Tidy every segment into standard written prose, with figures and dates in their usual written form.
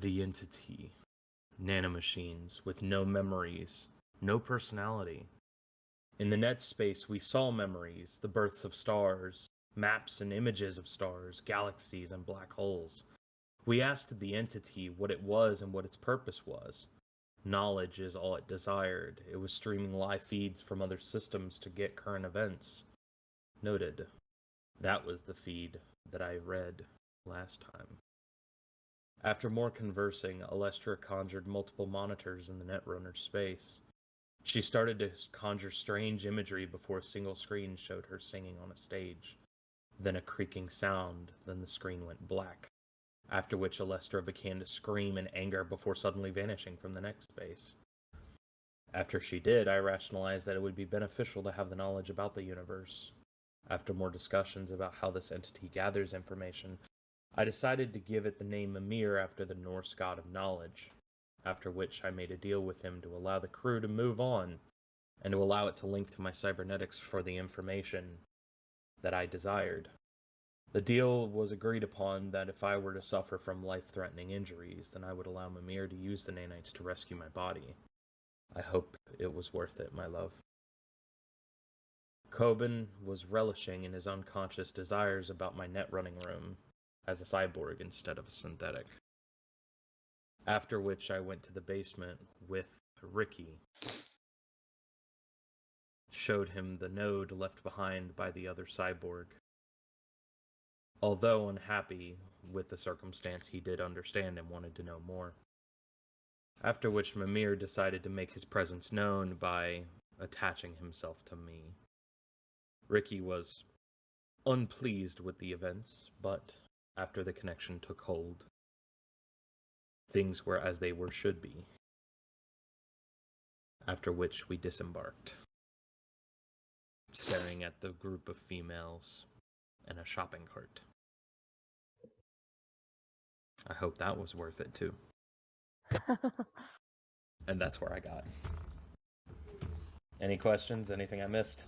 The entity. Nanomachines with no memories, no personality. In the net space, we saw memories, the births of stars, maps and images of stars, galaxies, and black holes. We asked the entity what it was and what its purpose was. Knowledge is all it desired. It was streaming live feeds from other systems to get current events. Noted. That was the feed that I read last time. After more conversing, Alestra conjured multiple monitors in the Netrunner space. She started to conjure strange imagery before a single screen showed her singing on a stage. Then a creaking sound, then the screen went black. After which Alestra began to scream in anger before suddenly vanishing from the next space. After she did, I rationalized that it would be beneficial to have the knowledge about the universe. After more discussions about how this entity gathers information, I decided to give it the name Mimir after the Norse god of knowledge, after which I made a deal with him to allow the crew to move on, and to allow it to link to my cybernetics for the information that I desired. The deal was agreed upon that if I were to suffer from life-threatening injuries, then I would allow Mimir to use the nanites to rescue my body. I hope it was worth it, my love. Coben was relishing in his unconscious desires about my net running room as a cyborg instead of a synthetic. After which I went to the basement with Ricky, showed him the node left behind by the other cyborg. Although unhappy with the circumstance, he did understand and wanted to know more. After which Mimir decided to make his presence known by attaching himself to me. Ricky was unpleased with the events, but after the connection took hold, things were as they were should be. After which we disembarked, staring at the group of females in a shopping cart. I hope that was worth it too. And that's where I got. Any questions? Anything I missed?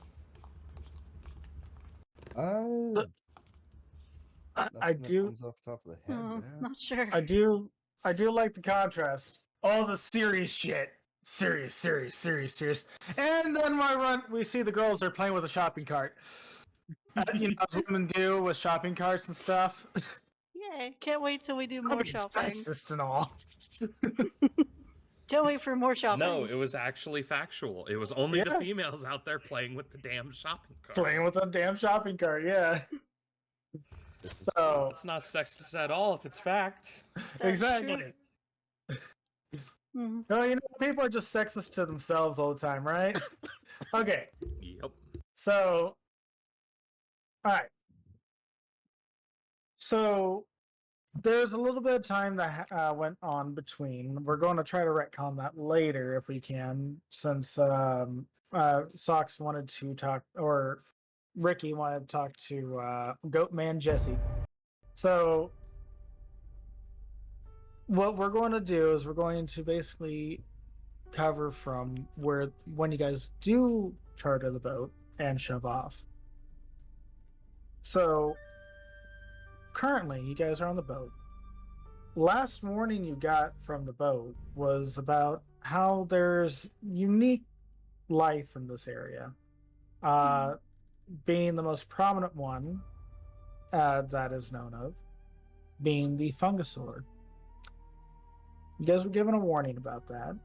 I do. Comes off the top of the head there. Not sure. I do like the contrast. All the serious shit. Serious. And then we see the girls are playing with a shopping cart. As women do with shopping carts and stuff. Yay. Can't wait till we do more shopping. Sexist and all. Can't wait for more shopping. No, it was actually factual. It was only the females out there playing with the damn shopping cart. Playing with a damn shopping cart, yeah. So it's not sexist at all if it's fact. Exactly. Mm-hmm. No, people are just sexist to themselves all the time, right? Okay. Yep. So, all right. So, there's a little bit of time that went on between. We're going to try to retcon that later if we can, since Sox wanted to talk, or Ricky wanted to talk to Goatman Jesse. So, what we're going to do is we're going to basically cover from when you guys do charter the boat and shove off. So, currently, you guys are on the boat. Last warning you got from the boat was about how there's unique life in this area. Being the most prominent one that is known of, being the Fungosaur. You guys were given a warning about that,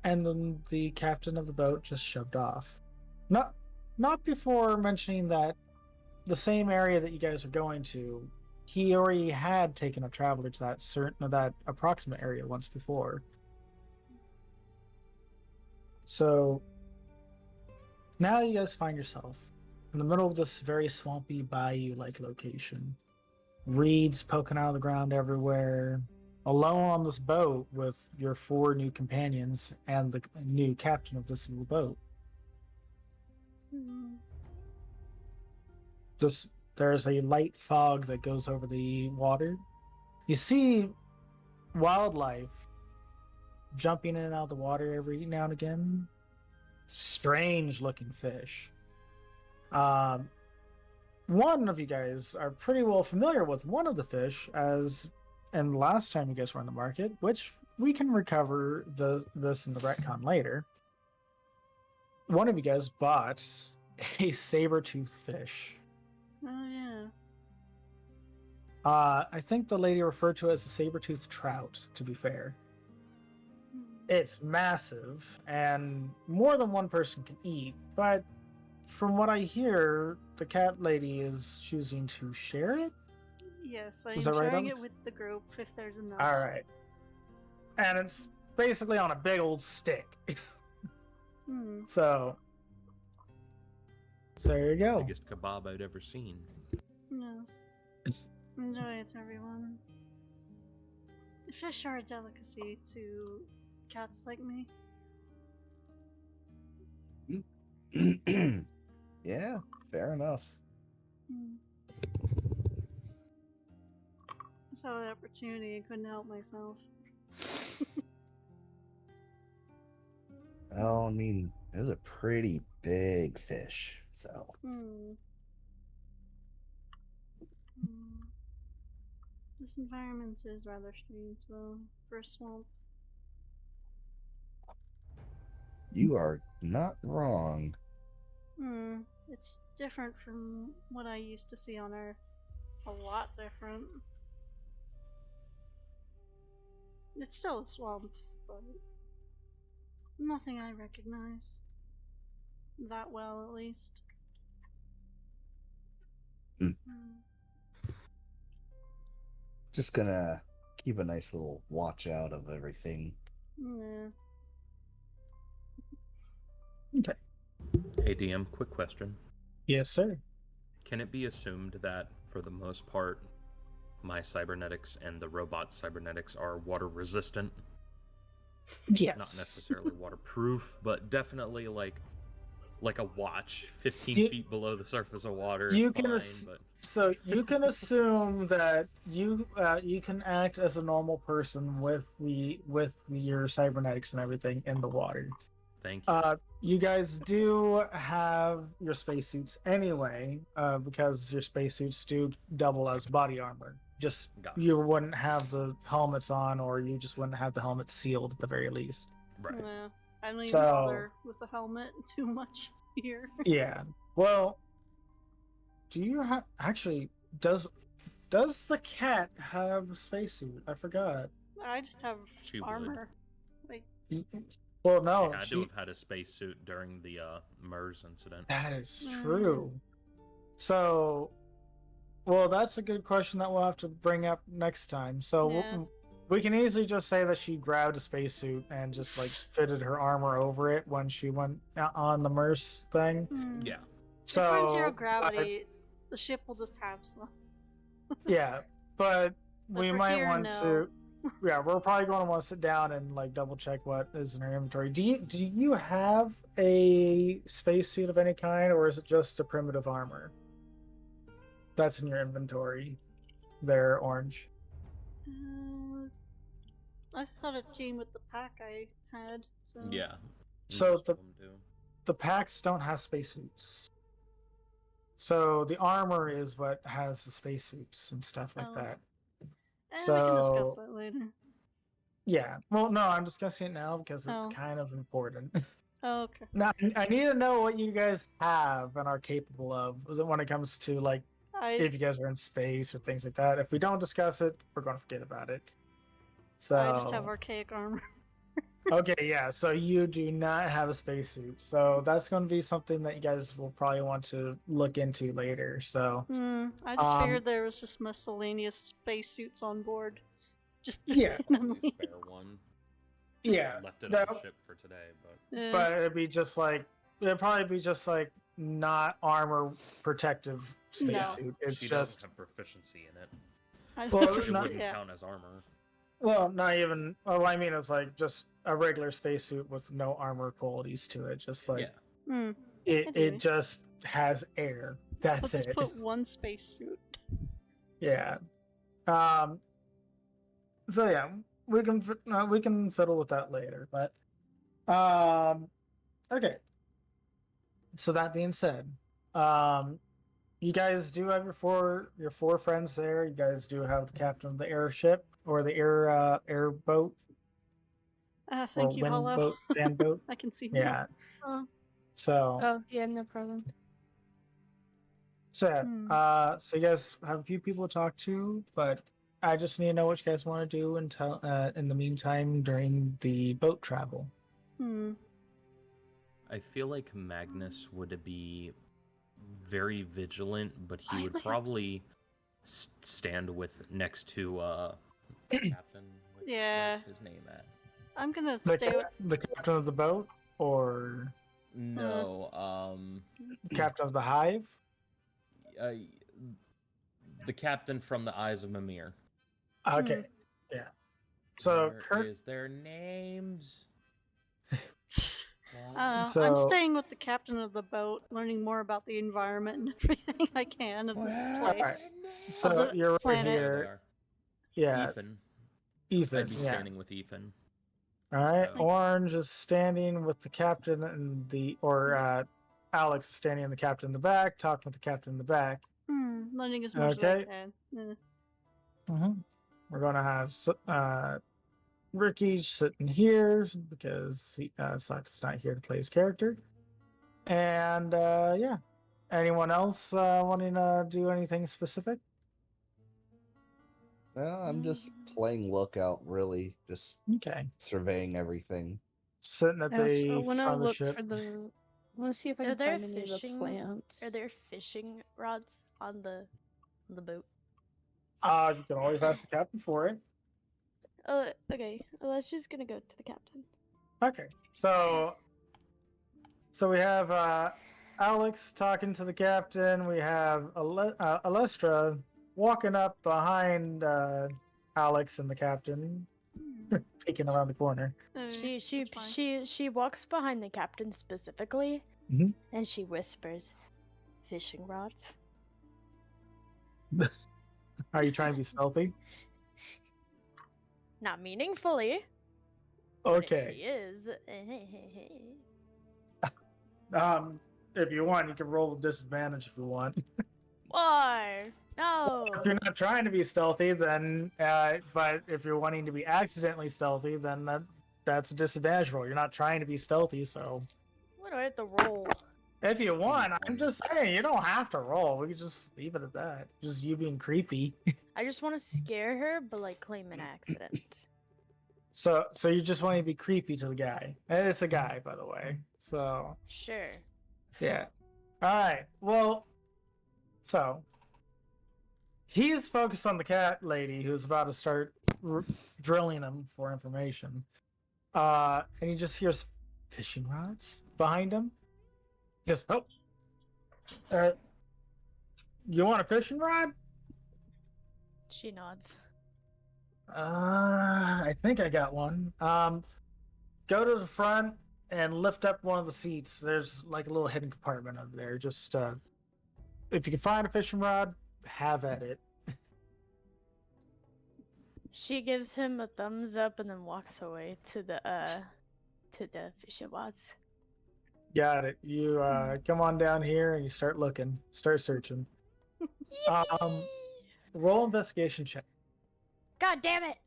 and then the captain of the boat just shoved off. Not before mentioning that the same area that you guys are going to, he already had taken a traveler to that approximate area once before. So now you guys find yourself in the middle of this very swampy bayou-like location. Reeds poking out of the ground everywhere. Alone on this boat with your 4 new companions and the new captain of this little boat. There's a light fog that goes over the water. You see wildlife jumping in and out of the water every now and again. Strange looking fish. One of you guys are pretty well familiar with one of the fish, as and last time you guys were on the market, which we can recover this in the retcon later, one of you guys bought a saber-toothed fish. Oh yeah. I think the lady referred to it as a saber-toothed trout, to be fair. Hmm. It's massive, and more than one person can eat, but from what I hear, the cat lady is choosing to share it? Yes, I am Is that right, sharing it Alex? with the group if there's enough. Alright. And it's basically on a big old stick. Hmm. So there you go. Biggest kebab I'd ever seen. Yes. Enjoy it, everyone. Fish are a delicacy to cats like me. Yeah, fair enough. Hmm. I saw the opportunity and couldn't help myself. Well, I mean, it was a pretty big fish, so. Hmm. Hmm. This environment is rather strange, though, for a swamp. You are not wrong. Hmm. It's different from what I used to see on Earth. A lot different. It's still a swamp, but nothing I recognize. That well, at least. Hmm. Hmm. Just gonna keep a nice little watch out of everything. Yeah. Okay. Hey DM, quick question. Yes, sir. Can it be assumed that, for the most part, my cybernetics and the robot's cybernetics are water resistant? Yes. Not necessarily waterproof, but definitely like a watch 15 You- feet below the surface of water you is can fine, but So you can assume that you can act as a normal person with your cybernetics and everything in the water. thank you. You guys do have your spacesuits anyway, because your spacesuits do double as body armor. Just Gotcha. you wouldn't have the helmets on, or you just wouldn't have the helmet sealed at the very least. Right. Yeah. I don't even So- bother with the helmet too much here. Yeah. Well, do you have actually? Does the cat have a spacesuit? I forgot. I just have She would. armor. Like, Well, She no, had to have had a spacesuit during the MERS incident. that is Mm. true. So, well, that's a good question that we'll have to bring up next time. So Yeah. we can easily just say that she grabbed a spacesuit and just like fitted her armor over it when she went on the MERS thing. hmm. Yeah. So if we're in zero gravity, the ship will just have some. yeah, but But we for might here, want no. to. Yeah, we're probably going to want to sit down and like double check what is in our inventory. Do you have a spacesuit of any kind, or is it just a primitive armor that's in your inventory? There, Orange. I thought it came with the pack I had. So. Yeah. So Most the- of them do. The packs don't have spacesuits, so the armor is what has the spacesuits and stuff like Oh. that. We can discuss So- that later. Yeah. Well, no, I'm discussing it now because it's Oh. kind of important. Oh, okay. Now, I need to know what you guys have and are capable of when it comes to like if you guys are in space or things like that. If we don't discuss it, we're going to forget about it. So I just have archaic armor. okay, yeah. So you do not have a spacesuit, so that's going to be something that you guys will probably want to look into later. So I just Um, figured there was just miscellaneous spacesuits on board. Just Yeah. Probably randomly. a spare one. yeah, Left it that- on the ship for today, but Yeah. but it'd probably be just like not armor protective No. spacesuit. It's she just doesn't have proficiency in it. I Well, It not- wouldn't yeah. count as armor. well, not even. Oh, I mean, it's like just a regular spacesuit with no armor qualities to it. Just like Yeah. I it do. just has air. That's Let's it. put one spacesuit. Yeah. So yeah, we can fiddle with that later. But okay. So that being said, you guys do have your four friends there. You guys do have the captain of the airship, or the air boat or Thank you, wind Hollow. boat, fan boat. I can see now. Yeah. Oh, So oh, yeah, no problem. so Hmm. so you guys have a few people to talk to, but I just need to know what you guys want to do until in the meantime during the boat travel. Hmm. I feel like Magnus would be very vigilant, but he would Why- probably stand next to Captain. Yeah. Where's his name at? I'm gonna The, stay with. the captain of the boat or No, the captain of the hive? uh, the captain from the Eyes of Mimir. Okay, yeah. So Where Kurt, is their names? I'm So- staying with the captain of the boat, learning more about the environment and everything I can of this place. so the you're right planet. There they here. are. Yeah, Ethan. Ethan. I'd be Yeah. standing with Ethan. All right. So- Orange is standing with the captain and Alex is standing in the captain in the back, talking with the captain in the back. Learning as much as I Okay. can. We're gonna have Ricky sitting here because Sox is not here to play his character. And yeah, anyone else wanting to do anything specific? No, I'm just playing lookout, really, just Okay, surveying everything. sitting at I the want to front of the look ship. for the. I want to see if I Are can there find any of the fishing- plants. Are there fishing rods on the boat? You can always ask the captain for it. Okay. Well, let's just gonna go to the captain. Okay, so we have Alex talking to the captain. We have Alestra walking up behind Alex and the captain, peeking around the corner. She walks behind the captain specifically, Mhm. and she whispers, "Fishing rods." Are you trying to be stealthy? Not meaningfully. But if Okay. she is. If you want, you can roll with disadvantage if you want. Why? No. If you're not trying to be stealthy, then but if you're wanting to be accidentally stealthy, then that's a disadvantage roll. You're not trying to be stealthy, so What do I have to roll? if you want, I'm just saying you don't have to roll. We could just leave it at that. Just you being creepy. I just want to scare her, but like claim an accident. So you just want to be creepy to the guy. And it's a guy, by the way. So Sure. yeah. All right. Well, so he's focused on the cat lady who's about to start drilling him for information. And he just hears fishing rods behind him. He goes, "Oh, you want a fishing rod?" She nods. I think I got one. Go to the front and lift up one of the seats. There's like a little hidden compartment over there. Just if you can find a fishing rod, have at it. She gives him a thumbs up and then walks away to the fishing rods. Got it. You come on down here and you start looking, start searching. Roll investigation check. God damn it!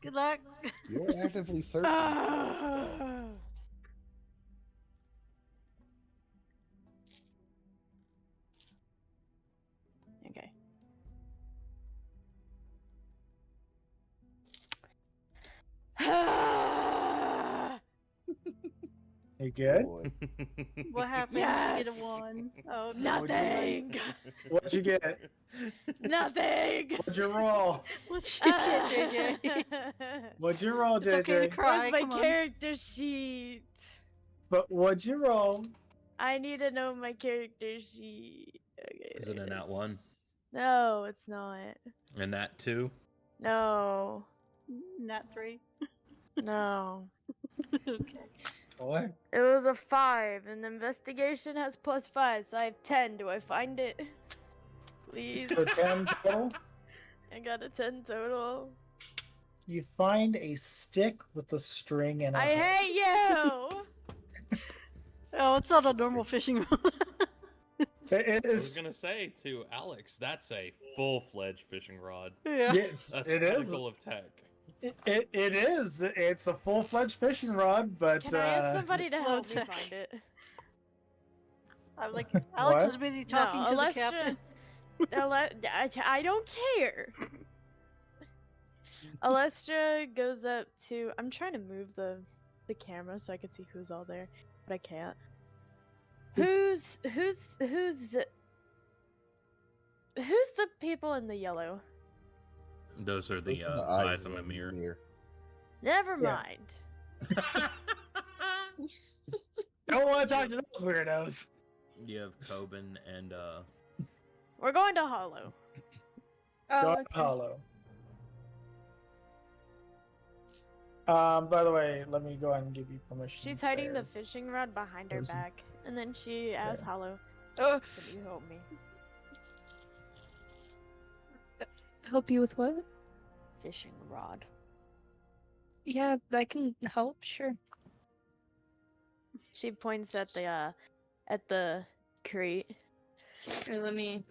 Good luck. You're actively searching. Okay. You good? Boy. What happened? You get a Yes! 1. Oh, okay. Nothing! What'd you get? Nothing! What'd you roll? What's you get, JJ? What'd you roll, It's JJ? okay to cry. Where's my Come on. character sheet? But what'd you roll? I need to know my character sheet. Okay, Is it a nat it's- one? No, it's not. And that too. No. Nat 3. No. Okay. Boy. It was a 5, and investigation has +5, so I have 10. Do I find it? Please. So 10 total. I got a 10 total. You find a stick with a string in it. I hate you! Oh, it's not a normal fishing rod. It I was is. gonna say to Alex, that's a full-fledged fishing rod. Yeah. Yes, That's it is. pinnacle of tech. It is. It's a full-fledged fishing rod, but Can I ask somebody It's to low help me tech. find it? I'm like, Alex What? is busy talking to the Alestra- captain. I don't care. Alestra goes up to. I'm trying to move the camera so I can see who's all there, but I can't. Who's the people in the yellow? Those are Those the are the eyes in a mirror. Never Yeah. mind. don't want to talk to those weirdos. You have Coben and We're going to Hollow. Oh, Go okay. Hollow. By the way, let me go ahead and give you permission. She's hiding the there. fishing rod behind her Person. back, and then she asks Yeah. Hollow, Oh, "Can you help me?" help you with what? Fishing rod. Yeah, I can help. Sure. She points at the crate. Here, let me.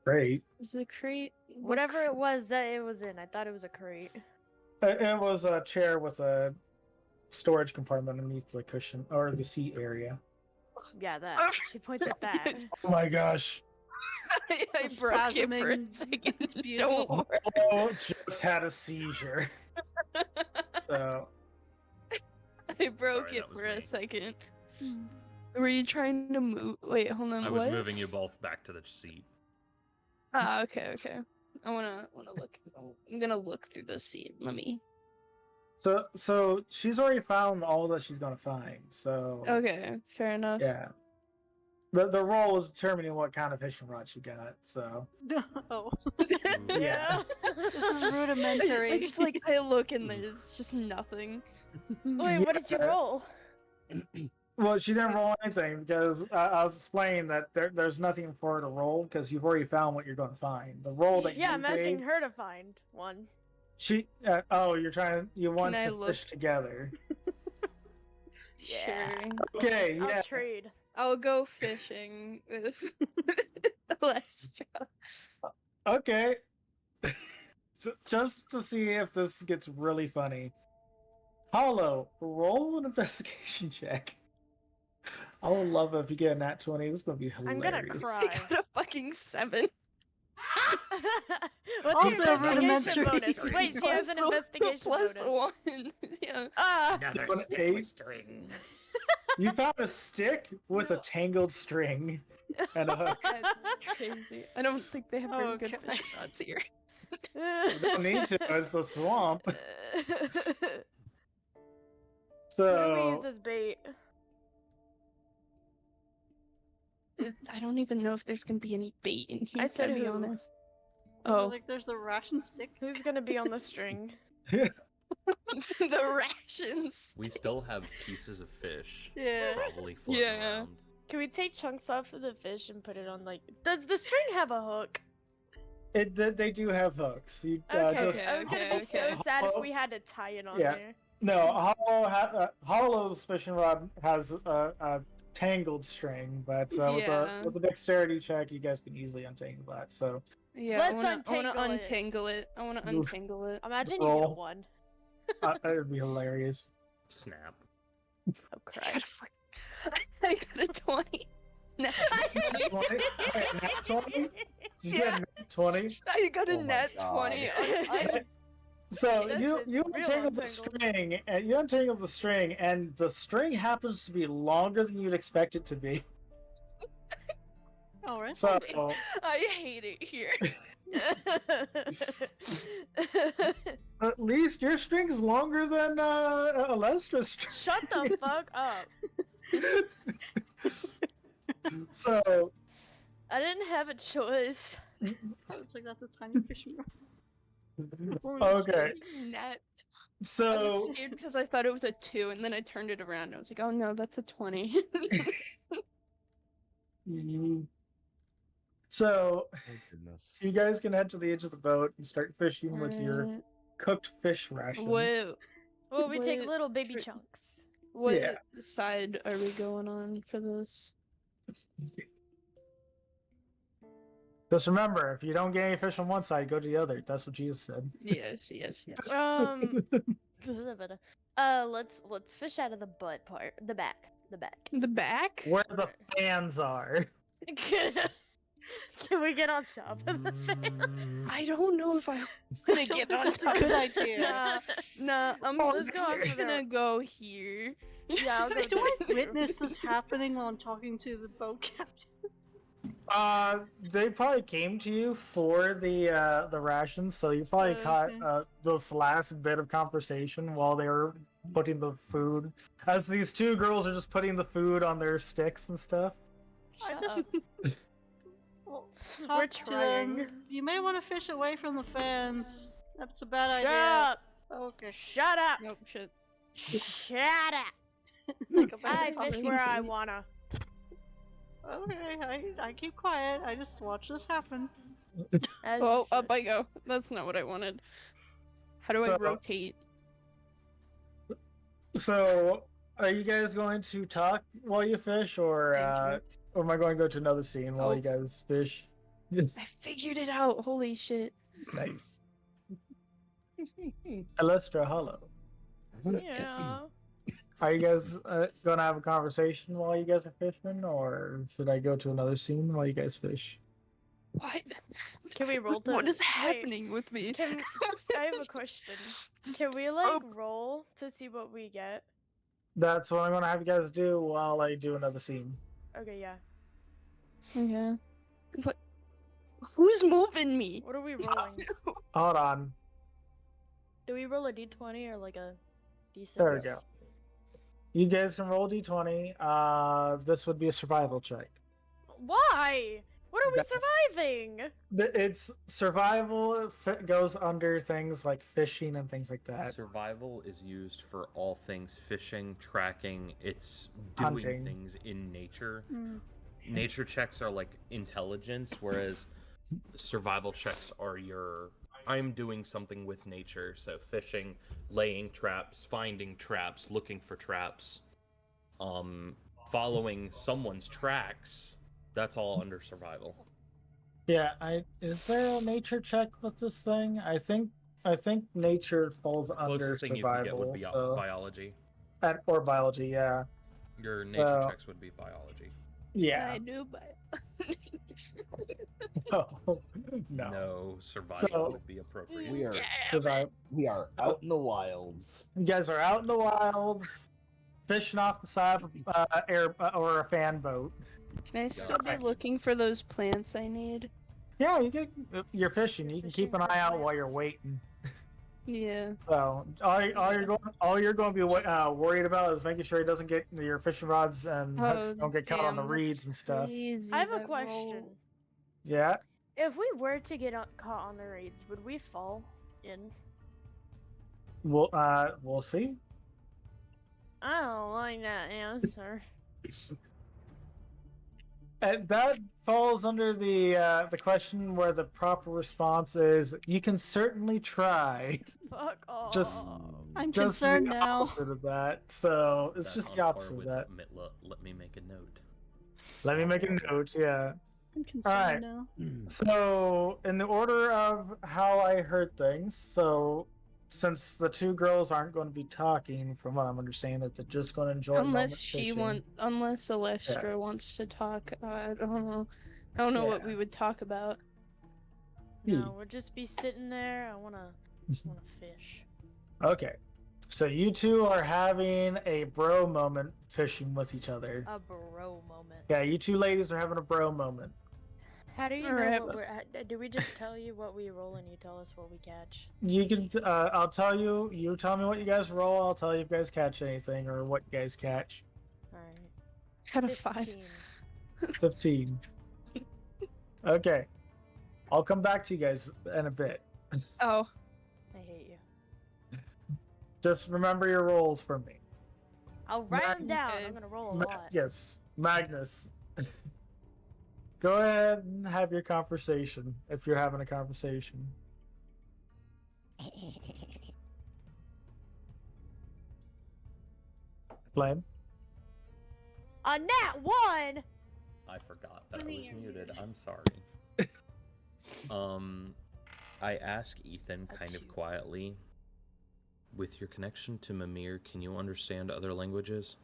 Great. Is the crate? what Whatever it was that it was in, I thought it was a crate. It was a chair with a storage compartment underneath the cushion or the seat area. Yeah, that. She points at that. Oh my gosh. I The broke it for a spasming, second. it's beautiful. Don't worry. Oh, just had a seizure. So I broke Sorry, it that was for a me. second. Were you trying to move? Wait, hold on. I was what? moving you both back to the seat. Ah, okay, okay. I wanna look. I'm gonna look through the seat. Let me. so she's already found all that she's gonna find. So Okay, fair enough. yeah. The role is determining what kind of fishing rod she got. So Oh, yeah. this is I rudimentary. just like I look and there's just nothing. Wait, what did you Yeah. roll? Well, she didn't roll anything because I was explaining that there's nothing for her to roll because you've already found what you're going to find. The roll that Yeah, you I'm asking gave, her to find one. she you want I to look? fish together. Yeah. Sure. Okay, I'll yeah. trade. I'll go fishing with Alestra. Okay. Just to see if this gets really funny. Hollow, roll an investigation check. I would love it if you get a nat 20. This is gonna be I'm hilarious. gonna cry. I got a fucking 7. What's Also your investigation rudimentary. bonus? Wait, she has an Plus- investigation plus bonus. 1. Yeah. Another One stick eight. with string. You found a stick with a tangled string and a hook. That's crazy. I don't think they have very good Okay. fishing rods here. You don't need to. It's a swamp. What do we So use as bait? I don't even know if there's gonna be any bait in here. I said to be who? honest. Oh, Oh, like there's a ration stick. Who's gonna be on the string? the rations. We still have pieces of fish Yeah. probably floating Yeah. around. Can we take chunks off of the fish and put it on like? Does the string have a hook? they do have hooks. You, Okay, just, I was gonna be so okay. sad if we had to tie it on Yeah. there. No, Hollow's fishing rod has a tangled string, but Yeah. with a dexterity check, you guys can easily untangle that. So Yeah, Let's I wanna untangle it. untangle it. I wanna Oof. untangle it. Imagine you get a Roll. 1. that would be hilarious. Snap. Oh I crap! got a I got a 20. Nat 20. 20? Nat 20? Did you get a nat 20? I got a Oh my nat God. 20. So This you is you real untangle the untangled. string, and you untangle the string, and the string happens to be longer than you'd expect it to be. All right. So I hate it here. at least your string's longer than Alestra's string. Shut the fuck up! So I didn't have a choice. Looks like that's a tiny fishing rod. okay, Nat. I so was scared because I thought it was a 2, and then I turned it around and I was like, oh no, that's a 20. so Oh goodness. you guys can head to the edge of the boat and start fishing with your cooked fish rations. What, Well, we take What little baby tri- chunks. what Yeah. side are we going on for this? Just remember, if you don't get any fish on one side, go to the other. That's what Jesus said. Yes. Let's fish out of the butt part, the back. The back? Where the fans are. Can we get on top of the fence? I don't know if I want to get on That's a top. good idea. Nah. I'm Oh, just let's go gonna go here. Yeah, I'll go Do I there too. witness this happening while I'm talking to the boat captain? They probably came to you for the rations, so you probably caught Okay. this last bit of conversation while they were putting the food. As these two girls are just putting the food on their sticks and stuff. I Shut just. up. Well, We're talk to them. trying. You may want to fish away from the fans. That's a bad Shut idea. up! Okay. Shut up! Nope. Shit. Shut up! Like a I bad fish talking. where I wanna. Okay, I keep quiet. I just watch this happen. As Oh, you up should. I go. That's not what I wanted. How do I So- rotate? So, are you guys going to talk while you fish, or am I going to go to another scene while Oh. you guys fish? I figured it out. Holy shit. Nice. Alestra, hello. Yeah. Are you guys going to have a conversation while you guys are fishing, or should I go to another scene while you guys fish? What? Can we roll to? What is wait, happening with me? Can I have a question? Can we like roll to see what we get? That's what I'm going to have you guys do while I do another scene. Okay, yeah. Yeah. What? Who's moving me? What are we rolling? Hold on. Do we roll a d20 or like a d6? There we go. You guys can roll d20. This would be a survival check. Why? What are we That- surviving? It's survival goes under things like fishing and things like that. Survival is used for all things fishing, tracking. It's doing Hunting. things in nature. Mm. Nature checks are like intelligence, whereas survival checks are your I'm doing something with nature. So fishing, laying traps, finding traps, looking for traps, following someone's tracks. That's all under survival. Yeah, is there a nature check with this thing? I think nature falls under Closest thing you can get survival, would be so biology. or biology. Yeah, Your nature So- checks would be biology. yeah. I do, but No, no. No, survival So- would be appropriate. We are Survival. we are out in the wilds. You guys are out in the wilds, fishing off the side of or a fan boat. can I still be Okay. looking for those plants I need? Yeah, you're fishing. You can keep an Fishing for eye out while you're plants. waiting. Yeah. So all you're going to be worried about is making sure it doesn't get your fishing rods and hooks don't get caught on the damn, reeds that's and stuff. crazy, I have a that question. roll. Yeah. If we were to get caught on the raids, would we fall in? We'll see. I don't like that answer. And that falls under the question where the proper response is you can certainly try. Fuck off. Just- I'm Just concerned the now. opposite of that. So it's That's just on the par opposite of with that. Let me make a note. Let me make a note. Yeah. I'm concerned Alright. now. So in the order of how I heard things, so since the two girls aren't going to be talking, from what I'm understanding, that they're just going to enjoy. the Unless moment she fishing. unless Alestra wants to talk. I don't know. I don't know what Yeah. we would talk about. No, we'll just be sitting there. I wanna fish. Okay. So you two are having a bro moment fishing with each other. A bro moment. Yeah, you two ladies are having a bro moment. How do you Alright. know what we're? Do we just tell you what we roll and you tell us what we catch? You can. I'll tell you. You tell me what you guys roll. I'll tell you if you guys catch anything or what you guys catch. All right. Got a 5. 15. 15. Okay. I'll come back to you guys in a bit. Oh, I hate you. Just remember your rolls for me. I'll write them down. Okay. I'm gonna roll a Ma- lot. yes, Magnus. Go ahead and have your conversation if you're having a conversation. Flame. A nat 1. I forgot that I was Funny, you're muted. muted. I'm sorry. I ask Ethan kind Got of you. quietly, with your connection to Mimir, can you understand other languages?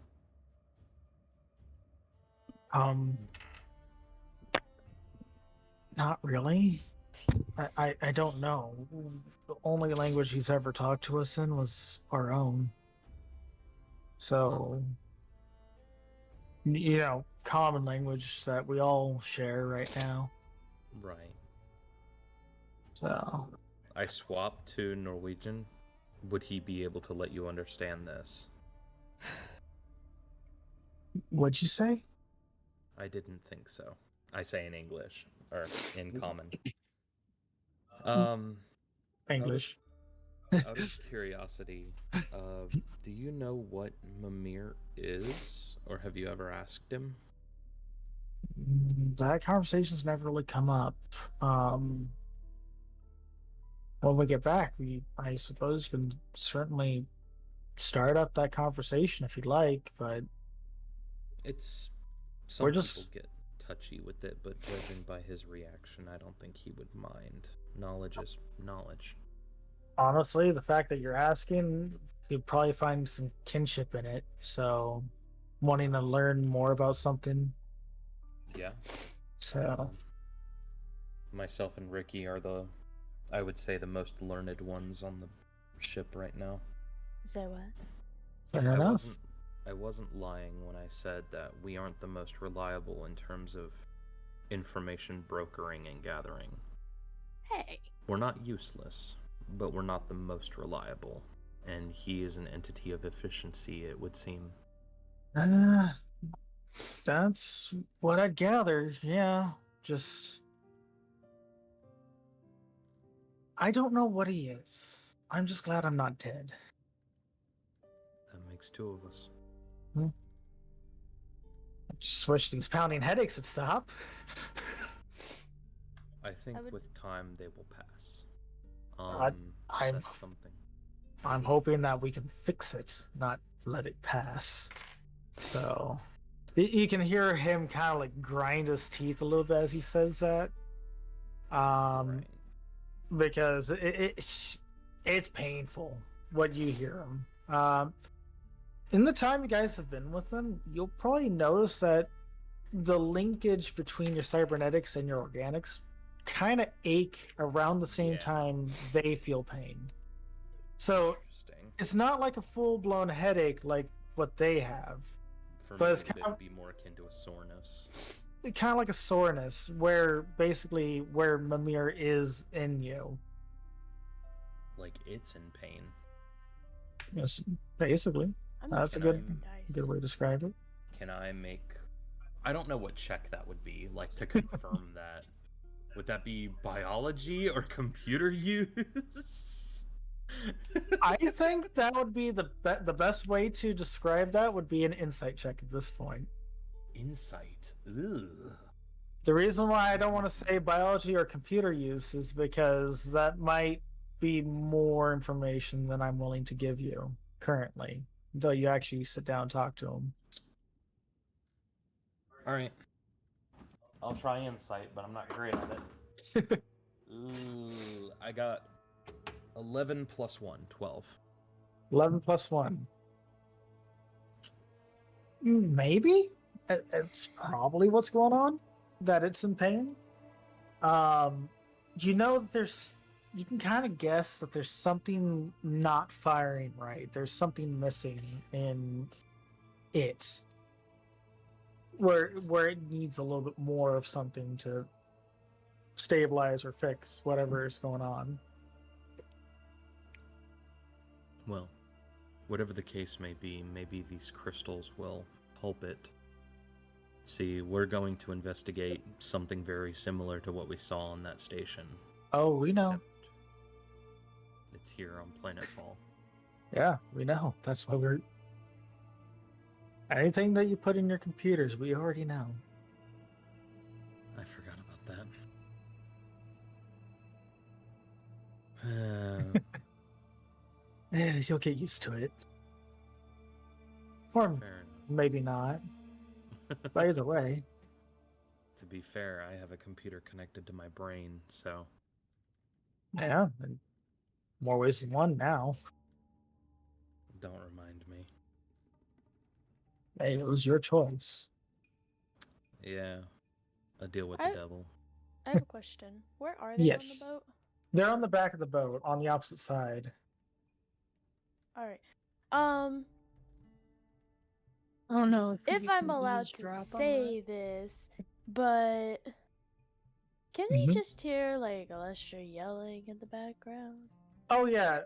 Not really. I don't know. The only language he's ever talked to us in was our own. So, common language that we all share right now. Right. So, I swap to Norwegian. Would he be able to let you understand this? what'd you say? I didn't think so. I say in English, or in common. Um, English. out of curiosity, do you know what Mimir is, or have you ever asked him? That conversation's never really come up. When we get back, I suppose, can certainly start up that conversation if you'd like, but It's some we're people just get touchy with it, but judging by his reaction, I don't think he would mind. Knowledge is knowledge. honestly, the fact that you're asking, you'll probably find some kinship in it. So, wanting to learn more about something. Yeah. So, Myself and Ricky are I would say, the most learned ones on the ship right now. So what? fair enough. I wasn't lying when I said that we aren't the most reliable in terms of information brokering and gathering. Hey. We're not useless, but we're not the most reliable. And he is an entity of efficiency, it would seem. That's what I gather. Yeah, just I don't know what he is. I'm just glad I'm not dead. That makes two of us. I just wish these pounding headaches would stop. I think would- with time they will pass. I'm- That's something. I'm hoping that we can fix it, not let it pass. So you can hear him kind of like grind his teeth a little bit as he says that. Right. Because it's painful what you hear him. In the time you guys have been with them, you'll probably notice that the linkage between your cybernetics and your organics kind of ache around the same Yeah. time they feel pain. So Interesting. it's not like a full-blown headache like what they have. For But me, it's it kind would of- be more akin to a soreness. Kind of like a soreness where Mimir is in you. Like it's in pain. Yes, basically. I'm That's a Can good I- good way to describe it. Can I make... I don't know what check that would be, like, to confirm that. Would that be biology or computer use? I think that would be the best way to describe that would be an insight check at this point. Insight. Ugh. The reason why I don't want to say biology or computer use is because that might be more information than I'm willing to give you currently until you actually sit down and talk to him. Alright. I'll try insight, but I'm not great at it. Ooh, I got 11 plus 1, 12. 11 plus 1. Maybe? It's probably what's going on, that it's in pain. You know that you can kind of guess that there's something not firing right. There's something missing in it. Where it needs a little bit more of something to stabilize or fix whatever is going on. Well, whatever the case may be, maybe these crystals will help it. See, we're going to investigate something very similar to what we saw on that station. Oh, we know. Except it's here on Planet Fall. Yeah, we know. That's why we're. Anything that you put in your computers, we already know. I forgot about that. You'll get used to it. Or Fair maybe not. But either way. To be fair, I have a computer connected to my brain, so Yeah, and more ways than one now. don't remind me. Hey, it was your choice. Yeah, a deal with I- the devil. I have a question. Where are they Yes. on the boat? They're on the back of the boat, on the opposite side. All right. Oh no! If I'm allowed to say this, but can they Mhm. just hear like Alestra yelling in the background? Oh yeah.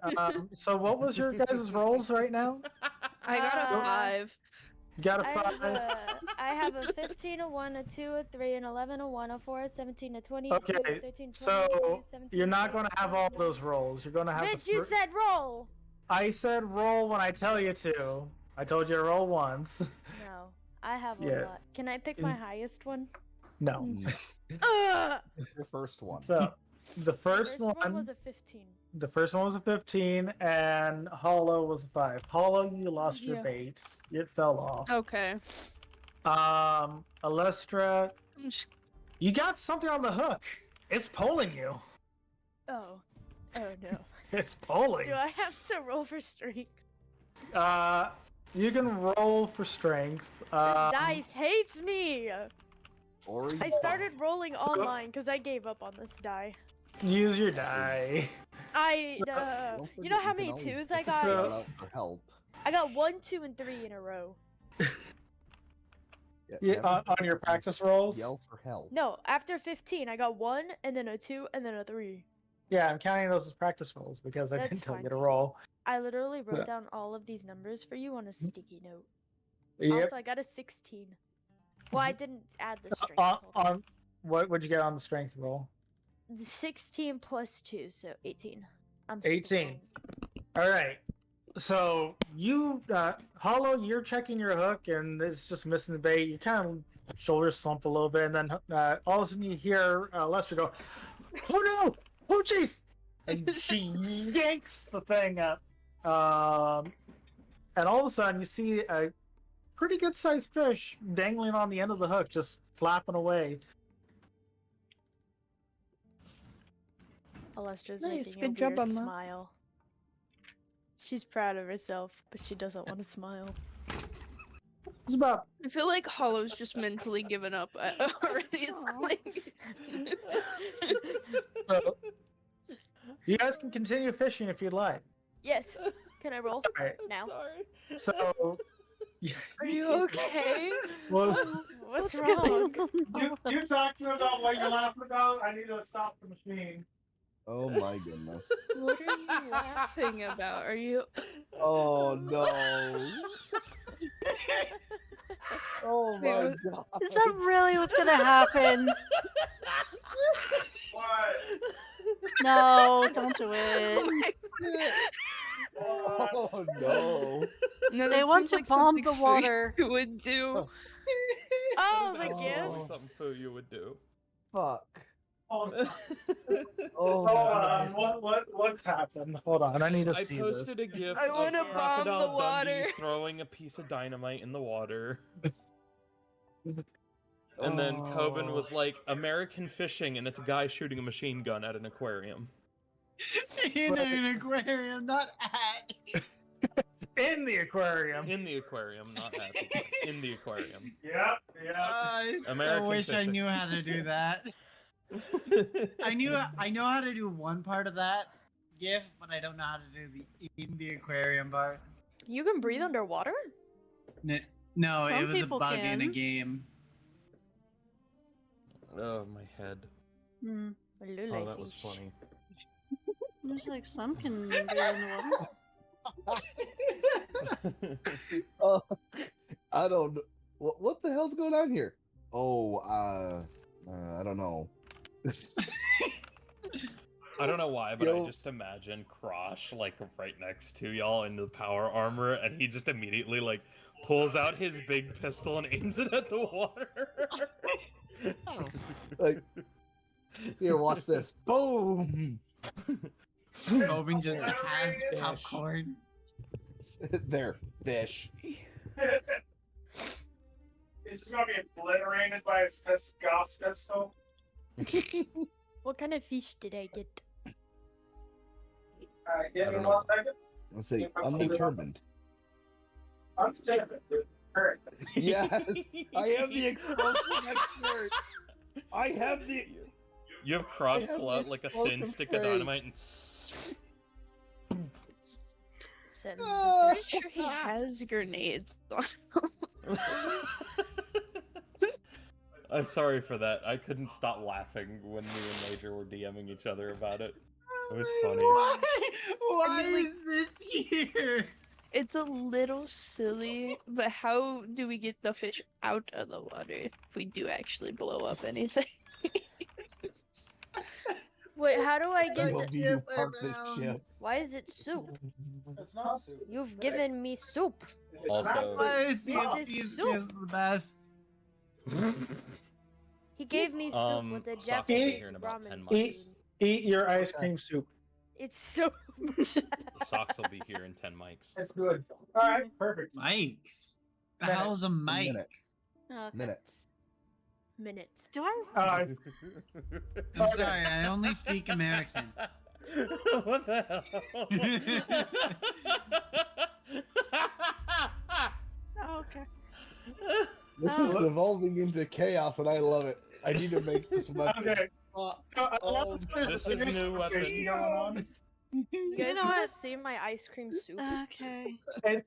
So what was your guys' rolls right now? I got a Uh, 5. You got a I 5. have a 15, a 1, a 2, a 3, an 11, a 1, a 4, a 17, a 20, a 2, Okay, a 13, 20, so 22, 17, you're not 6, going to have all 12. those rolls. You're going to have Bitch, the you said roll! I said roll when I tell you to. I told you to roll once. No, I have a Yeah. lot. Can I pick my highest one? No. No, Ugh! your first one. So the The first one one was a 15. the first one was a 15 and Hollow was a 5. Hollow, you lost your Yeah. bait. It fell off. Okay. Alestra, I'm just... you got something on the hook. It's pulling you. Oh. Oh no. It's pulling. Do I have to roll for strength? You can roll for strength. This dice hates me! Or I started rolling online because I gave up on this die. Use your die. Don't You know forget how you many can always twos I So- got? shout out for help. I got 1, 2, and 3 in a row. Yeah, never on your practice rolls. Yell for help. No, after 15, I got 1, and then a 2, and then a 3. Yeah, I'm counting those as practice rolls because I That's didn't tell fine. you to roll. I literally wrote Yeah. down all of these numbers for you on a sticky note. Yep. Also, I got a 16. Well, I didn't add the strength. On, hold on. on what would you get on the strength roll? 16 plus 2, so 18. I'm 18. strong. All right. So you, Hollow, you're checking your hook and it's just missing the bait. You kind of shoulders slump a little bit, and then all of a sudden you hear Lester go, "Oh no! Oh jeez!" And she yanks the thing up. And all of a sudden you see a pretty good sized fish dangling on the end of the hook, just flapping away. Alestra's Nice, making good a job, weird Emma. smile. She's proud of herself, but she doesn't want to smile. It's about I feel like Hollow's just mentally given up already. so, you guys can continue fishing if you'd like. Yes. Can I roll Alright. now? So Are you okay? well, What's wrong? you talked to about what you're laughing about. I need to stop the machine. Oh my goodness. What are you laughing about? Are you? Oh no. Oh my Wait, god. Is that really what's gonna happen? What? No, don't do it. Oh no. No, They that want seems to like bomb something the water. Fu would do. Oh, the That is absolutely gifts. something Fu you would do. Fuck. Hold Oh on. my What's happened? Hold on. I need to I see posted a gif I of wanna bomb Crocodile the water. Dundee throwing a piece of dynamite in the water. this. And then Coben was Oh. like, American fishing, and it's a guy shooting a machine gun at an aquarium. In an aquarium, not at. In the aquarium. In the aquarium, not at the aquarium. In the aquarium. Yep. I so American wish I fishing. knew how to do that. I know how to do one part of that gif, but I don't know how to do the in the aquarium part. You can breathe underwater? No, Some it was a people bug in a can. game. Oh, my head. Hmm. Oh, that was funny. There's like some can be in the water. Oh, I don't know. What the hell's going on here? Oh, I don't know. I don't know why, but Yo. I just imagine Krosh like right next to y'all in the power armor, and he just immediately like pulls out his big pistol and aims it at the water. Like, here, watch this. Boom! Oben just has popcorn. There, fish. It's just gonna be obliterated by his Gauss pistol. What kind of fish did I get? Alright, give I me don't 1 know. second. Let's see. Yeah, I'm Undetermined. Undetermined. Alright. Yes, I am the explosive expert. I have the. You have I Cross have pull the out like a thin explosive stick of spray. dynamite and Said Ah. Pretty sure he has grenades on him. I'm sorry for that. I couldn't stop laughing when me and Major were DMing each other about it. It was funny. Why And then, like, is this here? It's a little silly, but how do we get the fish out of the water if we do actually blow up anything? Wait, how do I I get love the... you park this ship. Why is it soup? It's not soup. You've given me soup. It's Also- not soup. Why is This is soup. the best? He gave me soup with a Socks will be Japanese here in about 10 ramen months. spoon. Eat your ice cream soup. It's so... The socks will be here in 10 mics. It's good. Alright, perfect. Mikes. The Minute. hell's a mic? Minute. Okay. Minutes. Minute. Do I? I'm sorry, I only speak American. What the hell? Oh, okay. This is evolving into chaos, and I love it. I need to make this weapon. Okay. Oh, So I love oh, that there's This a is a serious new conversation weapon. going on. You guys know want what? to see my ice cream soup? Okay. And,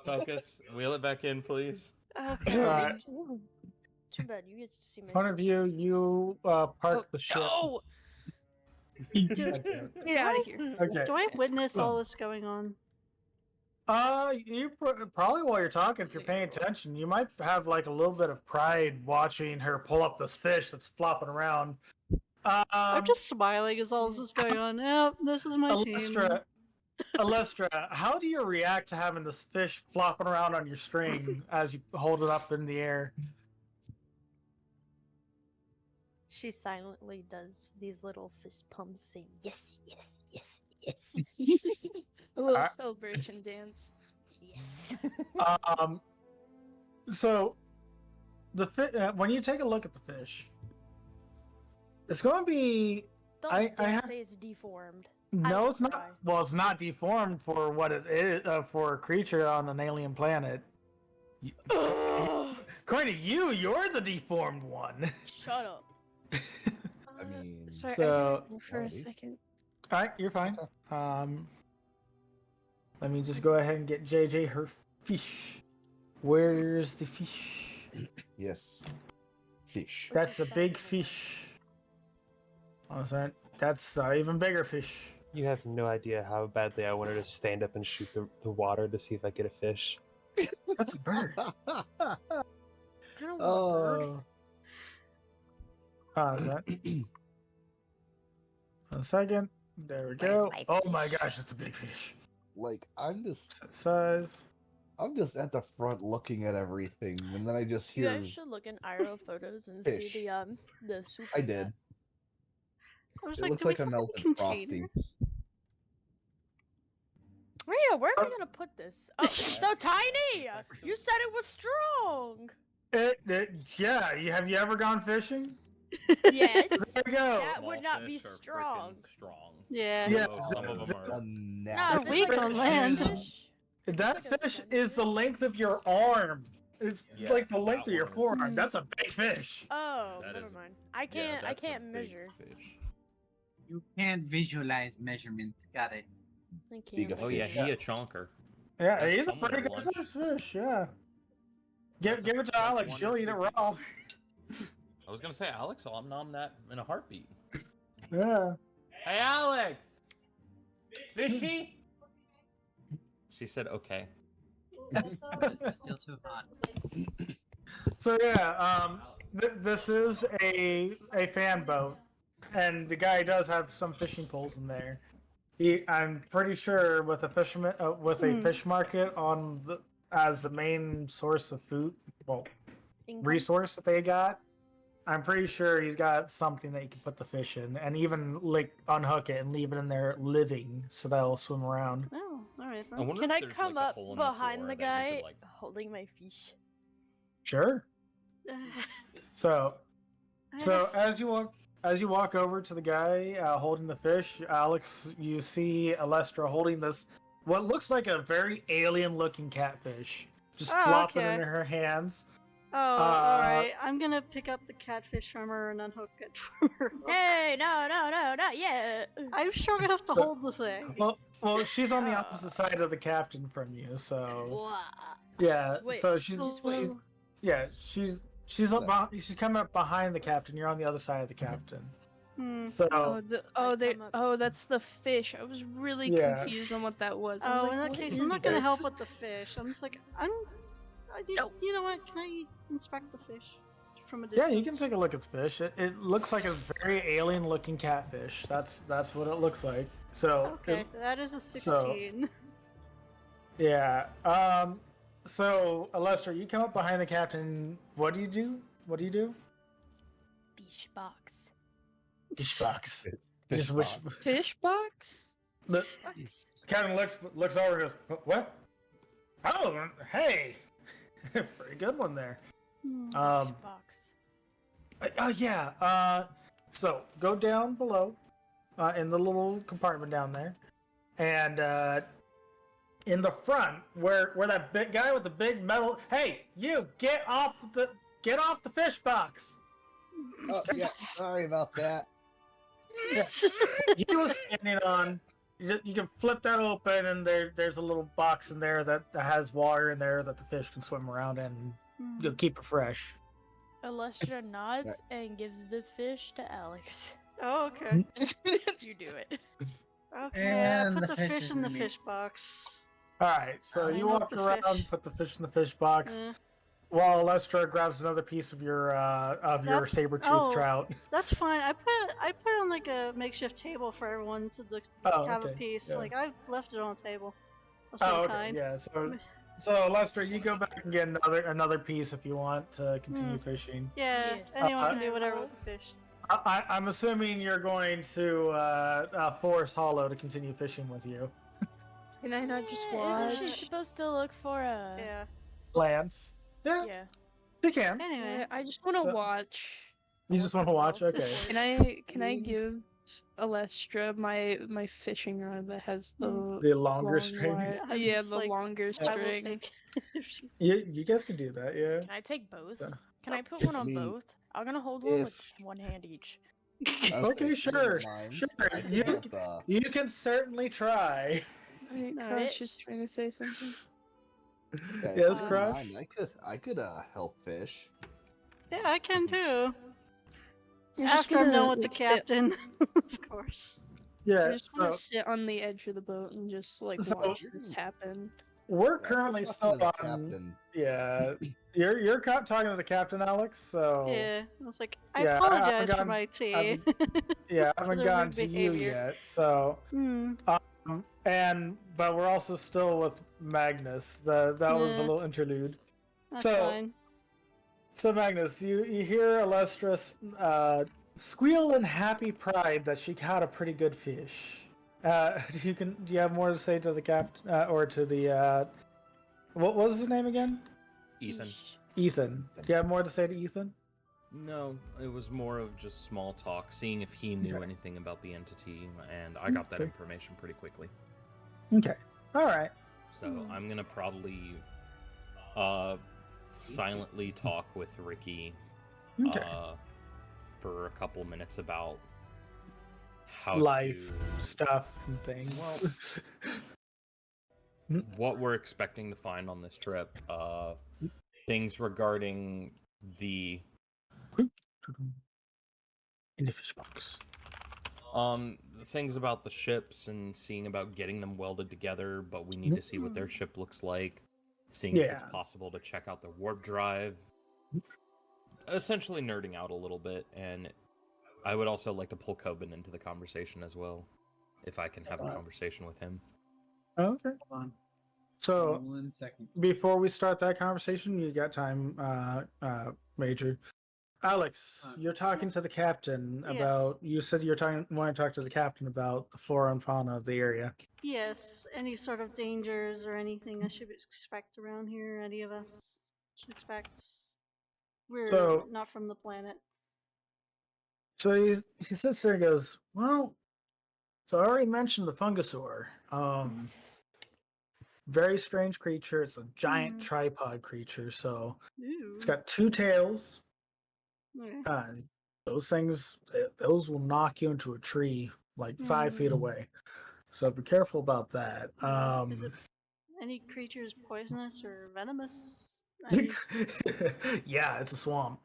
Focus. Wheel it back in, please. Okay. Alright. Too bad, you get to see my one soup. of you park the ship. No! Okay. Get out of here. Okay. Do I witness all this going on? You probably while you're talking, if you're paying attention, you might have like a little bit of pride watching her pull up this fish that's flopping around. I'm just smiling as all this is going on. Yep, this is my team. Alestra, how do you react to having this fish flopping around on your string as you hold it up in the air? She silently does these little fist pumps saying, yes, yes, yes, yes, A little Alright. celebration dance. yes. So when you take a look at the fish, it's going to be Don't I dare have- say it's deformed. no, will it's not. cry. Well, it's not deformed for what it is for a creature on an alien planet. According to you, you're the deformed one. Shut up. I mean, Sorry, So, For a Nice. second. all right, you're fine. Let me just go ahead and get JJ her fish. Where's the fish? yes. Fish. That's a big fish. Oh, that's even bigger fish. You have no idea how badly I wanted to stand up and shoot the water to see if I get a fish. That's a bird. I don't want a bird. Is that? A second. There we Where's go. my Oh my gosh, it's a big fish. Like I'm just Size. at the front looking at everything, and then I just You hear. guys should look in IRL photos and Fish. see the soup. I we did. got. I was It like, looks do we like a have melted container? frosty. Rhea, where am I gonna put this? Oh, it's so tiny! You said it was strong! Yeah, have you ever gone fishing? Yes! There we go. That Small would not be fish are strong. frickin' strong. Yeah. Yeah. Although some of them are. A No, gnat. if weak it's like on a land. fish. That like a fish sunfish. is the length of your arm. It's Yeah, like the length that of your one is- forearm. That's a big fish. Oh, That never is- mind. I Yeah, can't. I that's a can't big measure. fish. You can't visualize measurements. Got it. I Big can't. Oh yeah, Fish. he a chonker. Yeah, That's he's a somewhat pretty of good lunch. sized fish. Yeah. That's Give it to that's Alex. one She'll or eat it two raw. I was gonna say Alex, I'll nom that in a heartbeat. Yeah. Hey Alex! Fishy? She said okay. It's still too hot. So yeah, this is a fan boat, and the guy does have some fishing poles in there. I'm pretty sure with a fisherman with a fish market on as the main source of food, well, Income? resource that they got. I'm pretty sure he's got something that you can put the fish in, and even like unhook it and leave it in there living, so they'll swim around. Oh, alright Can then. I there's, come like, a up hole in the behind floor the that you guy could, like- holding my fish? Sure. So I So guess- as you walk over to the guy holding the fish, Alex, you see Alestra holding this what looks like a very alien-looking catfish, just flopping okay. in her hands. Oh, alright. I'm gonna pick up the catfish from her and unhook it from her. Hey, no, not yet. I'm strong enough to So- hold the thing. Well, she's on the Oh. opposite side of the captain from you, so Wha- yeah. Wait, so she's Oh, she's up she's coming up behind the captain. You're on the other side of the captain. Hmm. So I That's the fish. I was really Yeah. confused on what that was. I was Oh, like, in that what case, is I'm not gonna help this? with the fish. I'm just like, No. You know what? Can I inspect the fish from a yeah, distance? you can take a look at the fish. It looks like a very alien-looking catfish. That's what it looks like. So Okay, that is a 16. yeah. So Alestra, you come up behind the captain. What do you do? What do you do? Fish box. Fish box. Fish Just wish. box. Fish box? The captain looks over and goes, "What? Oh, hey, pretty good one there." Hmm. Um. Box. Oh yeah. So go down below, in the little compartment down there, and in the front where that big guy with the big metal. Hey, you get off the fish box. Oh, yeah, sorry about that. He was standing on. You can flip that open, and there's a little box in there that has water in there that the fish can swim around in. And you'll keep it fresh. Alestra nods and gives the fish to Alex. Oh, okay. You do it. Okay, And put the the fish fish is in the in the- fish box. All right, so Clean you up walk the around, fish. put the fish in the fish box, Eh, while Alestra grabs another piece of your That's- saber-toothed oh. trout. that's fine. I put on like a makeshift table for everyone to Oh, have a okay, piece. yeah. Like I left it on a table. Of Oh, some okay, kind. yeah. So Alestra, you go back and get another piece if you want to continue Hmm. fishing. Yeah, Yes. anyone can Can I do whatever roll? with the fish. I'm assuming you're going to Forest Hollow to continue fishing with you, Can I not just Yeah, watch? Isn't she supposed to look for a? Yeah. Lance. Yeah, Yeah. you can. Anyway. Yeah, I just want to So- watch. You just want to watch? Else? Okay. Can I give Alestra my fishing rod that has the The longer long string. wire- I'm Yeah, just the like, longer I will string. take if she You wants. guys can do that, yeah. Can I take both? Yeah. Can I put I one on mean, both? I'm gonna hold one with if- one hand each. I was Okay, like, I sure, don't mind. sure. I can You help, you can certainly try. Wait, No, Crush bitch. is trying to say something. yeah, Yes, I don't Crush? mind. I could help fish. Yeah, I can too. I just After I'm wanna, done with the like, sit- captain, of course. I Yeah. just want So to sit on the edge of the boat and just like So- watch this happen. we're Yeah, currently talking still to the on. captain. Yeah. You're talking to the captain, Alex. So Yeah, I was like, I Yeah, I haven't apologize for gone- my tea. yeah, I haven't the gotten rude to you behavior. yet. So Hmm. but we're also still with Magnus. That was a Yeah. little interlude. That's So- fine. So Magnus, you hear Alestra squeal in happy pride that she caught a pretty good fish. Do you have more to say to the captain or to the what was his name again? Ethan. Yeesh. Ethan. Do you have more to say to Ethan? No, it was more of just small talk, seeing if he knew Okay. anything about the entity, and I got that Okay. information pretty quickly. Okay. All right. So I'm gonna probably silently talk with Ricky Okay. for a couple minutes about how Life to, stuff and things. what we're expecting to find on this trip, things regarding the In the fish box. things about the ships and seeing about getting them welded together, but we need to see what their ship looks like, seeing if it's Yeah. possible to check out their warp drive, essentially nerding out a little bit. And I would also like to pull Coben into the conversation as well, if I can have a conversation with him. Okay. Hold on. So 1 second. before we start that conversation, you got time, Major. Alex, you're talking to the Yes. captain Yes. about. You said you're want to talk to the captain about the flora and fauna of the area. Yes, any sort of dangers or anything I should expect around here, any of us should expect. We're So- not from the planet. So he sits there and goes, well, so I already mentioned the Fungosaur. Very strange creature. It's a giant tripod creature. So Ooh. it's got 2 tails. Okay. Those things, those will knock you into a tree like 5 feet away. So be careful about that. Is it any creatures poisonous or venomous? I Yeah, it's a swamp.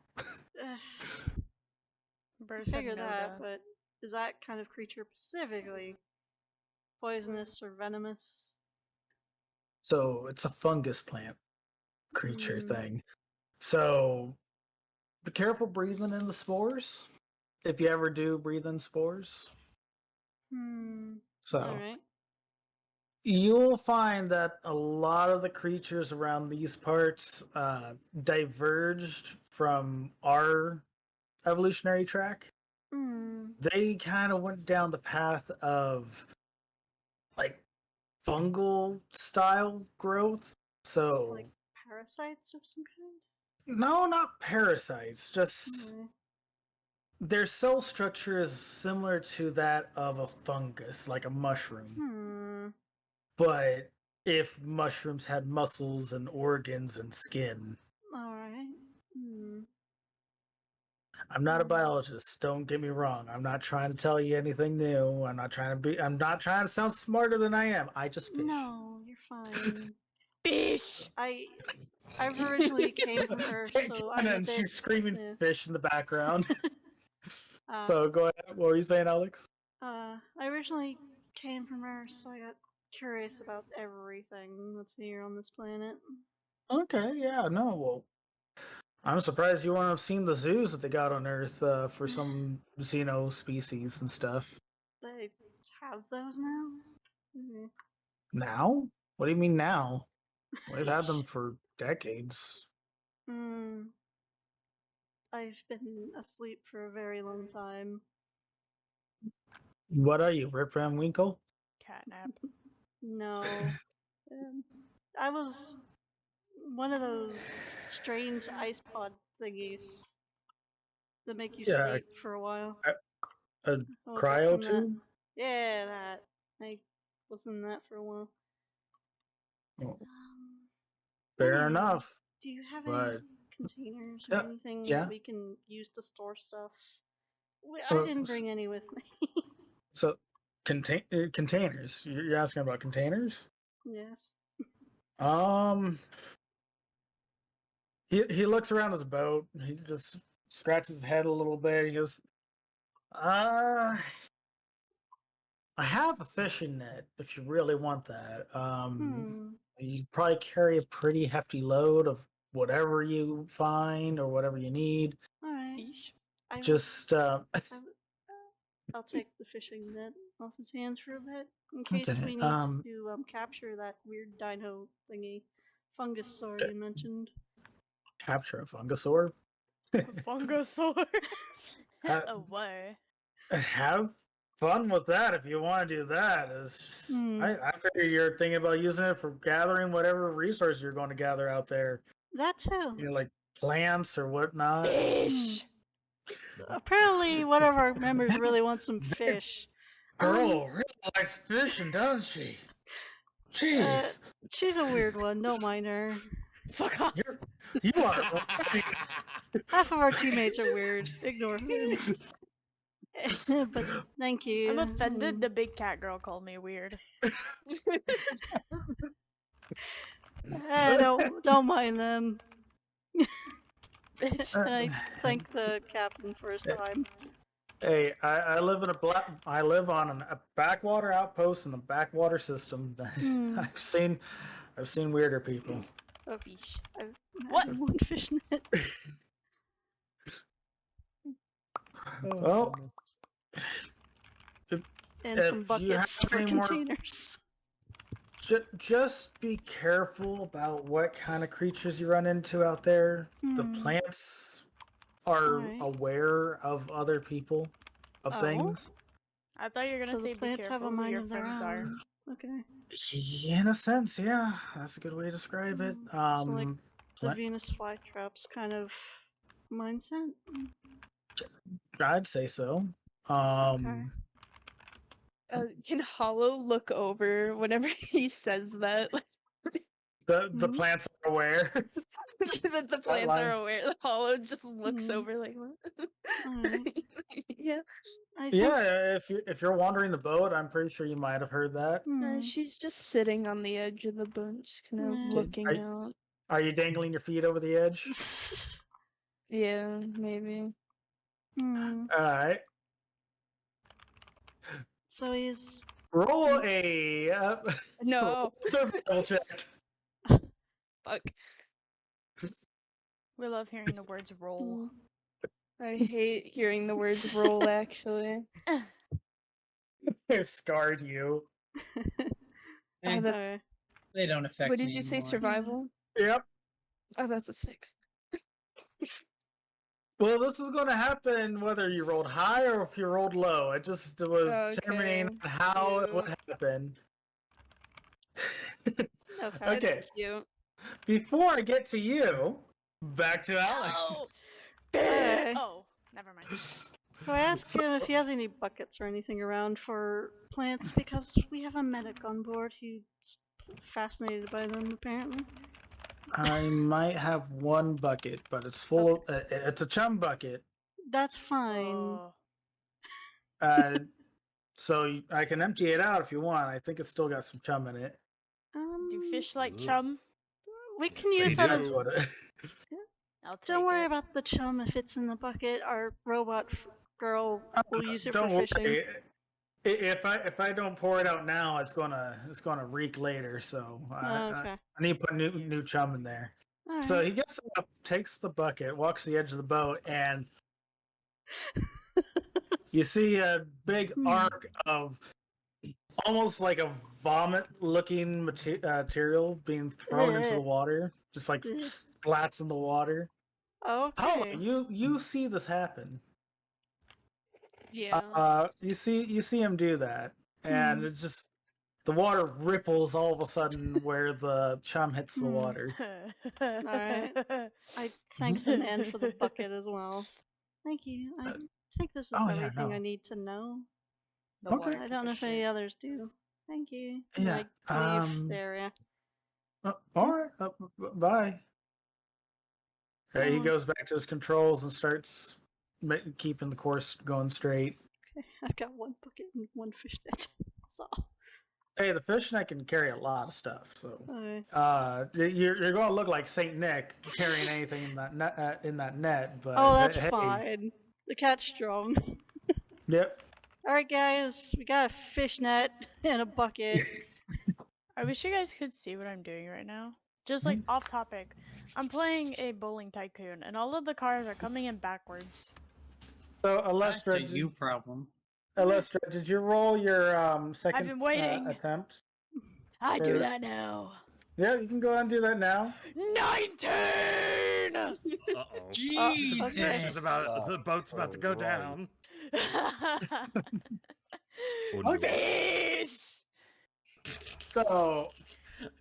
Burst said figure no that, to- but is that kind of creature specifically poisonous or venomous? So it's a fungus plant creature Hmm. thing. So be careful breathing in the spores. If you ever do breathe in spores. So Alright. you'll find that a lot of the creatures around these parts diverged from our evolutionary track. They kind of went down the path of like fungal style growth. It's So like parasites of some kind? no, not parasites, just Okay. their cell structure is similar to that of a fungus, like a mushroom. But if mushrooms had muscles and organs and skin. Alright. I'm not a biologist, don't get me wrong. I'm not trying to tell you anything new. I'm not trying to sound smarter than I am. I just fish. No, you're fine. Fish! I've originally came from Earth, so I'm a And bit. she's screaming yeah. fish in the background. Uh, So go ahead. What were you saying, Alex? I originally came from Earth, so I got curious about everything that's here on this planet. Okay, yeah, no, well, I'm surprised you won't have seen the zoos that they got on Earth for some xeno species and stuff. They have those now? Now? What do you mean now? We've had them for decades. I've been asleep for a very long time. What are you, Rip Van Winkle? Catnap. No. I was one of those strange ice pod thingies that make you Yeah, sleep for a while. a I woke up cryo from that. tube? Yeah, that. I was in that for a while. Oh, fair Anyway, enough. do you have But any containers or anything yeah. that we can use to store stuff? I didn't bring any with me. So, containers. You're asking about containers? Yes. He looks around his boat. He just scratches his head a little bit. He goes, I have a fishing net if you really want that. You probably carry a pretty hefty load of whatever you find or whatever you need. Alright. Fish. Just I'll take the fishing net off his hands for a bit in case Okay, we need to capture that weird dino thingy, fungusaur you mentioned. capture a fungosaur. Fungosaur. Uh, Oh, what? Have fun with that if you want to do that. It's just, I figure you're thinking about using it for gathering whatever resources you're going to gather out there. That too. You know, like plants or whatnot. Fish. Apparently, one of our members really wants some fish. Girl really likes fishing, doesn't she? Jeez. She's a weird one. Don't mind her. Fuck off. You are right. Half of our teammates are weird. Ignore her. But thank you. I'm offended the big cat girl called me weird. Don't mind them. Bitch. And I thank the captain for his time. Hey, I live in I live on a backwater outpost in a backwater system. I've seen weirder people. Oh, Fish. I've What? had one fish net. Well, And if some you buckets have for any more- containers. just be careful about what kind of creatures you run into out there. The plants are Alright. aware of other people, of Oh. things. I thought you were gonna So say the be plants have careful a who mind your of their friends are. own. Okay. In a sense, yeah, that's a good way to describe it. So like the pla- Venus flytraps kind of mindset? I'd say so. Can Hollow look over whenever he says that? The plants are aware. That the plants line. are aware. The Hollow just looks over like, what? Alright. Yeah. I think, Yeah, if you're wandering the boat, I'm pretty sure you might have heard that. She's just sitting on the edge of the boat, just kind of Yeah. looking out. Are you dangling your feet over the edge? Yeah, maybe. All right. So he's Roll a No. survival check. Fuck. We love hearing the words roll. I hate hearing the words roll, actually. They've scarred you. Oh, that's... okay. They don't affect What me did you say, anymore. survival? Yep. Oh, that's a 6. Well, this is going to happen whether you rolled high or if you rolled low. It just was determining Okay. how it Cute. would happen. Okay. Okay. That's cute. Before I get to you, back to Alex. Okay. Oh, never mind. So I asked him if he has any buckets or anything around for plants because we have a medic on board who's fascinated by them, apparently. I might have one bucket, but it's full of. It's a chum bucket. That's fine. Oh. So I can empty it out if you want. I think it's still got some chum in it. Do fish like Ooh. chum? We can Yes, use they that do. as. That's what it. I'll take Don't worry it. about the chum if it's in the bucket. Our robot girl will use it Don't for fishing. worry. If I don't pour it out now, it's gonna reek later. So Okay. I need to put new chum in there. All So right. he gets up, takes the bucket, walks to the edge of the boat, and you see a big arc of almost like a vomit-looking material being thrown into the water, just like splats in the water. Oh, Okay. you see this happen. Yeah. You see him do that, and it's just the water ripples all of a sudden where the chum hits the water. Alright. I thank the man for the bucket as well. Thank you. I think this is oh, yeah, everything no. I need to know. The Okay. water I don't know if took a any shit. others do. Thank you. Yeah, I leave the area. All right. Bye. Okay, he goes Almost. back to his controls and starts keeping the course going straight. Okay, I've got one bucket and one fish net. That's all. Hey, the fish net can carry a lot of stuff. So, Okay. you're going to look like Saint Nick carrying anything in that net. But Oh, that's hey, fine. The cat's strong. Yep. Alright, guys, we got a fish net and a bucket. I wish you guys could see what I'm doing right now. Just like off topic. I'm playing a bowling tycoon, and all of the cars are coming in backwards. So, That's a Alestra, you problem. did you roll your second been waiting. attempt? I do that now. Yeah, you can go ahead and do that now. 19! Uh-oh. Jesus. The boat's about to go Alright. down. Oh, no. Fish! So,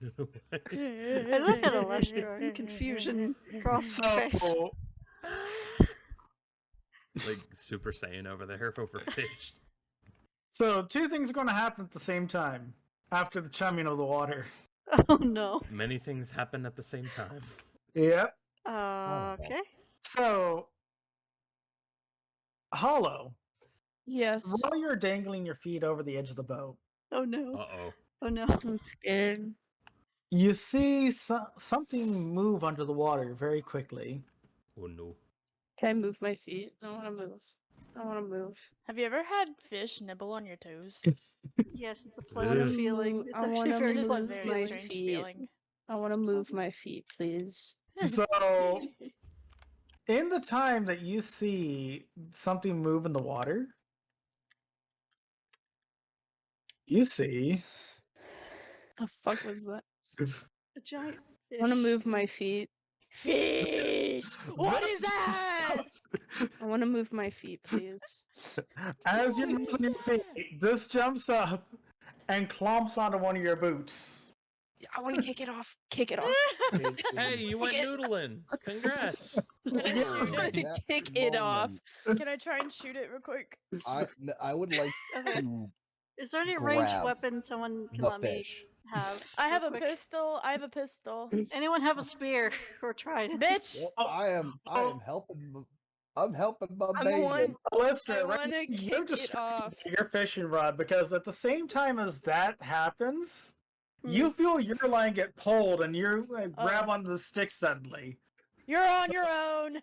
I look at Alestra in confusion across the face. so Like Super Saiyan over there over fish. So two things are going to happen at the same time after the chumming of the water. Oh no. Many things happen at the same time. Yep. Okay. So, Hollow, Yes. while you're dangling your feet over the edge of the boat, Oh no. Uh-oh. Oh no. I'm scared. you see something move under the water very quickly. Oh no. Can I move my feet? I want to move. I want to move. Have you ever had fish nibble on your toes? Yes, it's a pleasant Ugh. feeling. It's I actually wanna very It is a pleasant. very my strange feet. feeling. I want to move my feet, please. So, in the time that you see something move in the water, you see The fuck was that? A giant fish. I want to move my feet. Fish! What is that? I want to move my feet, please. As you're moving your feet, this jumps up and clomps onto one of your boots. I want to kick it off. Kick it off. Hey, you went Yes. noodling. Congrats. Can I shoot I it? wanna kick it off. Can I try and shoot it real quick? I would like Okay. to Is there any ranged grab weapon someone can the let me fish. have? I have real a quick? pistol. I have a pistol. Anyone have a spear or trident? Bitch! Well, I am helping. I'm helping my I'm baby. one. I Lester, right? want to You're kick it distracted off. by your fishing rod because at the same time as that happens, Hmm. you feel your line get pulled and you grab Oh. onto the stick suddenly. You're on your own.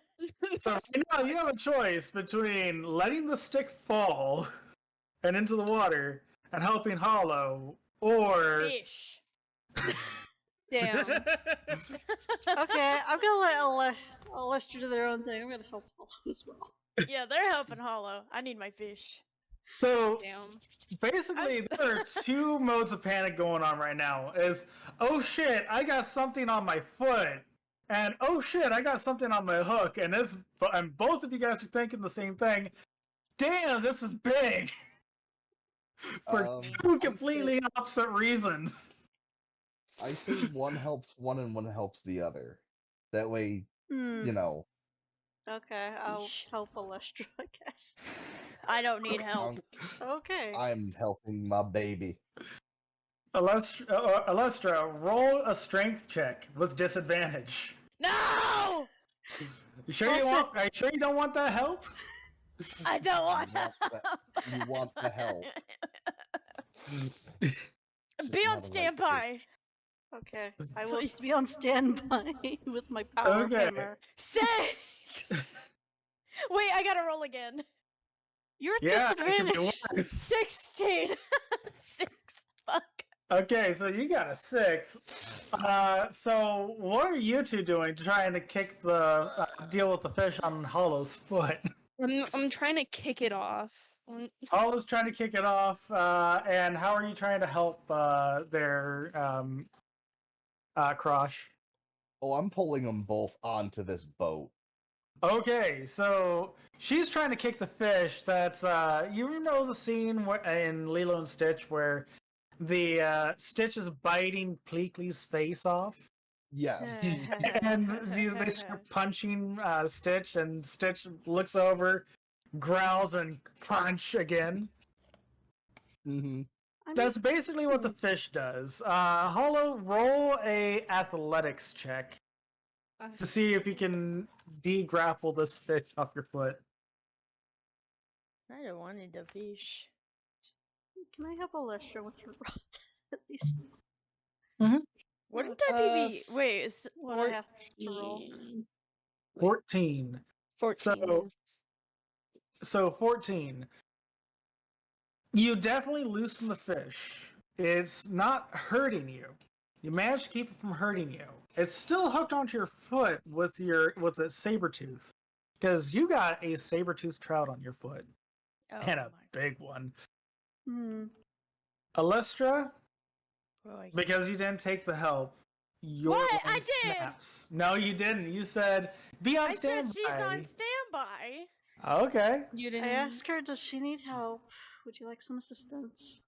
So right now you have a choice between letting the stick fall and into the water and helping Hollow, or Fish. Damn. Okay, I'm gonna let Lester do their own thing. I'm gonna help Hollow as well. Yeah, they're helping Hollow. I need my fish. so Damn. basically there are two modes of panic going on right now. Is oh shit, I got something on my foot, and oh shit, I got something on my hook, and both of you guys are thinking the same thing. Damn, this is big. For two I'd completely opposite reasons. I say one helps one and one helps the other. That way, Hmm. you know. Okay, I'll Yeesh. help Alestra, I guess. I don't need help. Okay. I'm helping my baby. Alestra, roll a strength check with disadvantage. No! You sure you want? Are you sure you don't want that help? I don't want You want the- you want the help. It's Be just on not a standby. Okay, I will Please. be on standby with my power Okay. hammer. 6! Wait, I gotta roll again. You're at Yeah, it could be disadvantage. worse. 16! 6. Fuck. Okay, so you got a 6. So what are you two doing trying to kick the deal with the fish on Hollow's foot? I'm trying to kick it off. Hollow's trying to kick it off, and how are you trying to help their Crosh? Oh, I'm pulling them both onto this boat. Okay, so she's trying to kick the fish. That's you know the scene in Lilo and Stitch where the Stitch is biting Pleakley's face off, Yes. and they start punching Stitch, and Stitch looks over, growls, and crunch again. Mm-hmm. I mean, That's basically what the fish does. Hollow, roll a athletics check to see if you can de-grapple this fish off your foot. I don't wanted the fish. can I help Alestra with her rod, at least? Wouldn't I be? Wait, is What I have to roll? 14. 14. 14. So 14. You definitely loosen the fish. It's not hurting you. You managed to keep it from hurting you. It's still hooked onto your foot with a saber tooth, because you got a saber tooth trout on your foot, oh and a my big one. Hmm. Alestra, God. because you didn't take the help, your What? I line did! snaps. No, you didn't. You said be on I said standby. she's on standby. Okay. You I didn't. asked her, does she need help? Would you like some assistance?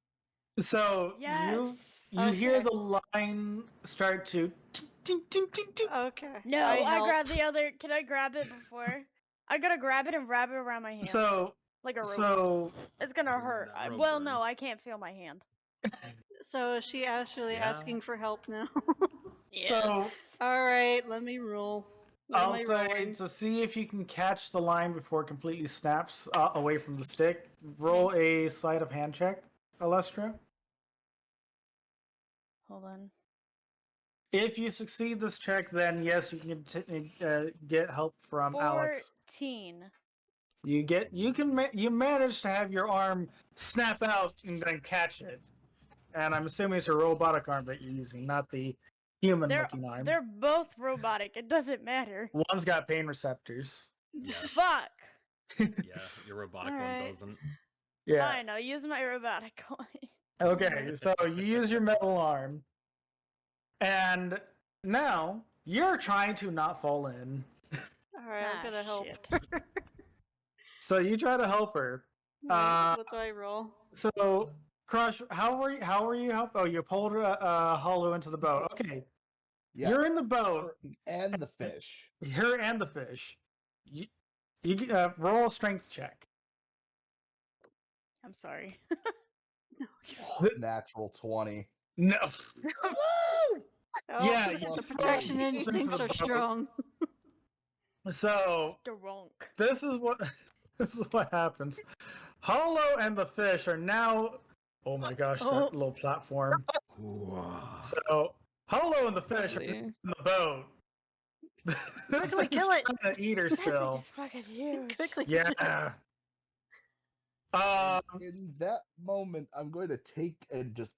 So Yes. you hear Okay. the line start to ting, ting, ting, ting, ting. Okay. No, I I help. grabbed the other. Can I grab it before? I gotta grab it and wrap it around my hand. So like a rope. so It's gonna hurt. that rope Well, burn. no, I can't feel my hand. So is she actually Yeah. asking for help now? Yes. Alright, let me roll. What am I'll I say rolling? to see if you can catch the line before it completely snaps away from the stick. Roll a sleight of hand check, Alestra. Hold on. If you succeed this check, then yes, you can get help from Alex. 14. You manage to have your arm snap out and then catch it. And I'm assuming it's a robotic arm that you're using, not the human-looking arm. They're both robotic. It doesn't matter. One's got pain receptors. Fuck. Yeah, your robotic one Alright. doesn't. Yeah. Fine, I'll use my robotic one. Okay, so you use your metal arm, and now you're trying to not fall in. Alright, I'm gonna help. shit. So you try to help her. What do I roll? So Crush, how were you help? Oh, you pulled Hollow into the boat. Okay, Yeah. you're in the boat. And the fish. Her and the fish. You roll a strength check. I'm sorry. Natural 20. No. Woo! Oh, Yeah, the you protection throw- instincts the are boat. strong. So Strong. this is what happens. Hollow and the fish are now. Oh my gosh, Oh. that little platform. Wow. So Hollow and the fish are Lovely. in the boat. This Quickly thing's kill it. trying to eat her That thing still. is fucking huge. Quickly. Yeah. In that moment, I'm going to take and just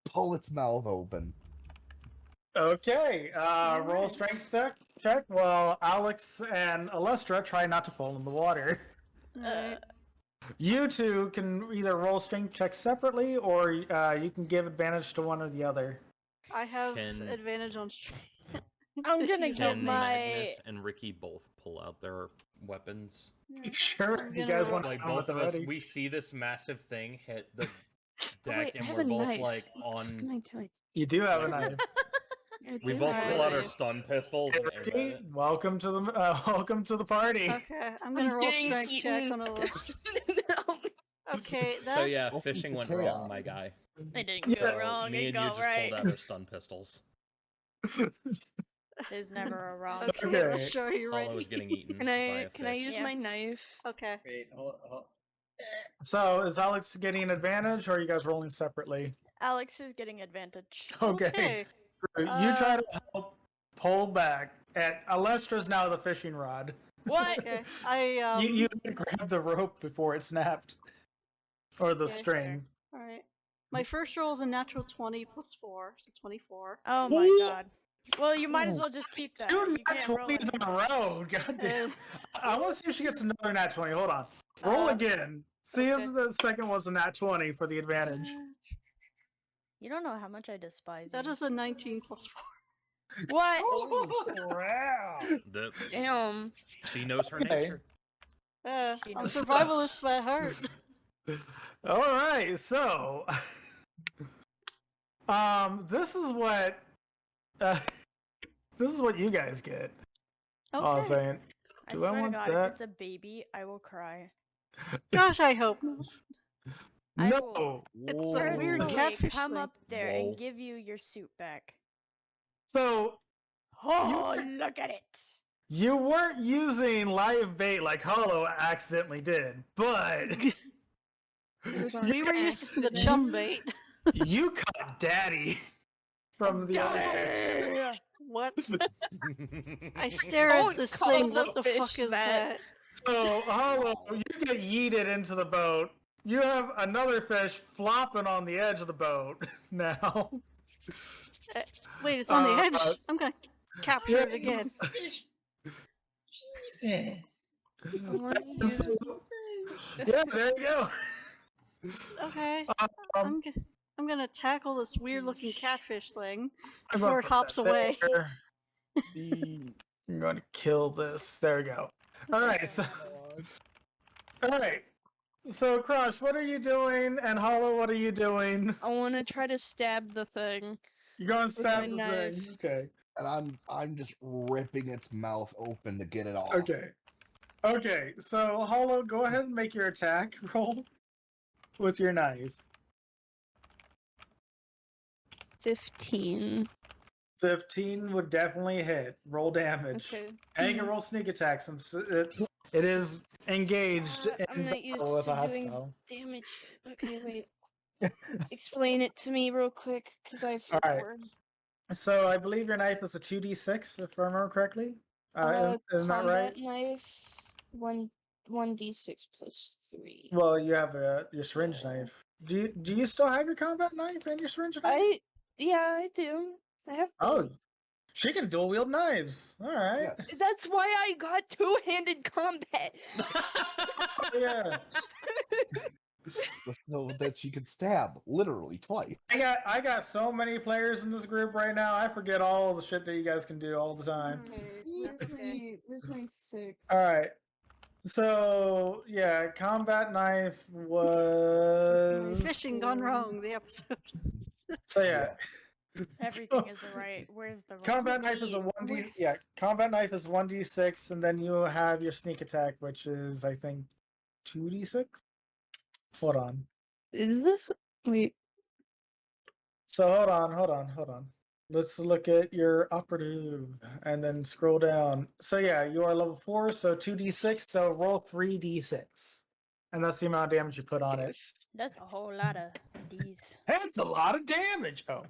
pull its mouth open. Okay. Roll Alright. strength check while Alex and Alestra try not to fall in the water. Alright. You two can either roll strength checks separately, or you can give advantage to one or the other. I have Can- advantage on strength. I'm gonna You get help Can me. Magnus and Ricky both pull out their weapons? Sure, I'm you gonna guys roll- want to Like come both with of us, ready. we see this massive thing hit the Oh, deck, wait, I and have we're a both knife. like What the fuck am on. I doing? You do have a knife. I We do both have a pull out our knife. stun pistols and aim at Ricky, it. welcome to the party. Okay, I'm gonna roll getting strength check eaten. on a list. No, Okay, that. So yeah, Welcome fishing to went chaos. wrong, my guy. It didn't Yeah. go So wrong. me It and you got just right. pulled out our stun pistols. There's never a wrong. Okay, Okay. let's show you Hollow ready. is getting eaten can by I a can I fish. use Yeah. my knife? Okay. Wait, hold. So is Alex getting an advantage, or are you guys rolling separately? Alex is getting advantage. Okay. You try to help pull back. And Alestra's now the fishing rod. What? Okay. I You grabbed the rope before it snapped, or the Okay, string. All right. My first roll is a natural 20 plus 4, so 24. Oh my Ooh. god. Well, you might as well just keep that. Two You nat can't roll 20s in a row. God damn. Uh, I want to see if she gets another nat 20. Hold on. Roll again. See okay. if the second was a nat 20 for the advantage. You don't know how much I despise That you. is a 19 plus 4. What? Crap! The, Damn. she knows her Okay. nature. She I'm knows. survivalist by heart. All right, so this is what you guys get. All I'm Okay. saying. I Do I swear to want God, that? if it's a baby, I will cry. Gosh, I hope not. I No. will It's a Whoa. weird personally catfish come thing. up there Whoa. and give you your suit back. So Oh, look at it! you weren't using live bait like Hollow accidentally did, but It was on We were using the accident. chum bait. you caught Daddy from the other. Daddy! What? I stare at Don't this call thing. the What the fuck fish is that. that? So Hollow, you get yeeted into the boat. You have another fish flopping on the edge of the boat now. Wait, it's on the Uh, edge. I'm gonna capture it again. Jesus. I want to use Yeah, there you go. Okay. Um, I'm gonna tackle this weird looking catfish thing I'm gonna before it put hops that away. there. The- I'm going to kill this. There we go. All right, so all right. So Crush, what are you doing? And Hollow, what are you doing? I want to try to stab the thing. You're going to stab the my thing. knife. Okay. and I'm just ripping its mouth open to get it off. Okay. Okay. So Hollow, go ahead and make your attack roll with your knife. 15. 15 would definitely hit. Roll damage. Okay. And you can roll sneak attack since it is engaged I'm in not used battle with to a doing hostile. damage. Okay, wait. Explain it to me real quick, because I feel Alright. bored. So I believe your knife is a 2d6, if I remember correctly. Isn't that right? Combat knife, 1d6 plus 3. Well, you have your syringe knife. Do you still have your combat knife and your syringe knife? Yeah, I do. I have Oh, both. she can dual wield knives. All right. Yes. That's why I got two-handed combat. Yeah. So that she could stab literally twice. I got so many players in this group right now. I forget all the shit that you guys can do all the time. Okay, where's my 6? All right. So yeah, combat knife My was fishing gone wrong. The episode. So yeah, Everything is right. Where's the wrong combat knife is a key? 1d. Yeah, combat knife is 1d6, and then you have your sneak attack, which is I think 2d6. Hold on. Is this wait? So hold on. Let's look at your operative and then scroll down. So yeah, you are level 4, so 2d6. So roll 3d6, and that's the amount of damage you put on it. That's a whole lot of D's. That's a lot of damage. Oh,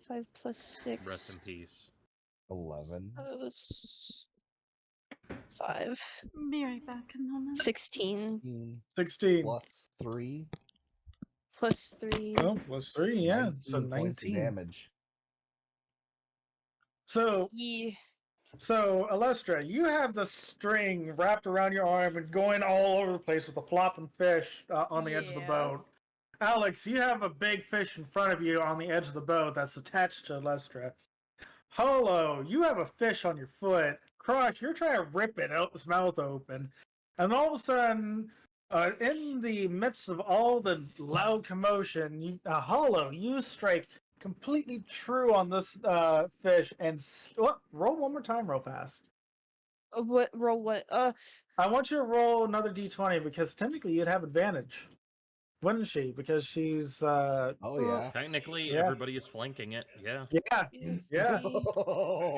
5 plus 6. Rest in peace. 11. 5. Be right back in a moment. 16 16. Plus 3. plus 3. Oh, plus 3, yeah. So 19 points of 19. damage. So Yeah. So, Alestra, you have the string wrapped around your arm and going all over the place with a flopping fish on the edge of the Yeah. boat. Alex, you have a big fish in front of you on the edge of the boat that's attached to Alestra. Holo, you have a fish on your foot. Crush, you're trying to rip its mouth open. And all of a sudden, in the midst of all the loud commotion, Holo, you strike completely true on this fish and roll one more time real fast. What roll? What? I want you to roll another d20 because technically you'd have advantage, wouldn't she? Because she's Oh, yeah. Technically, Yeah. everybody is flanking it. Yeah. yeah.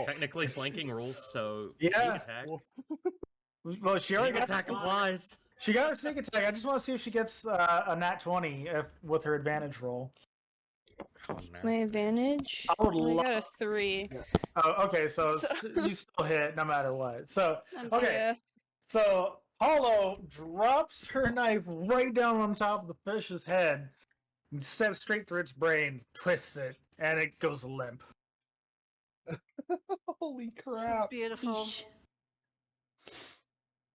Technically, flanking rules, so Yeah. sneak attack. Well, she already Sneak got attack sneak- applies. She got her sneak attack. I just want to see if she gets a nat 20 with her advantage roll. My advantage. I would I love. got a 3. Oh, okay. So So- you still hit no matter what. So okay. Yeah. So Hollow drops her knife right down on top of the fish's head and steps straight through its brain, twists it, and it goes limp. Holy This is crap. beautiful. Yeesh.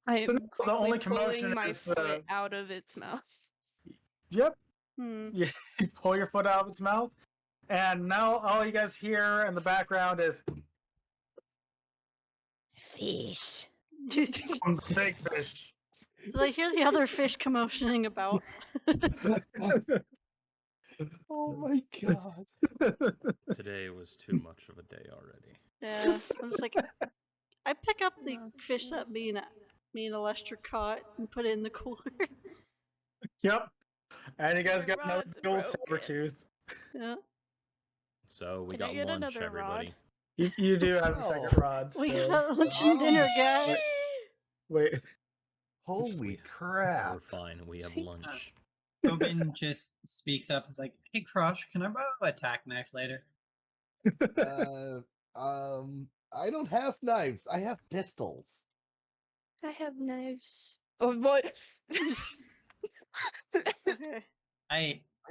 I So am now the quickly only pulling commotion my is foot out of its mouth. Yep. Hmm. You pull your foot out of its mouth, and now all you guys hear in the background is Fish. big fish. So they hear the other fish commotioning about. Oh my god. Today was too much of a day already. Yeah, I'm just like, I pick up the fish that me and Alestra caught and put it in the cooler. Yep. And you guys Your got another rod's dual broken. saber tooth. Yeah, So we Can I got get lunch, another rod? everybody. You do have a Oh. second rod. we still, got lunch so- and dinner, guys. Wait. Holy We're crap. fine. We have Sweet. lunch. Tobin just speaks up and is like, "Hey, Crush, can I borrow a tack knife later?" I don't have knives. I have pistols. I have knives. Oh, what? Okay. I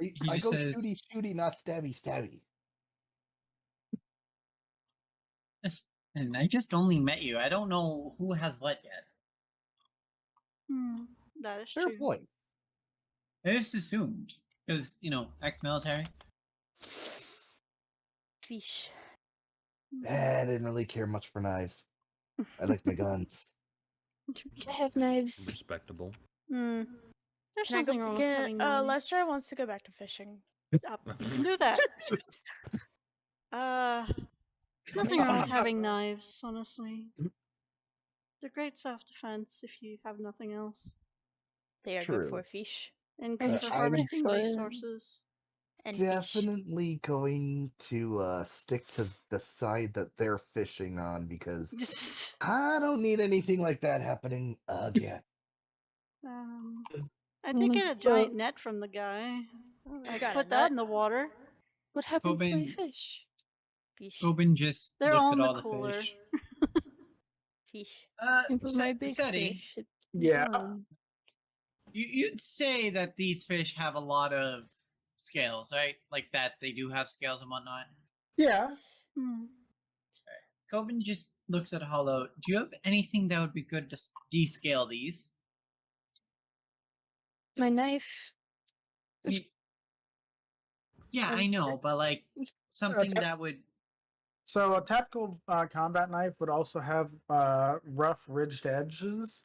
I He just go says- shooty shooty, not stabby stabby. and I just only met you. I don't know who has what yet. Hmm. That is Fair true. point. I just assumed because ex-military. Fish. I didn't really care much for knives. I like my guns. I have knives. Respectable. Hmm. There's Can I nothing go wrong with get? having knives. Lester wants to go back to fishing. You can do that. Nothing wrong with having knives, honestly. They're great self-defense if you have nothing else, They are True. good for fish and I'm good for I'm harvesting fine. resources. and fish. Definitely going to stick to the side that they're fishing on because I don't need anything like that happening again. I did get a So- giant net from the guy. I got a put that net? in the water. What happened to my Tobin- fish? Fish. Tobin just They're looks all at in the all the cooler. fish. Fish. And put my big Seti, fish. at Yeah. one. you'd say that these fish have a lot of scales, right? Like that they do have scales and whatnot. Yeah. Hmm. Tobin just looks at Hollow. Do you have anything that would be good to descale these? My knife. Ye- Yeah, I Um, know, but like something Okay. that would. So a tactical combat knife would also have rough ridged edges,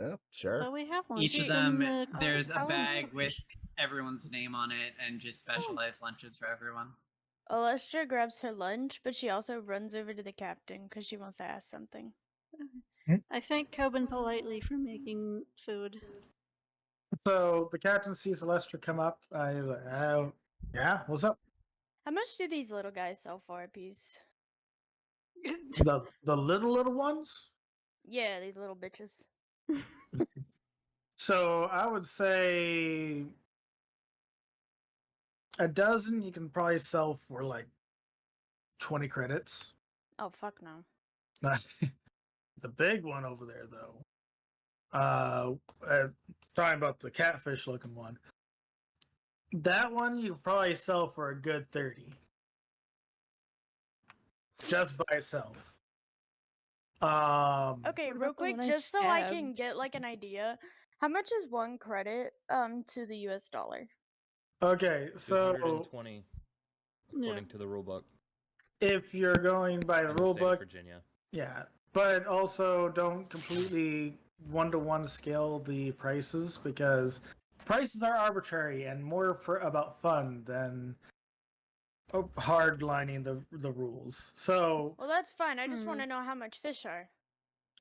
Yeah, sure. But we have one. Each of It's in them, the there's a Howling bag storage. with everyone's name on it and just specialized lunches for everyone. Alestra grabs her lunch, but she also runs over to the captain because she wants to ask something. I thank Coben politely for making food. So the captain sees Alestra come up. He's like, "Oh, yeah, what's up?" How much do these little guys sell for a piece? The little ones. Yeah, these little bitches. So I would say a dozen you can probably sell for like 20 credits. Oh, fuck no. The big one over there, though. Talking about the catfish looking one. That one you could probably sell for a good 30. Just by itself. Okay, What real about the quick, one I just so I can stabbed? get like an idea. How much is one credit to the US dollar? Okay, so 220, according to the rulebook if you're going by the in the rule state of book, Virginia. yeah. But also don't completely one-to-one scale the prices because prices are arbitrary and more for about fun than hard lining the rules. So Well, that's fine. I just want to know how much fish are.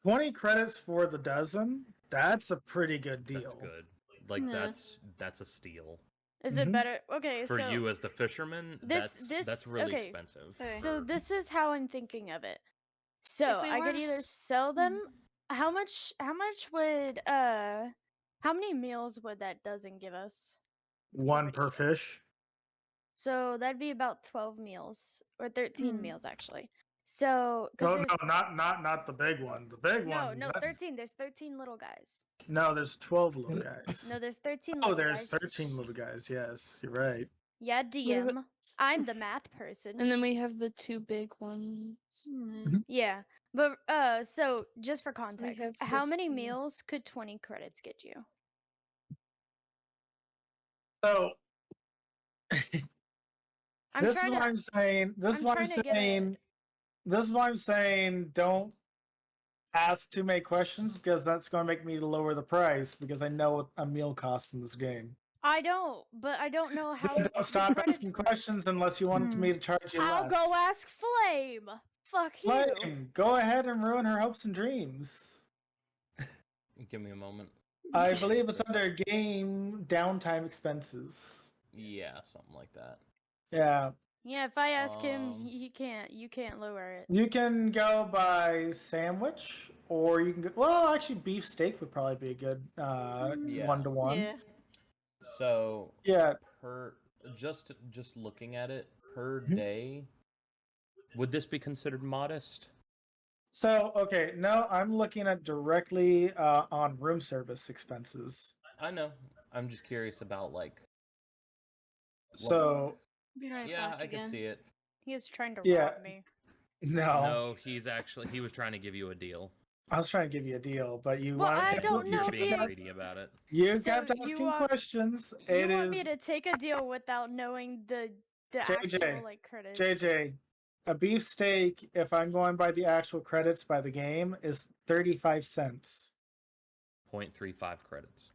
20 credits for the dozen, that's a pretty good deal. That's good. Like Yeah. that's a steal. Is it better? Okay, For so you as the fisherman, that's really okay. expensive. So for- this is how I'm thinking of it. So we I were could to either s- sell them. How much would how many meals would that dozen give us? if we One were to per eat it? fish. So that'd be about 12 meals or 13 Hmm. meals actually. So No, there's not the big one. The big no, one. 13. There's 13 little guys. No, there's 12 little guys. No, there's 13 Oh, little there's guys. 13 little guys. Yes, you're right. Yeah, What DM. about- I'm the math person. And then we have the two big ones. Yeah. But so just for So we context, have how many 15. meals could 20 credits get you? So I'm this is trying what to I'm saying. This is I'm what I'm trying to get a- saying. This is what I'm saying. Don't ask too many questions because that's going to make me lower the price because I know what a meal costs in this game. I don't, but I don't know how Don't the stop credits asking work. questions unless you want me to charge you I'll less. go ask Flame. Fuck you. Flame, go ahead and ruin her hopes and dreams. Give me a moment. I believe it's under game downtime expenses. Yeah, something like that. Yeah. Yeah, if I ask him, Um, he can't. You can't lower it. You can go by sandwich, or you can go. Well, actually, beef steak would probably be a good Yeah. one-to-one. Yeah. So Yeah. per just looking at it per day, would this be considered modest? So, okay, no, I'm looking at directly on room service expenses. I know. I'm just curious about like. So, Be right Yeah, back I again. can see it. He is trying to Yeah. rob me. no, No, he was trying to give you a deal. I was trying to give you a deal, but you Well, want I don't You're know being the- greedy about it. You So kept you asking want- questions. You It want is me to take a deal without knowing the JJ, actual like credits? JJ. A beef steak, if I'm going by the actual credits by the game, is 35 cents. 0.35 credits.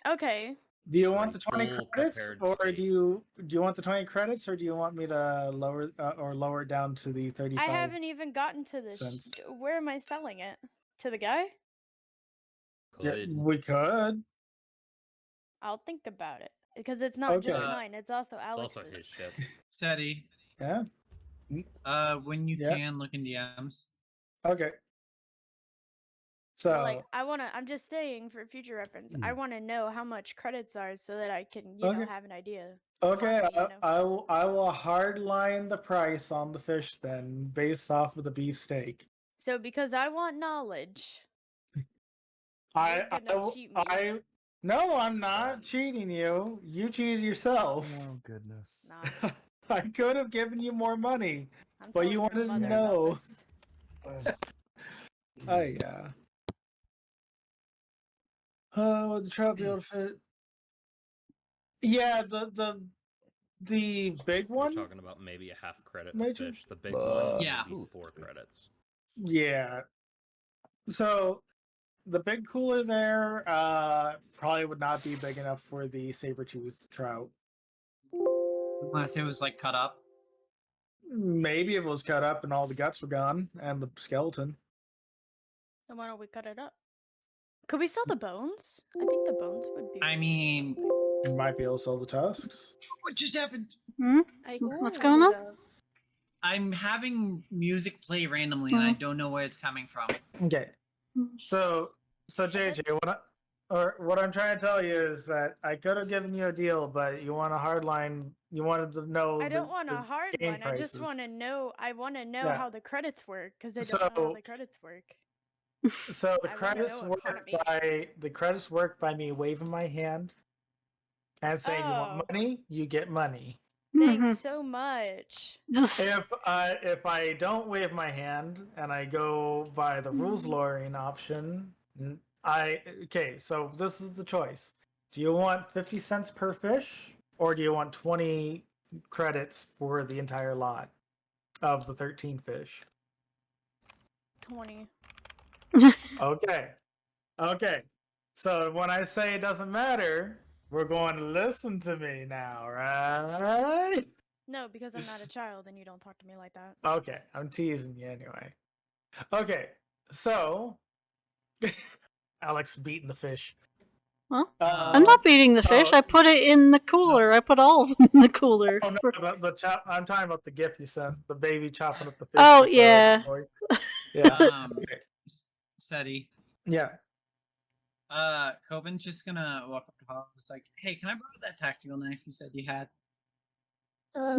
Okay. Do you For want a the 20 full credits, prepared or steak. do you want the 20 credits, or do you want me to lower it down to the 35? I haven't even gotten to this. Cents. Where am I selling it? To the guy? Yeah, Could. we could. I'll think about it because it's not just Okay. mine. It's also It's Alex's. also his ship. SETI, Yeah. when you Yeah. can, look in DMs. Okay. So But, like I'm just saying for future reference, I want to know how much credits are so that I can, you know, Okay. have an idea. okay, Roughly, you know. I will hard line the price on the fish then, based off of the beef steak. So because I want knowledge, I You're gonna cheat me. no, I'm not cheating you. You cheated yourself. Oh goodness. nah, I could have given you more money. I'm But telling you your wanted to mother know. about this. Oh yeah. With the trophy outfit. Yeah, the big We're one. talking about maybe a half credit a Major? fish. The big one, Yeah. maybe 4 credits. Yeah. So the big cooler there probably would not be big enough for the saber-toothed trout. Unless it was like cut up. Maybe if it was cut up and all the guts were gone and the skeleton. Then why don't we cut it up? Could we sell the bones? I think the bones would be. I mean, You might be able to sell the tusks. what just happened? Hmm? I, What's going on? I'm having music play randomly, and I don't know where it's coming from. Okay. So JJ, what I'm trying to tell you is that I could have given you a deal, but you want a hard line. You wanted to know. I don't want the a hard game one. I just prices. want to know. I want to know Yeah. how the credits work because I don't know how So- the credits work. So the I wanna credits know work economy. by me waving my hand and saying, "You Oh. want money? You get money." Thanks so much. If I don't wave my hand and I go by the rules lowering option, so this is the choice. Do you want 50 cents per fish, or do you want 20 credits for the entire lot of the 13 fish? 20. Okay. So when I say it doesn't matter, we're going to listen to me now, right? No, because I'm not a child and you don't talk to me like that. Okay, I'm teasing you anyway. Okay, so Alex beating the fish. Huh? Uh, I'm not beating the fish. oh. I put it in the cooler. I put all of them in the cooler. Oh no, I'm talking about the gift you sent, the baby chopping up the fish. Oh, with the yeah. toy. Yeah. Okay. Seti. Yeah. Coben's just gonna walk up to Hollow. It's like, hey, can I borrow that tactical knife you said you had? I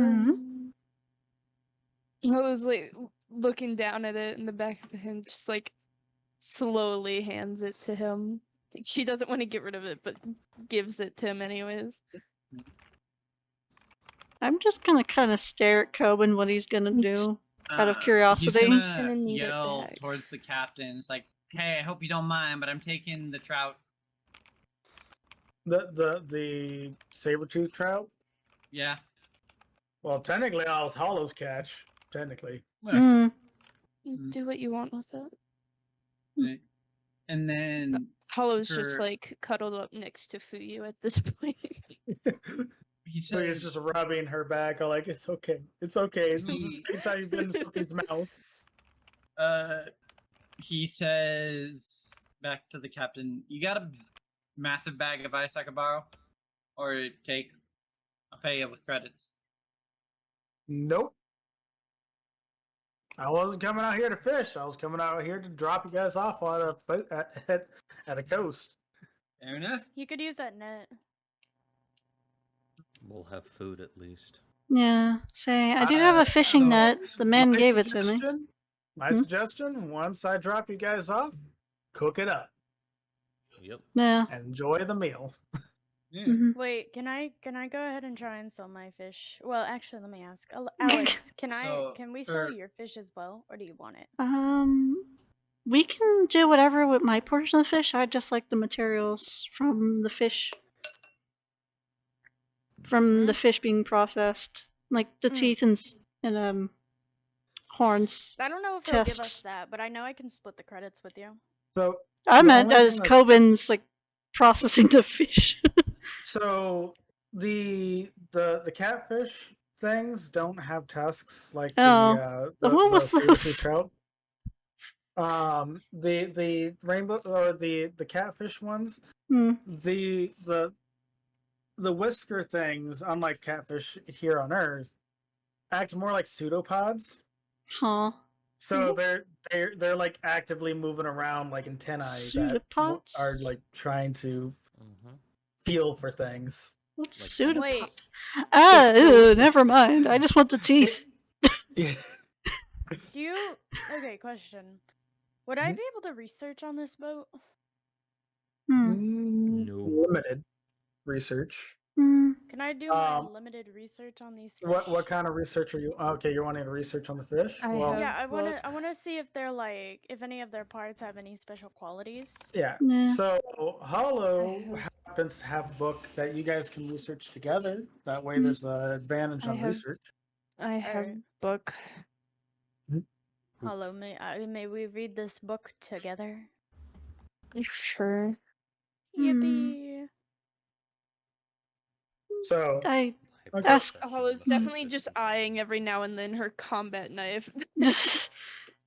was like looking down at it in the back of him, just like slowly hands it to him. She doesn't want to get rid of it, but gives it to him anyways. I'm just gonna kind of stare at Coben what he's gonna do out of He's curiosity. gonna, Gonna need it yell back. towards the captain. It's like, hey, I hope you don't mind, but I'm taking the trout. The saber-tooth trout. Yeah. Well, technically, all was Hollow's catch. Technically. Mm. Do what you want with it. Right. And then Hollow's just for- like cuddled up next to Fuyu at this point. he So he's says, just rubbing her back, all like, it's okay. It's okay. This is the same time you've been in something's mouth. he says back to the captain, you got a massive bag of ice I could borrow? Or take? I'll pay you with credits. Nope. I wasn't coming out here to fish. I was coming out here to drop you guys off on a boat at a coast. Fair enough. You could use that net. We'll have food at least. Yeah, say I do have a fishing So, net. The man my gave it to me. suggestion- My Hmm? suggestion: once I drop you guys off, cook it up Yep. Yeah. and enjoy the meal. Yeah. Mhm. Wait, can I go ahead and try and sell my fish? Well, actually, let me ask. Alex, can we sell your fish as well, or do you want it? We can do whatever with my portion of the fish. I just like the materials from the fish. From the fish being processed, like the teeth and horns. I don't know if he'll give us Tusks. that, but I know I can split the credits with you. So I the meant only as thing that's- Coben's like processing the fish. So the catfish things don't have tusks like Oh. the What was saber-tooth those? trout. The rainbow or the catfish ones, Hmm. the whisker things, unlike catfish here on Earth, act more like pseudopods. Huh. So they're like actively moving around like antennae that Pseudopods? are like trying to feel for things. What's a Like- pseudopod? Wait. Ah, It's cool. never mind. I just want the teeth. Yeah. Do you? Okay, question. Would I be able to research on this boat? No. Limited research. Can I do my Um, limited research on these fish? What kind of research are you? Okay, you're wanting to research on the fish. I Well, have- Yeah, I look. wanna see if they're like if any of their parts have any special qualities. yeah. Yeah. So Hollow I have- happens to have a book that you guys can research together. That way, there's an advantage I on have- research. I have Alright. book. Hello, may we read this book together? Sure. Yippee! So Hyper Okay. I ask- obsession Hollow's with the definitely physical just sense. eyeing every now and then her combat knife.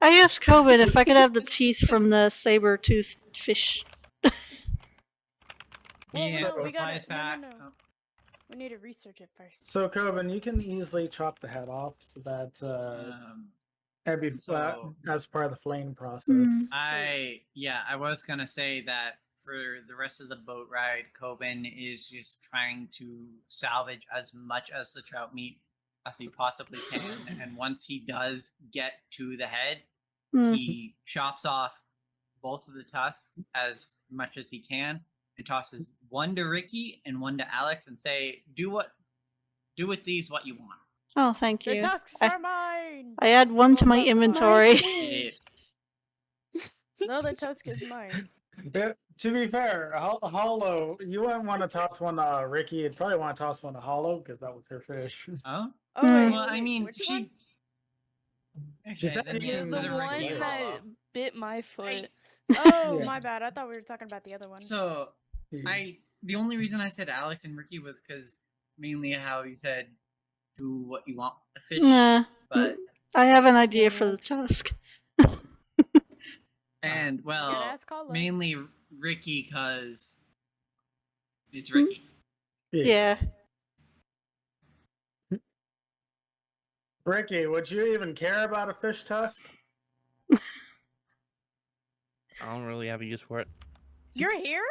I asked Coben if I could have the teeth from the saber-toothed fish. Well, He no, we replies gotta. back. No. We need to research it first. So, Coven, you can easily chop the head off that that'd be so- as part of the flame process. I was gonna say that for the rest of the boat ride, Coben is just trying to salvage as much as the trout meat as he possibly can, and once he does get to the head, Mm. he chops off both of the tusks as much as he can and tosses one to Ricky and one to Alex and say, do with these what you want. Oh, thank The you. tusks are mine. I add one to What my about the inventory. It- No, the tusk is mine. Yeah, to be fair, Hollow, you wouldn't want to toss one to Ricky. You'd probably want to toss one to Hollow because that was her fish. oh? Oh Hmm. wait, Well, I wait, mean, which she. one? She Okay, said then you Yeah, can the consider Ricky one a that hollow. bit my foot. Oh, Yeah. my bad. I thought we were talking about the other one. So Yeah. the only reason I said Alex and Ricky was because mainly how you said do what you want with the fish, Nah, but I have an idea for the tusk. and You well, gotta ask Hollow. mainly Ricky because it's Ricky. Yeah. Ricky, would you even care about a fish tusk? I don't really have a use for it. You're here?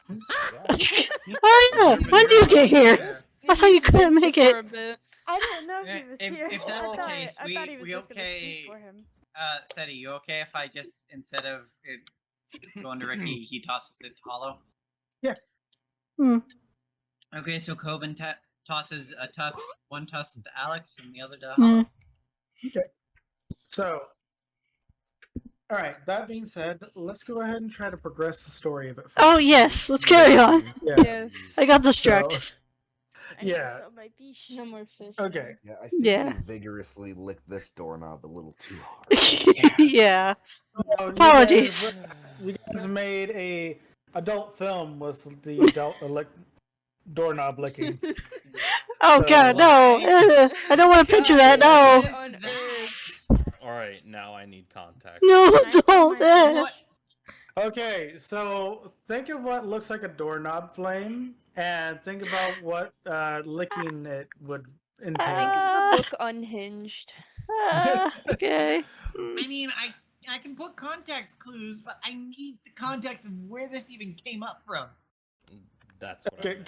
Oh yeah, when did you get here? I thought you couldn't make it. For a bit. I didn't know if he was If- here. if that's I the thought, case, I thought he was we just gonna okay- speak for him. Seti, you okay if I just instead of it going to Ricky, he tosses it to Hollow? Yeah. Hmm. Okay, so Coben tosses a tusk, one tusk to Alex and the other to Hmm. Hollow. So, all right. That being said, let's go ahead and try to progress the story a bit. Oh further. yes, let's carry on. Yeah. Yes. I got distracted. I need to Yeah. sell my fish. No more fish. Okay. Yeah, I think Yeah. you vigorously licked this doorknob a little too hard. Yeah. You Apologies. You guys made a adult film with the adult doorknob licking. Oh So- god, no. I don't want to picture that. No. On Earth. All right, now I need context. No, Can I sell don't. my What? Okay, so think of what looks like a doorknob flame, and think about what licking it would Think entail. of the book Unhinged. Okay. I mean, I can put context clues, but I need the context of where this even came up from. That's what Okay,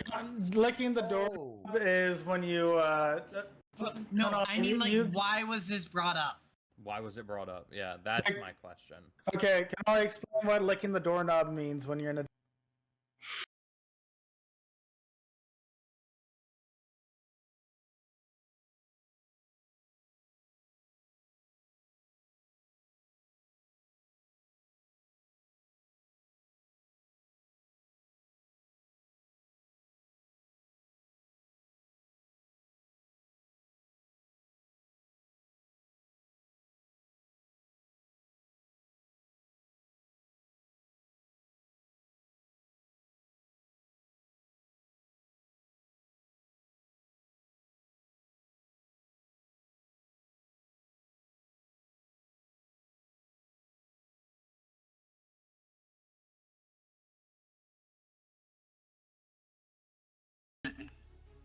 licking the doorknob is when you No, turn on- I mean, like, you- why was this brought up? Why was it brought up? Yeah, that's my question. Okay, can I explain what licking the doorknob means when you're in a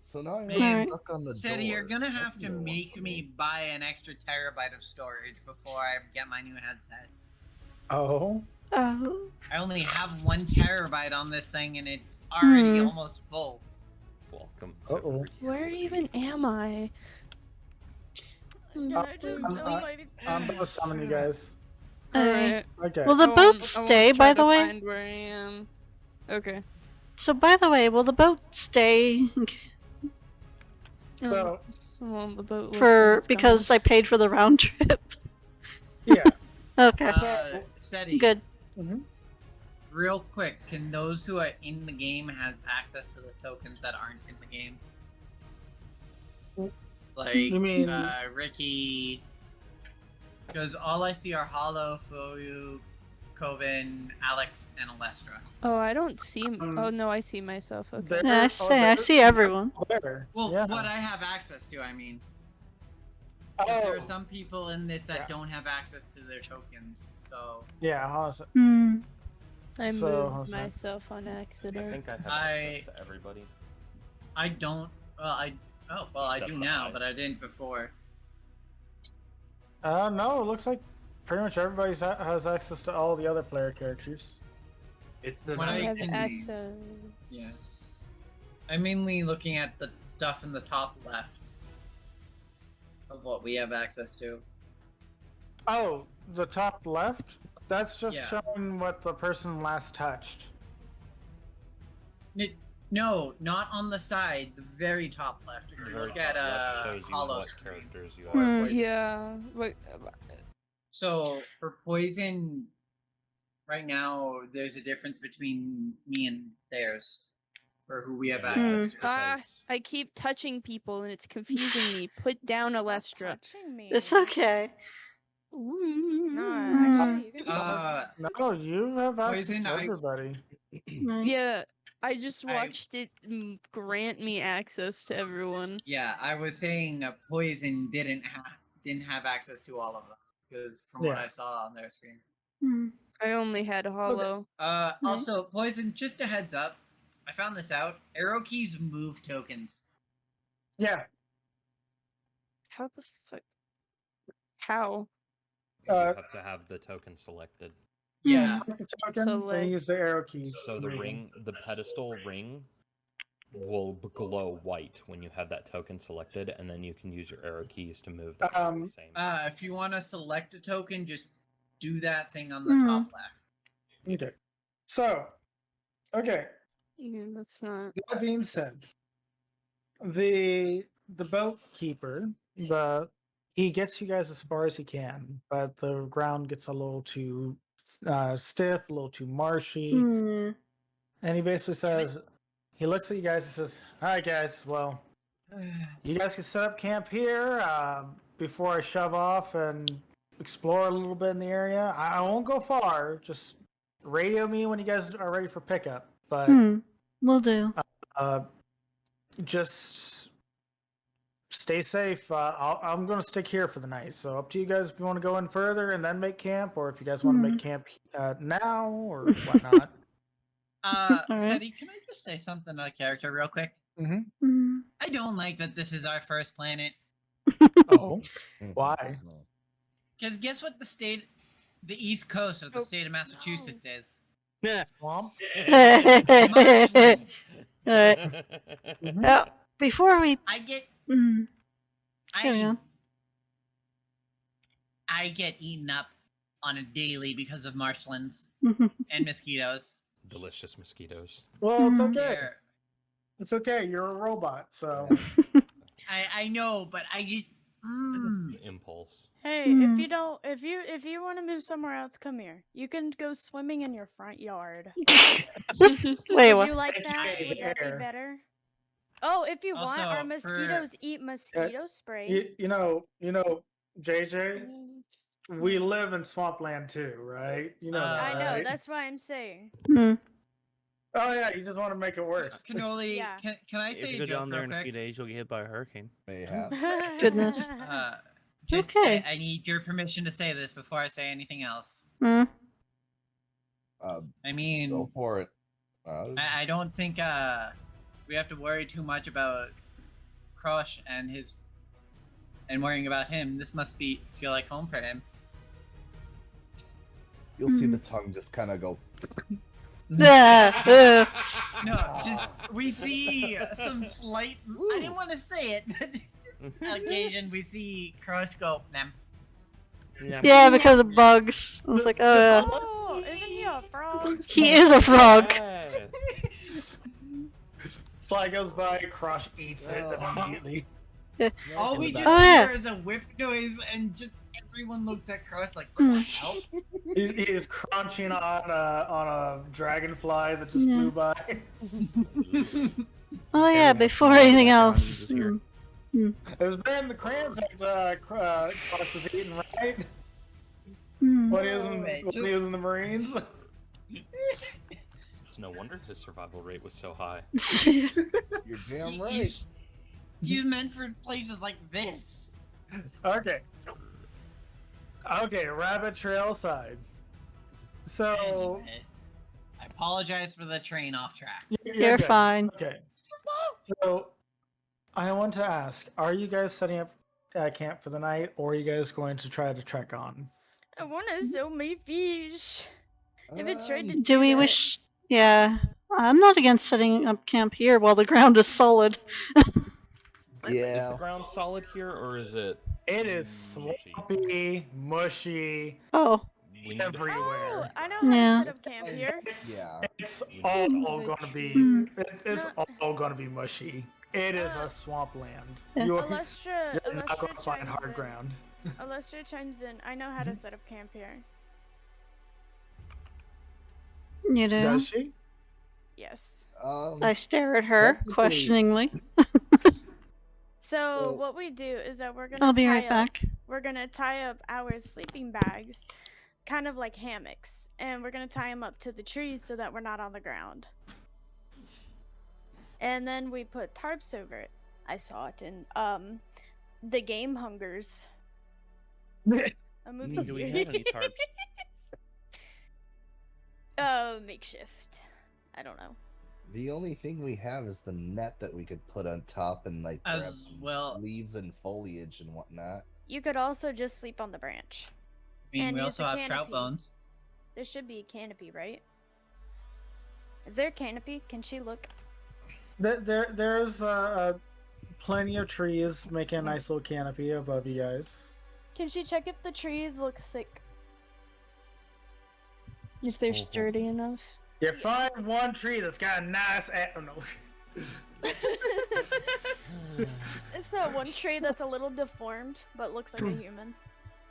So now I'm Man, stuck on the Seti, door. you're gonna That's have to a new one make for me buy an extra terabyte of storage before I get my new headset. Oh. Oh. I only have 1 terabyte on this thing, and it's already almost full. Welcome to Uh-oh. Where even am I? Can I just sell my... I'm about to summon you guys. Alright. Okay. Will the I boat won't stay, try by the to way? Find where I am. Okay. So, by the way, will the boat stay So Well, the boat looks for like it's because I paid for the round trip? yeah. Okay, Seti, good. Mhm. real quick, can those who are in the game have access to the tokens that aren't in the game? Like, You mean- Ricky... Because all I see are Hollow, Fuyu, Coven, Alex, and Alestra. Oh, I don't see. Oh no, I see myself. Okay. Yeah, I see everyone. There. Well, yeah. what I have access to, I mean. 'Cause there are Oh, some people in this that Yeah. don't have access to their tokens, so yeah. How's it? Hmm. I So, moved how's that? myself on I accident. think I have I- access to everybody. I don't. Well, I Except do the now, but I eyes. didn't before. No, it looks like pretty much everybody has access to all the other player characters. It's the What I I have can- access. Yeah. I'm mainly looking at the stuff in the top left of what we have access to. Oh, the top left? That's just Yeah. showing what the person last touched. No, not on the side. The very top left. If The you very look top at left shows you hollow what screen. characters you Hmm. have. Yeah. Wait. So for poison, right now there's a difference between me and theirs for who we have Yeah, access it's to. because- I keep touching people and it's confusing me. Put down Alestra. Touching me. It's okay. No, Mm. actually, you can. No, you have access Poison, to I- everybody. Right. Yeah, I just I- watched it grant me access to everyone. Yeah, I was saying poison didn't have access to all of them because from what Yeah. I saw on their screen. Hmm. I only had hollow. Also, poison. Just a heads up, I found this out. Arrow keys move tokens. Yeah. How the fuck? How? You Uh, have to have the token selected. Yeah. Select the token, then use the arrow key. So the ring, the pedestal ring, will glow white when you have that token selected, and then you can use your arrow keys to move that to the same. If you want to select a token, just do that thing on the Hmm. top left. Okay. So, okay. Yeah, that's not. That being said, the boat keeper, he gets you guys as far as he can, but the ground gets a little too stiff, a little too marshy, Hmm. and he basically says, he looks at you guys and says, "All right, guys, well, you guys can set up camp here before I shove off and explore a little bit in the area. I won't go far. Just radio me when you guys are ready for pickup. But Will do. just stay safe. I'm going to stick here for the night. So up to you guys if you want to go in further and then make camp, or if you guys want to make camp now or whatnot." Alright. Seti, can I just say something on character real quick? Hmm. I don't like that this is our first planet. Oh, why? Because guess what the East Coast of the state of Massachusetts is? Swamp? Marshland. Alright. Before we. I get Carry on. I get eaten up on a daily because of marshlands and mosquitoes. Delicious mosquitoes. Well, it's Mhm. okay. They're- It's okay. You're a robot, so. I know, but I just Impulse. Hey, Hmm. if you want to move somewhere else, come here. You can go swimming in your front yard. Just wait. Would What? you like that? AKA Would that be air. better? Oh, if you want, our Also, mosquitoes eat mosquito spray. You know, JJ, we live in swampland too, right? You know that, I know. right? That's why I'm saying. Hmm. Oh yeah, you just want to make it worse. Cannoli, Yeah. can I If say you a go joke down there real in a few quick? days, you'll get hit by a hurricane. Mayhap. Goodness. Just, Okay. I need your permission to say this before I say anything else. Hmm. I mean, Go for it. I don't think we have to worry too much about Crush and worrying about him. This must feel like home for him. You'll see the tongue just kind of go. No, just we see some slight. I didn't want to say it, but on occasion we see Crush go. Nam. Yeah, because of bugs. I was like, oh yeah. Oh, isn't he a frog? He is a frog. Yes. Fly goes by, Crush eats it immediately. All we just Oh, yeah. hear is a whip noise, and just everyone looks at Crush like, what the hell? He is crunching on a dragonfly that just Yeah. flew by. Oh yeah. Before anything else. here. It was been the crayons that Crush was eating, right? when he was in, Wait, when he was in the Marines. It's no wonder his survival rate was so high. You're damn right. He's meant for places like this. Okay. Okay, rabbit trail side. So Anyways, I apologize for the train off track. You're good. fine. Okay. So I want to ask: are you guys setting up camp for the night, or are you guys going to try to trek on? I want to sell my fish. If it's trying to Do we that. wish? Yeah. I'm not against setting up camp here while the ground is solid. Is the Yeah. ground solid here, or is it? It is mushy? swampy, mushy, Oh. We need everywhere. Oh, I know how to Yeah. set up camp here. Yeah. It's We all need going to be. Hmm. It's No. all going to be mushy. It is a swampland. Yeah. You're Alestra not going to find chimes hard in. ground. Alestra chimes in. I know how to set up camp here. You do? Does she? Yes. I stare at her technically- questioningly. So So- what we do is that we're gonna I'll be tie right up, back. We're gonna tie up our sleeping bags, kind of like hammocks, and we're gonna tie them up to the trees so that we're not on the ground. And then we put tarps over it. I saw it in the Game Hungers, a movie Do we series. have any tarps? Makeshift. I don't know. The only thing we have is the net that we could put on top and like As grab well- leaves and foliage and whatnot. You could also just sleep on the branch. I mean, And we use also the have trout canopy. bones. There should be a canopy, right? Is there a canopy? Can she look? There's plenty of trees making a nice little canopy above you guys. Can she check if the trees look thick? If they're Oh, sturdy enough. You find one tree that's got a nice. Oh no. It's that one tree that's a little deformed, but looks like a human.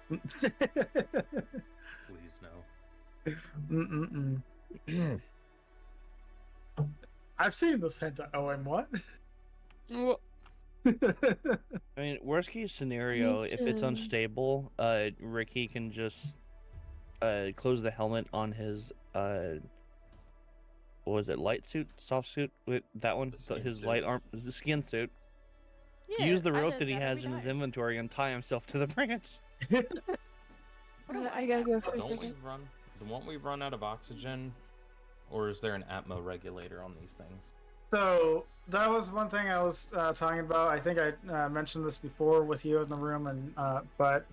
Please no. Mm-mm-mm. I've seen this hentai. Oh, and what? Well, I mean, worst case scenario, if it's too. unstable, Ricky can just close the helmet on his what was it, light suit, soft suit? With that one, The so skin his suit. light arm, the skin suit. Yeah, Use the I rope did that he and has we in his died. inventory and tie himself to the branch. I gotta go for a Don't we second. run? Won't we run out of oxygen, or is there an atmo regulator on these things? So that was one thing I was talking about. I think I mentioned this before with you in the room, and but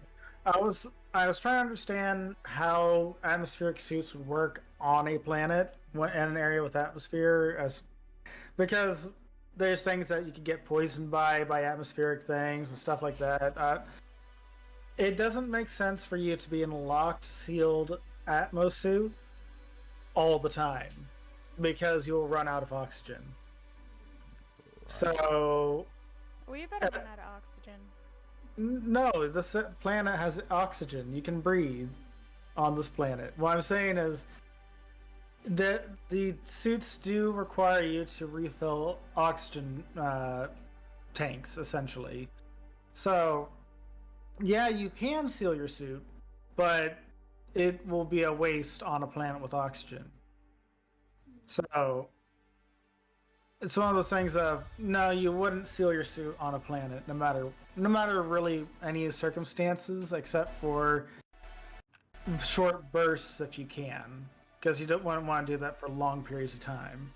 I was trying to understand how atmospheric suits would work on a planet in an area with atmosphere, as because there's things that you could get poisoned by atmospheric things and stuff like that. It doesn't make sense for you to be in a locked, sealed atmo suit all the time because you'll run out of oxygen. So We better run out of oxygen. no, this planet has oxygen. You can breathe on this planet. What I'm saying is that the suits do require you to refill oxygen tanks, essentially. So, yeah, you can seal your suit, but it will be a waste on a planet with oxygen. So, it's one of those things of no, you wouldn't seal your suit on a planet, no matter really any circumstances, except for short bursts if you can, because you don't want to do that for long periods of time.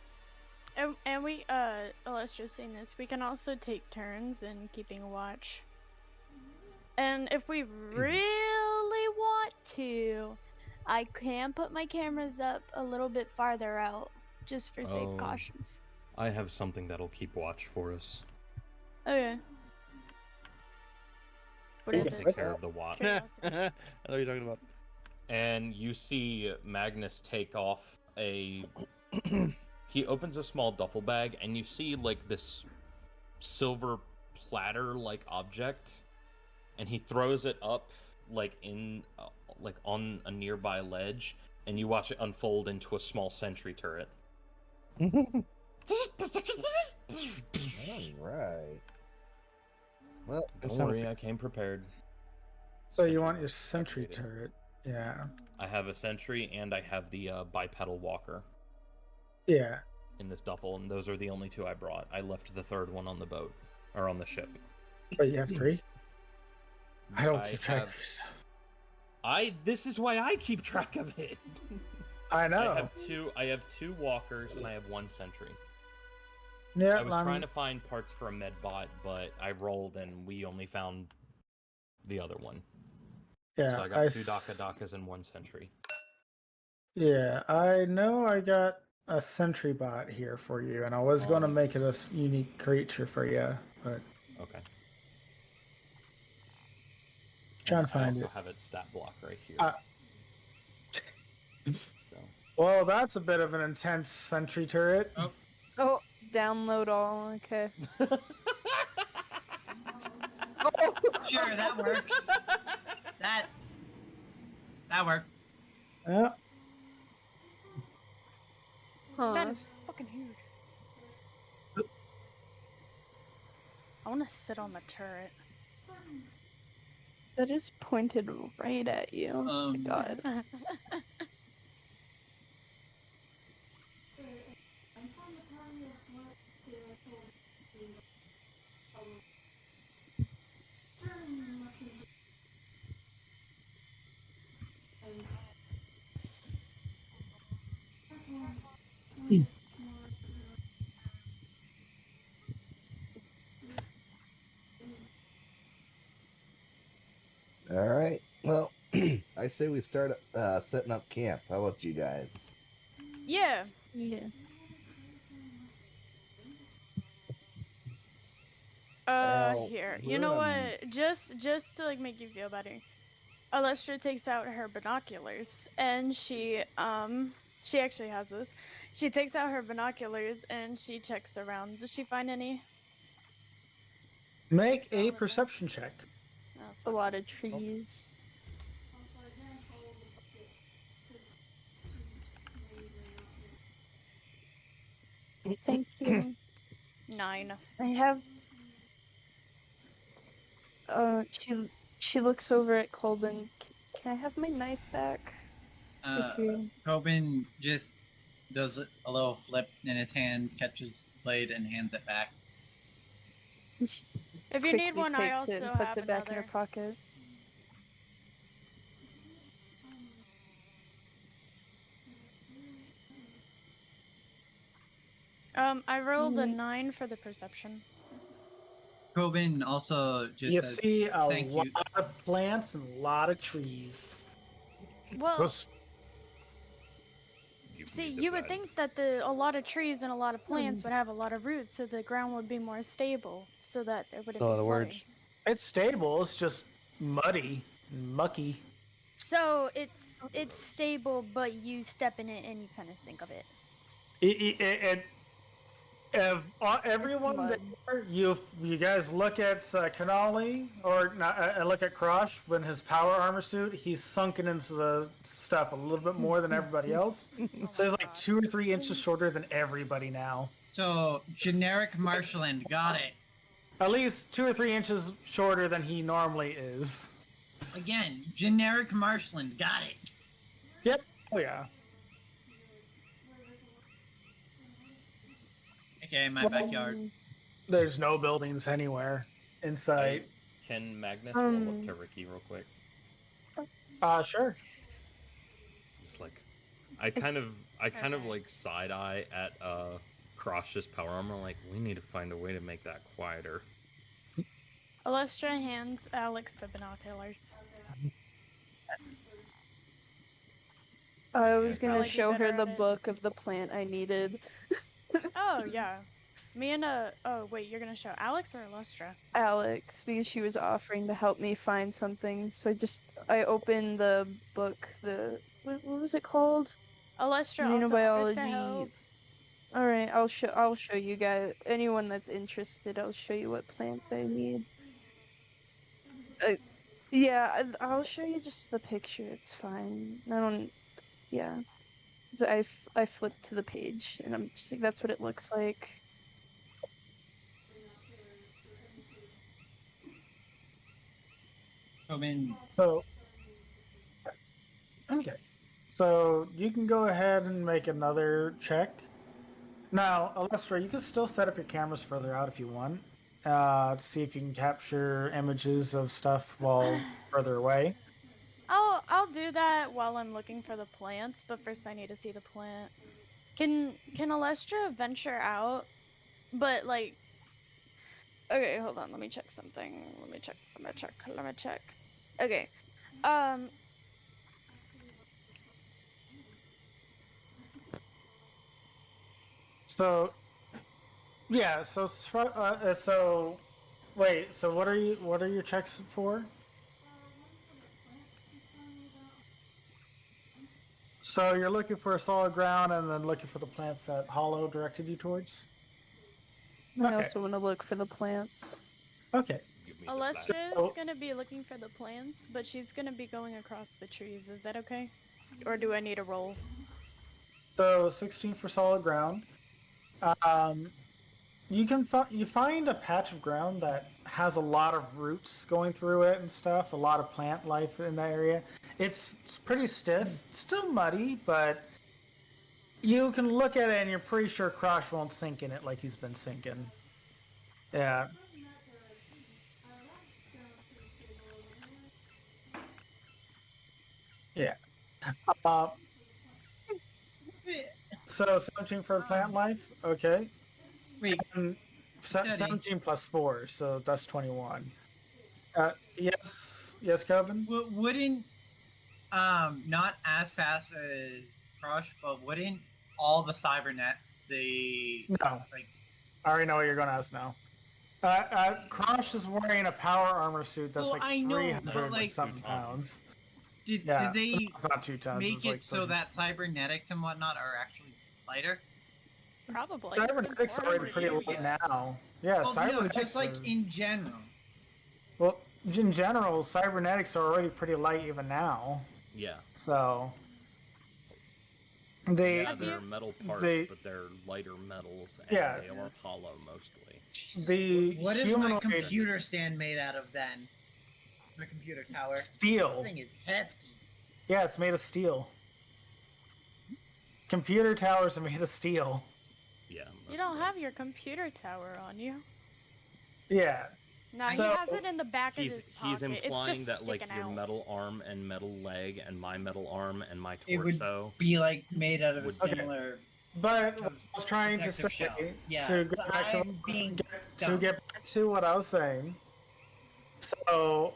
And we, let's just say this. We can also take turns in keeping a watch. And if we really want to, I can put my cameras up a little bit farther out, just for safe Oh. cautions. I have something that'll keep watch for us. Okay. What I'll is take it? care of the watch. I know Curiosity. what you're talking about. And you see Magnus take off a. He opens a small duffel bag, and you see like this silver platter-like object, and he throws it up like in like on a nearby ledge, and you watch it unfold into a small sentry turret. Alright. Well, Don't sound worry, I came prepared. So you Sentry want your turret sentry activated. turret? Yeah. I have a sentry and I have the bipedal walker Yeah. in this duffel, and those are the only 2 I brought. I left the 3rd one on the boat or on the ship. But you have 3? I don't I keep track have- of yourself. This is why I keep track of it. I know. I have 2 walkers and I have 1 sentry. Yeah, I was trying to find parts for a med bot, but I rolled and we only found the other one. Yeah, So I got 2 Dakas and 1 sentry. Yeah, I know I got a sentry bot here for you, and I was going to make it a unique creature for you, but Okay. trying And to find I also it. have its stat block right here. So. Well, that's a bit of an intense sentry turret. Oh, download all. Okay. Sure, that works. That works. Yeah. Huh. That is fucking huge. I want to sit on the turret. That is pointed right at you. Oh my god. All right. Well, I say we start setting up camp. How about you guys? Yeah. Yeah. Well, Here. we're You know gonna- what? Just to like make you feel better. Alestra takes out her binoculars and she actually has this. She takes out her binoculars and she checks around. Does she find any? Make a perception check. Oh, It's a lot of trees. Thank you. 9. I have. She looks over at Colbin. Can I have my knife back? Thank you. Coben just does a little flip in his hand, catches the blade, and hands it back. If you need Quickly one, I takes also it and puts have it back in her another. pocket. I rolled a 9 for the perception. Coben also just You says, see a "Thank lot you." of plants and a lot of trees. Well, Those- see, you would think that a lot of trees and a lot of plants would have a lot of roots, so the ground would be more stable, so that there wouldn't A lot be of flooding. words. It's stable. It's just muddy and mucky. So it's stable, but you step in it and you kind of sink of it. If everyone mud. there, you guys look at Canali, or not, look at Krosh when his power armor suit, he's sunken into the stuff a little bit more than everybody else. So he's like 2 or 3 inches shorter than everybody now. So generic marshland, got it. At least 2 or 3 inches shorter than he normally is. Again, generic marshland, got it. Yep. Oh yeah. Okay, my backyard. There's no buildings anywhere inside. Can Magnus roll up to Ricky real quick? Sure. Just like, I kind of like side eye at Krosh's power armor. Like, we need to find a way to make that quieter. Alestra hands Alex the binoculars. I was gonna Probably be show her better the at it. book of the plant I needed. Oh yeah, me and oh wait, you're gonna show Alex or Alestra? Alex, because she was offering to help me find something. So I opened the book. What was it called? Alestra also offers to Xenobiology. help. All right, I'll show you guys. Anyone that's interested, I'll show you what plants I need. Yeah, I'll show you just the picture. It's fine. I don't. Yeah. So I flipped to the page, and I'm just like, that's what it looks like. Coben So Okay. So you can go ahead and make another check. Now, Alestra, you can still set up your cameras further out if you want, to see if you can capture images of stuff while further away. I'll do that while I'm looking for the plants, but first I need to see the plant. Can Alestra venture out? But like, okay, hold on. Let me check something. Let me check. Okay. Um. So, yeah. So wait. So what are your checks for? So you're looking for solid ground and then looking for the plants that Hollow directed you towards? I Okay. also want to look for the plants. Okay. Alestra So- is gonna be looking for the plants, but she's gonna be going across the trees. Is that okay? Or do I need a roll? So 16 for solid ground. You can you find a patch of ground that has a lot of roots going through it and stuff. A lot of plant life in that area. It's pretty stiff. It's still muddy, but you can look at it and you're pretty sure Crush won't sink in it like he's been sinking. Yeah. Yeah. Uh, so 17 for plant life. Okay. Wait, And Steady. 17 plus 4, so that's 21. Yes, Kevin. Wouldn't not as fast as Crush, but wouldn't all the cybernet No. like I already know what you're going to ask now. Crush is wearing a power armor suit that's Well, like I know, 300 but, like, something pounds. did Yeah, they it's not 2 tons. make it's it like so 30. that cybernetics and whatnot are actually lighter? Probably. It's been Cybernetics are already 400 pretty years. light now. Yeah, Well, no, cybernetics just like are- in general. Well, in general, cybernetics are already pretty light even now. Yeah. So they Yeah, they're metal parts, but they're lighter metals, and Yeah. they are hollow mostly. the What is my humanoid computer stand made out of then? My computer tower. steel. This thing is hefty. Yeah, it's made of steel. Computer towers are made of steel. Yeah. You don't have your computer tower on you. Yeah. No, So- he has it in the back of his pocket. He's It's implying just that like sticking your out. metal arm and metal leg and my metal arm and my It would torso be like made out of a would- similar. But what I was trying to protective say shell. Yeah, to go so back to, I'm being to dumb. get back to what I was saying. So,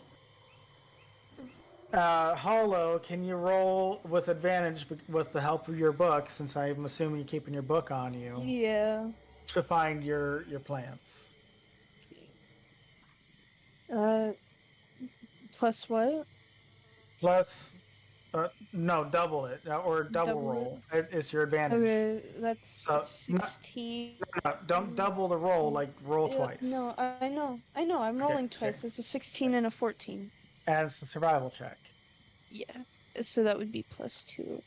Hollow, can you roll with advantage with the help of your book, since I'm assuming you're keeping your book on you, Yeah. to find your plants? Plus what? Plus, no, double it or double Double roll. It's your advantage. Okay, that's So, 16. No, don't double the roll. Like roll Yeah, twice. No, I know. I'm Okay, rolling twice. It's a 16 and a 14. And it's a survival check. Yeah. So that would be plus 2.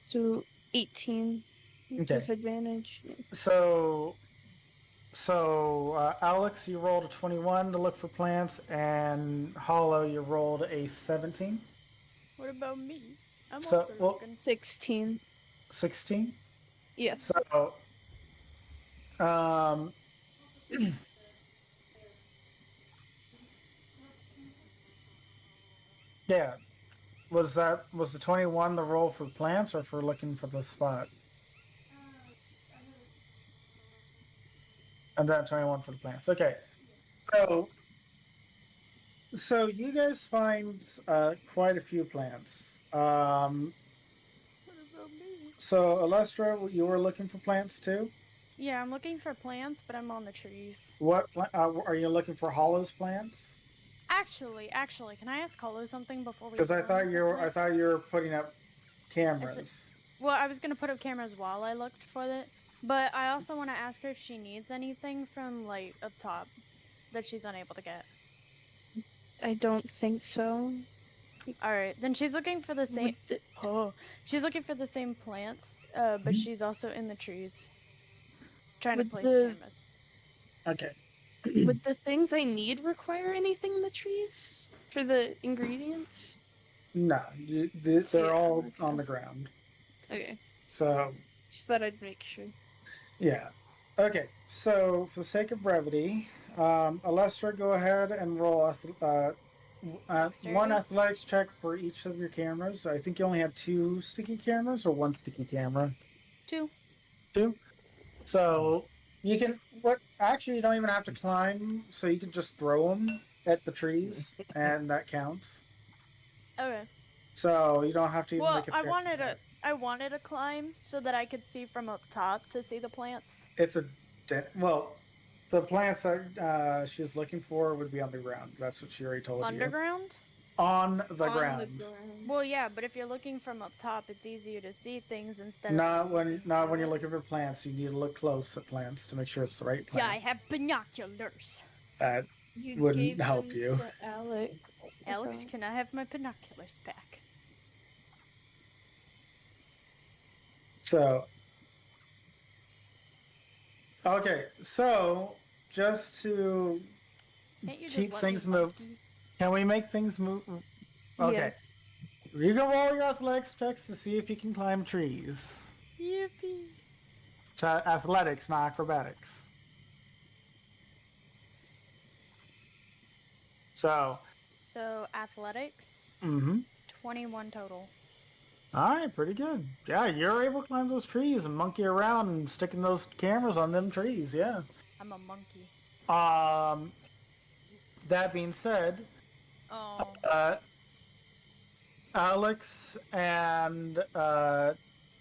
So 18 Okay. with advantage. Yeah. So, Alex, you rolled a 21 to look for plants, and Hollow, you rolled a 17. What about me? I'm So, also well- looking. 16. 16. Yes. So, yeah. Was the 21 the roll for plants or for looking for the spot? And then 21 for the plants. Okay. So you guys find quite a few plants. What about me? So Alestra, you were looking for plants too? Yeah, I'm looking for plants, but I'm on the trees. What are you looking for? Hollow's plants? Actually, can I ask Hollow something before we? Because I go thought into you were plants? putting up cameras. Well, I was gonna put up cameras while I looked for it, but I also want to ask her if she needs anything from like up top that she's unable to get. I don't think so. All right, then she's looking for the same. Would Oh, she's looking for the same plants, but she's also in the trees, trying to Would place the- cameras. Okay. Would the things I need require anything in the trees for the ingredients? No, they're Yeah, all okay. on the ground. Okay. So, Just thought I'd make sure. yeah. Okay, so for the sake of brevity, Alestra, go ahead and roll one Dexterity? athletics check for each of your cameras. I think you only had 2 sticky cameras or 1 sticky camera. 2. 2. So you can actually you don't even have to climb, so you can just throw them at the trees, and that counts. Okay. So you don't have to even Well, make a check for that. I wanted to climb so that I could see from up top to see the plants. It's the plants that she's looking for would be on the ground. That's what she already told Underground? you. On the On the ground. ground. Well, yeah, but if you're looking from up top, it's easier to see things instead Not of. when you're looking for plants. You need to look close at plants to make sure it's the right Yeah, plant. I have binoculars. That You wouldn't gave help them you. to Alex. Alex, Okay. can I have my binoculars back? So, okay, so just to Can't you just keep let things me move, monkey? can we make things move? Okay, Yes. you can roll your athletics checks to see if you can climb trees. Yippee. Athletics, not acrobatics. So, So, athletics, mm-hmm. 21 total. All right, pretty good. Yeah, you're able to climb those trees and monkey around and sticking those cameras on them trees. Yeah. I'm a monkey. That being said, Oh. Alex and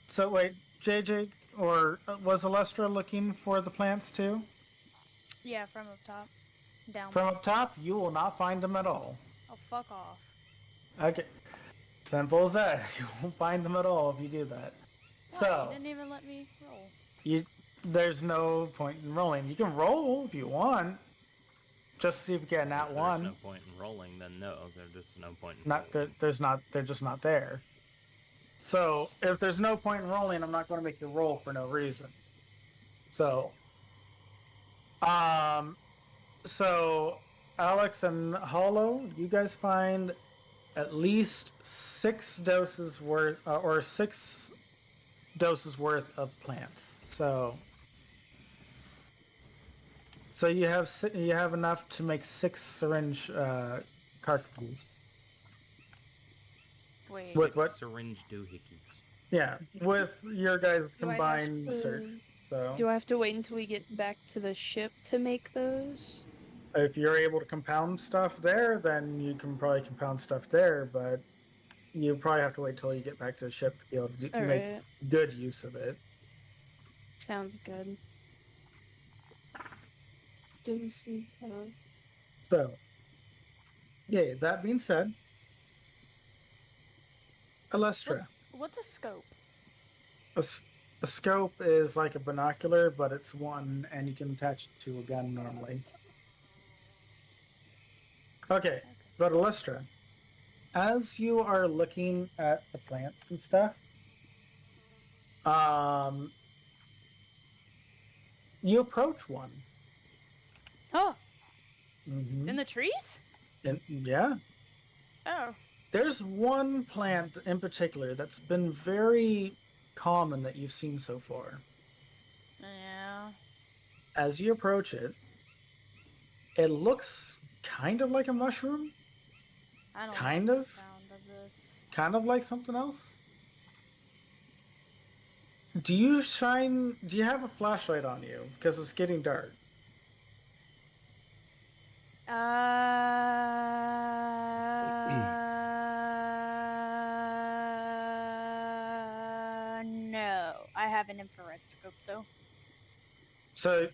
so wait, JJ or was Alestra looking for the plants too? Yeah, from up top. Down. From up top, you will not find them at all. Oh, fuck off. Okay, simple as that. You won't find them at all if you do that. Why? So You didn't even let me roll. there's no point in rolling. You can roll if you want, just to see if you get a nat If there's one. no point in rolling, then no, there's just no point in Not rolling. there's not. They're just not there. So if there's no point in rolling, I'm not going to make you roll for no reason. So, so Alex and Hollow, you guys find at least 6 doses worth, or 6 doses worth of plants. So you have enough to make 6 syringe cartridges. Wait. With 6 what? syringe doohickeys. Yeah, with your guys' Do I have combined to- search. So Do I have to wait until we get back to the ship to make those? if you're able to compound stuff there, then you can probably compound stuff there, but you probably have to wait till you get back to the ship to be able to make Alright. good use of it. Sounds good. Doses of... So, yeah, that being said, Alestra, What's a scope? a scope is like a binocular, but it's one, and you can attach it to a gun normally. Okay, but Alestra, as you are looking at the plant and stuff, you approach one. Oh, Mm-hmm. in the trees? Yeah. Oh. There's one plant in particular that's been very common that you've seen so far. Yeah. As you approach it, it looks kind of like a mushroom, I don't Kind like of. the sound of this. kind of like something else. Do you have a flashlight on you? Because it's getting dark. No. I have an infrared scope though. So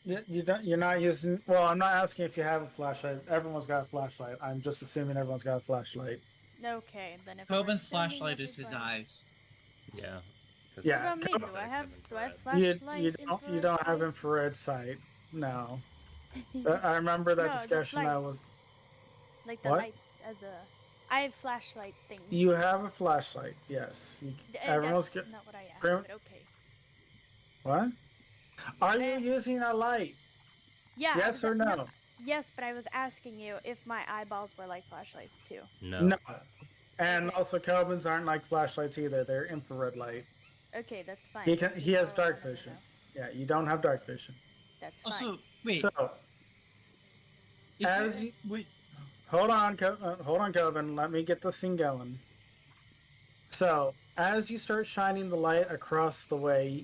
you're not using. Well, I'm not asking if you have a flashlight. Everyone's got a flashlight. I'm just assuming everyone's got a flashlight. Okay, then if we're Coben's assuming flashlight is his everybody- eyes. Yeah. 'cause Yeah. What about me? paramedics Do I have infrared. flashlight? You don't have eyes? infrared sight. No. I remember that No, the discussion. I was. lights. Like the What? lights as a. I have flashlight things. You have a flashlight. Yes. Everyone's That's got. not what I asked, Prim- but okay. What? Are you Eh. using a light? Yeah. I Yes was- or no? Yes, but I was asking you if my eyeballs were like flashlights too. No. No. And also, Kelvin's aren't like flashlights either. They're infrared light. Okay, that's fine. He just can. He has keep going dark whenever, vision. though. Yeah, you don't have dark vision. That's fine. Also, wait. So, is as it- you, wait, hold on, Kelvin. Let me get this thing going. So, as you start shining the light across the way,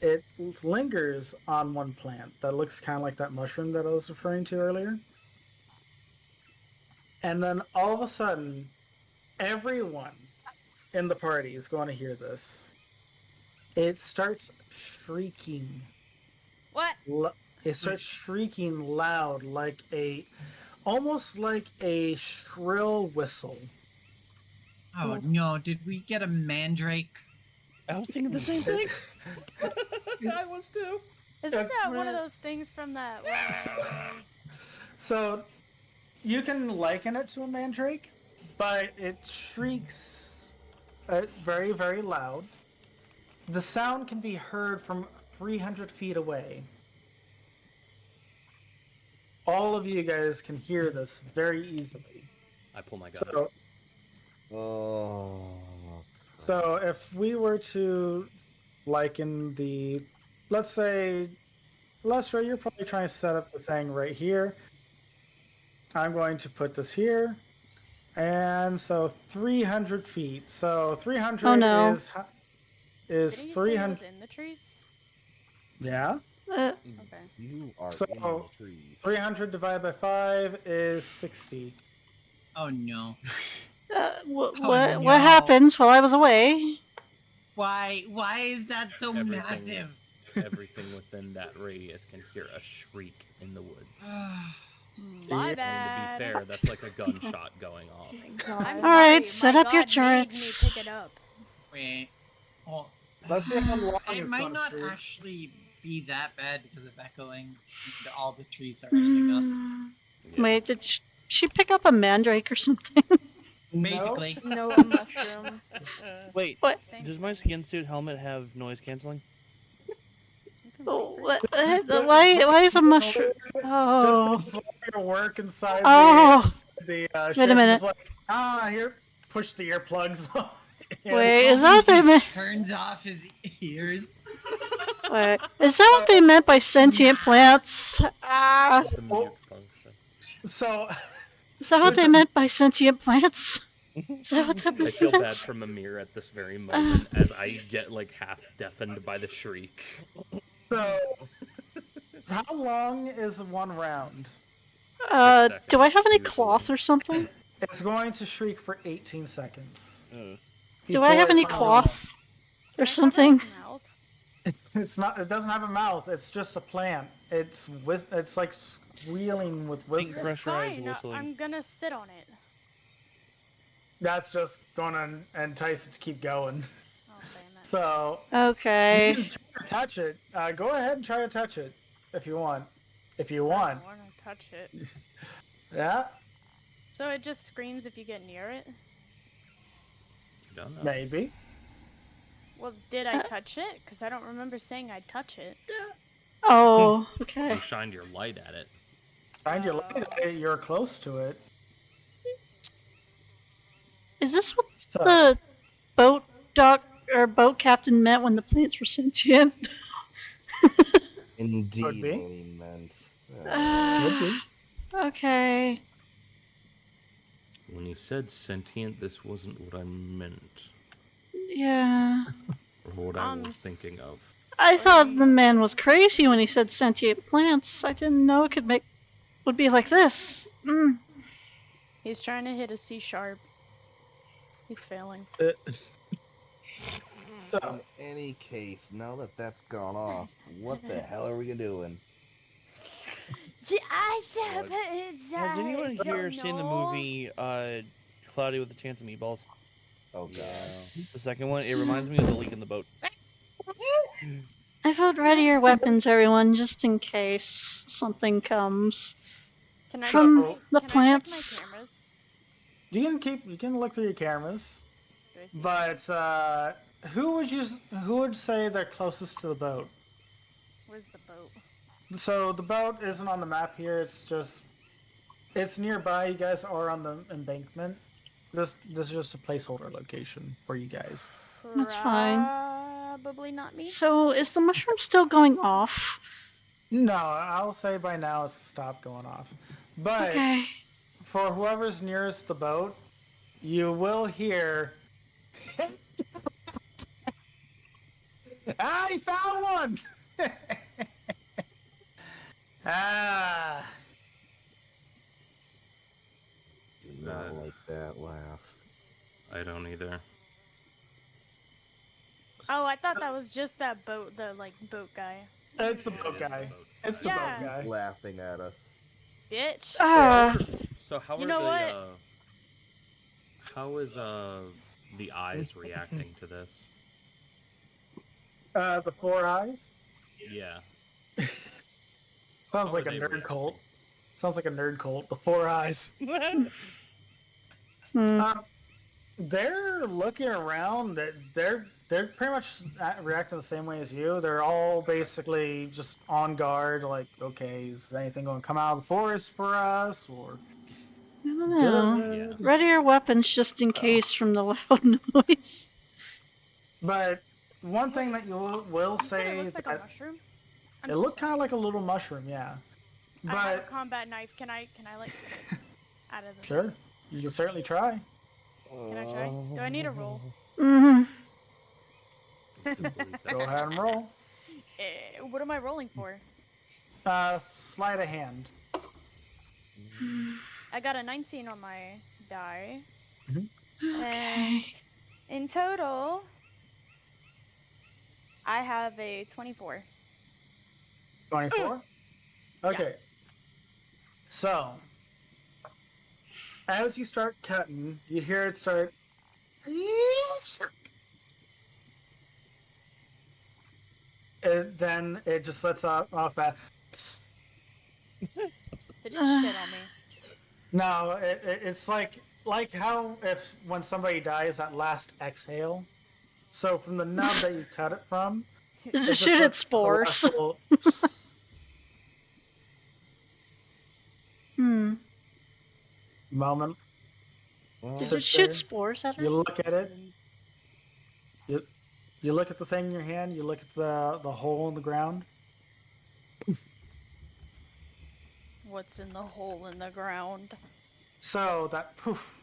it lingers on one plant that looks kind of like that mushroom that I was referring to earlier. And then all of a sudden, everyone in the party is going to hear this. It starts shrieking. What? It starts shrieking loud, almost like a shrill whistle. Oh no! Did we get a mandrake? I was thinking the same thing. I was too. Isn't that one of those things from that one? So, you can liken it to a mandrake, but it shrieks very, very loud. The sound can be heard from 300 feet away. All of you guys can hear this very easily. I pull my gun out. So if we were to liken let's say, Lester, you're probably trying to set up the thing right here. I'm going to put this here. And so 300 feet. So 300 Oh, no. is Didn't you say it 300. was in the trees? Yeah. Okay. You are So, in the trees. 300 divided by 5 is 60. Oh no! What no. happens while I was away? Why is that so Everything. massive? Everything within that radius can hear a shriek in the woods. My And bad. to be fair, that's like a gunshot going off. I'm All sorry, right, set my up your God made me turrets. pick it up. Wait. Oh, Let's see how long it it's might going not to. actually be that bad because of echoing. All the trees surrounding us. Yeah. Wait, did she pick up a mandrake or something? Basically. No, a mushroom. Wait, What? does my skin suit helmet have noise canceling? Oh, why is a mushroom? Oh, Just your work inside Oh. the Wait ship a minute. is like, here, push the earplugs on. Wait, is that what they Just meant? turns off his ears. Wait, is that what they meant by sentient plants? Ah, The mute function. So, is that what there's they a- meant by sentient plants? Is that what that I feel bad meant? for Mimir at this very moment as I get like half deafened by the shriek. so how long is one round? Do I have any usually. cloth or something? It's going to shriek for 18 seconds. Do I have Before any it's- cloth Can or I cover something? his mouth? It's not. It doesn't have a mouth. It's just a plant. It's like squealing with Pink whistle. pressurized Fine, whistling. I'm gonna sit on it. That's just gonna entice it to keep going. Oh, damn it. So Okay. you can try to touch it. Go ahead and try to touch it if you want. If you I want. don't wanna touch it. Yeah, So it just screams if you get near it? Don't know. maybe. Well, did I touch it? Because I don't remember saying I'd touch it. Oh, okay. You shined your light at it. Find your light at it, you're close to it. Is this what So, the boat captain meant when the plants were sentient? Indeed, Could be. what he meant. could be. Okay. When he said sentient, this wasn't what I meant, Yeah. or what I I'm was thinking of. I thought sorry. the man was crazy when he said sentient plants. I didn't know it would be like this. Mm. He's trying to hit a C sharp. He's failing. So, In any case, now that that's gone off, what the hell are we doing? Has anyone here seen the movie Cloudy with a Chance of Meatballs? Oh god. The second one, it reminds me of the leak in the boat. I vote ready your weapons, everyone, just in case something comes. Can I From check the can plants. I check my cameras? you can look through your cameras, Do I see but who would say they're closest to the boat? Where's the boat? So the boat isn't on the map here. It's nearby. You guys are on the embankment. this is just a placeholder location for you guys. That's fine. Probably not me. So, is the mushroom still going off? No, I'll say by now it's stopped going off. But Okay. for whoever's nearest the boat, you will hear. I found one! Ah. Do not like that laugh. I don't either. Oh, I thought that was just that boat, the boat guy. It's the boat guy. It's the Yeah. boat guy. He's laughing at us. Bitch. So how You are know the what? how is the eyes reacting to this? The 4 eyes? Yeah. Sounds How like are a they nerd reacting? cult. Sounds like a nerd cult. The 4 eyes. Hmm. They're looking around. They're pretty much reacting the same way as you. They're all basically just on guard. Like, okay, is anything going to come out of the forest for us? Or I don't know. good. Ready your weapons just in case from the loud noise. But one thing that you will You said say it looks like a that mushroom? it looked kind of like a little mushroom, yeah. I have a But combat knife. Can I like out of the sure, you can certainly try. Can I try? Do I need a roll? Mm-hmm. Go ahead and roll. What am I rolling for? Sleight of hand. I got a 19 on my die. Mm-hmm. And in total, I have a 24. 24? Okay. So, as you start cutting, you hear it start. And then it just lets off that. It just shit on me. No, it's like how if when somebody dies, that last exhale. So from the nub that you cut it from, it just Shoot at lets the last spores. little- moment. Well, Did you Sits shoot there. spores at her? You look at it. You look at the thing in your hand. You look at the hole in the ground. What's in the hole in the ground? So that poof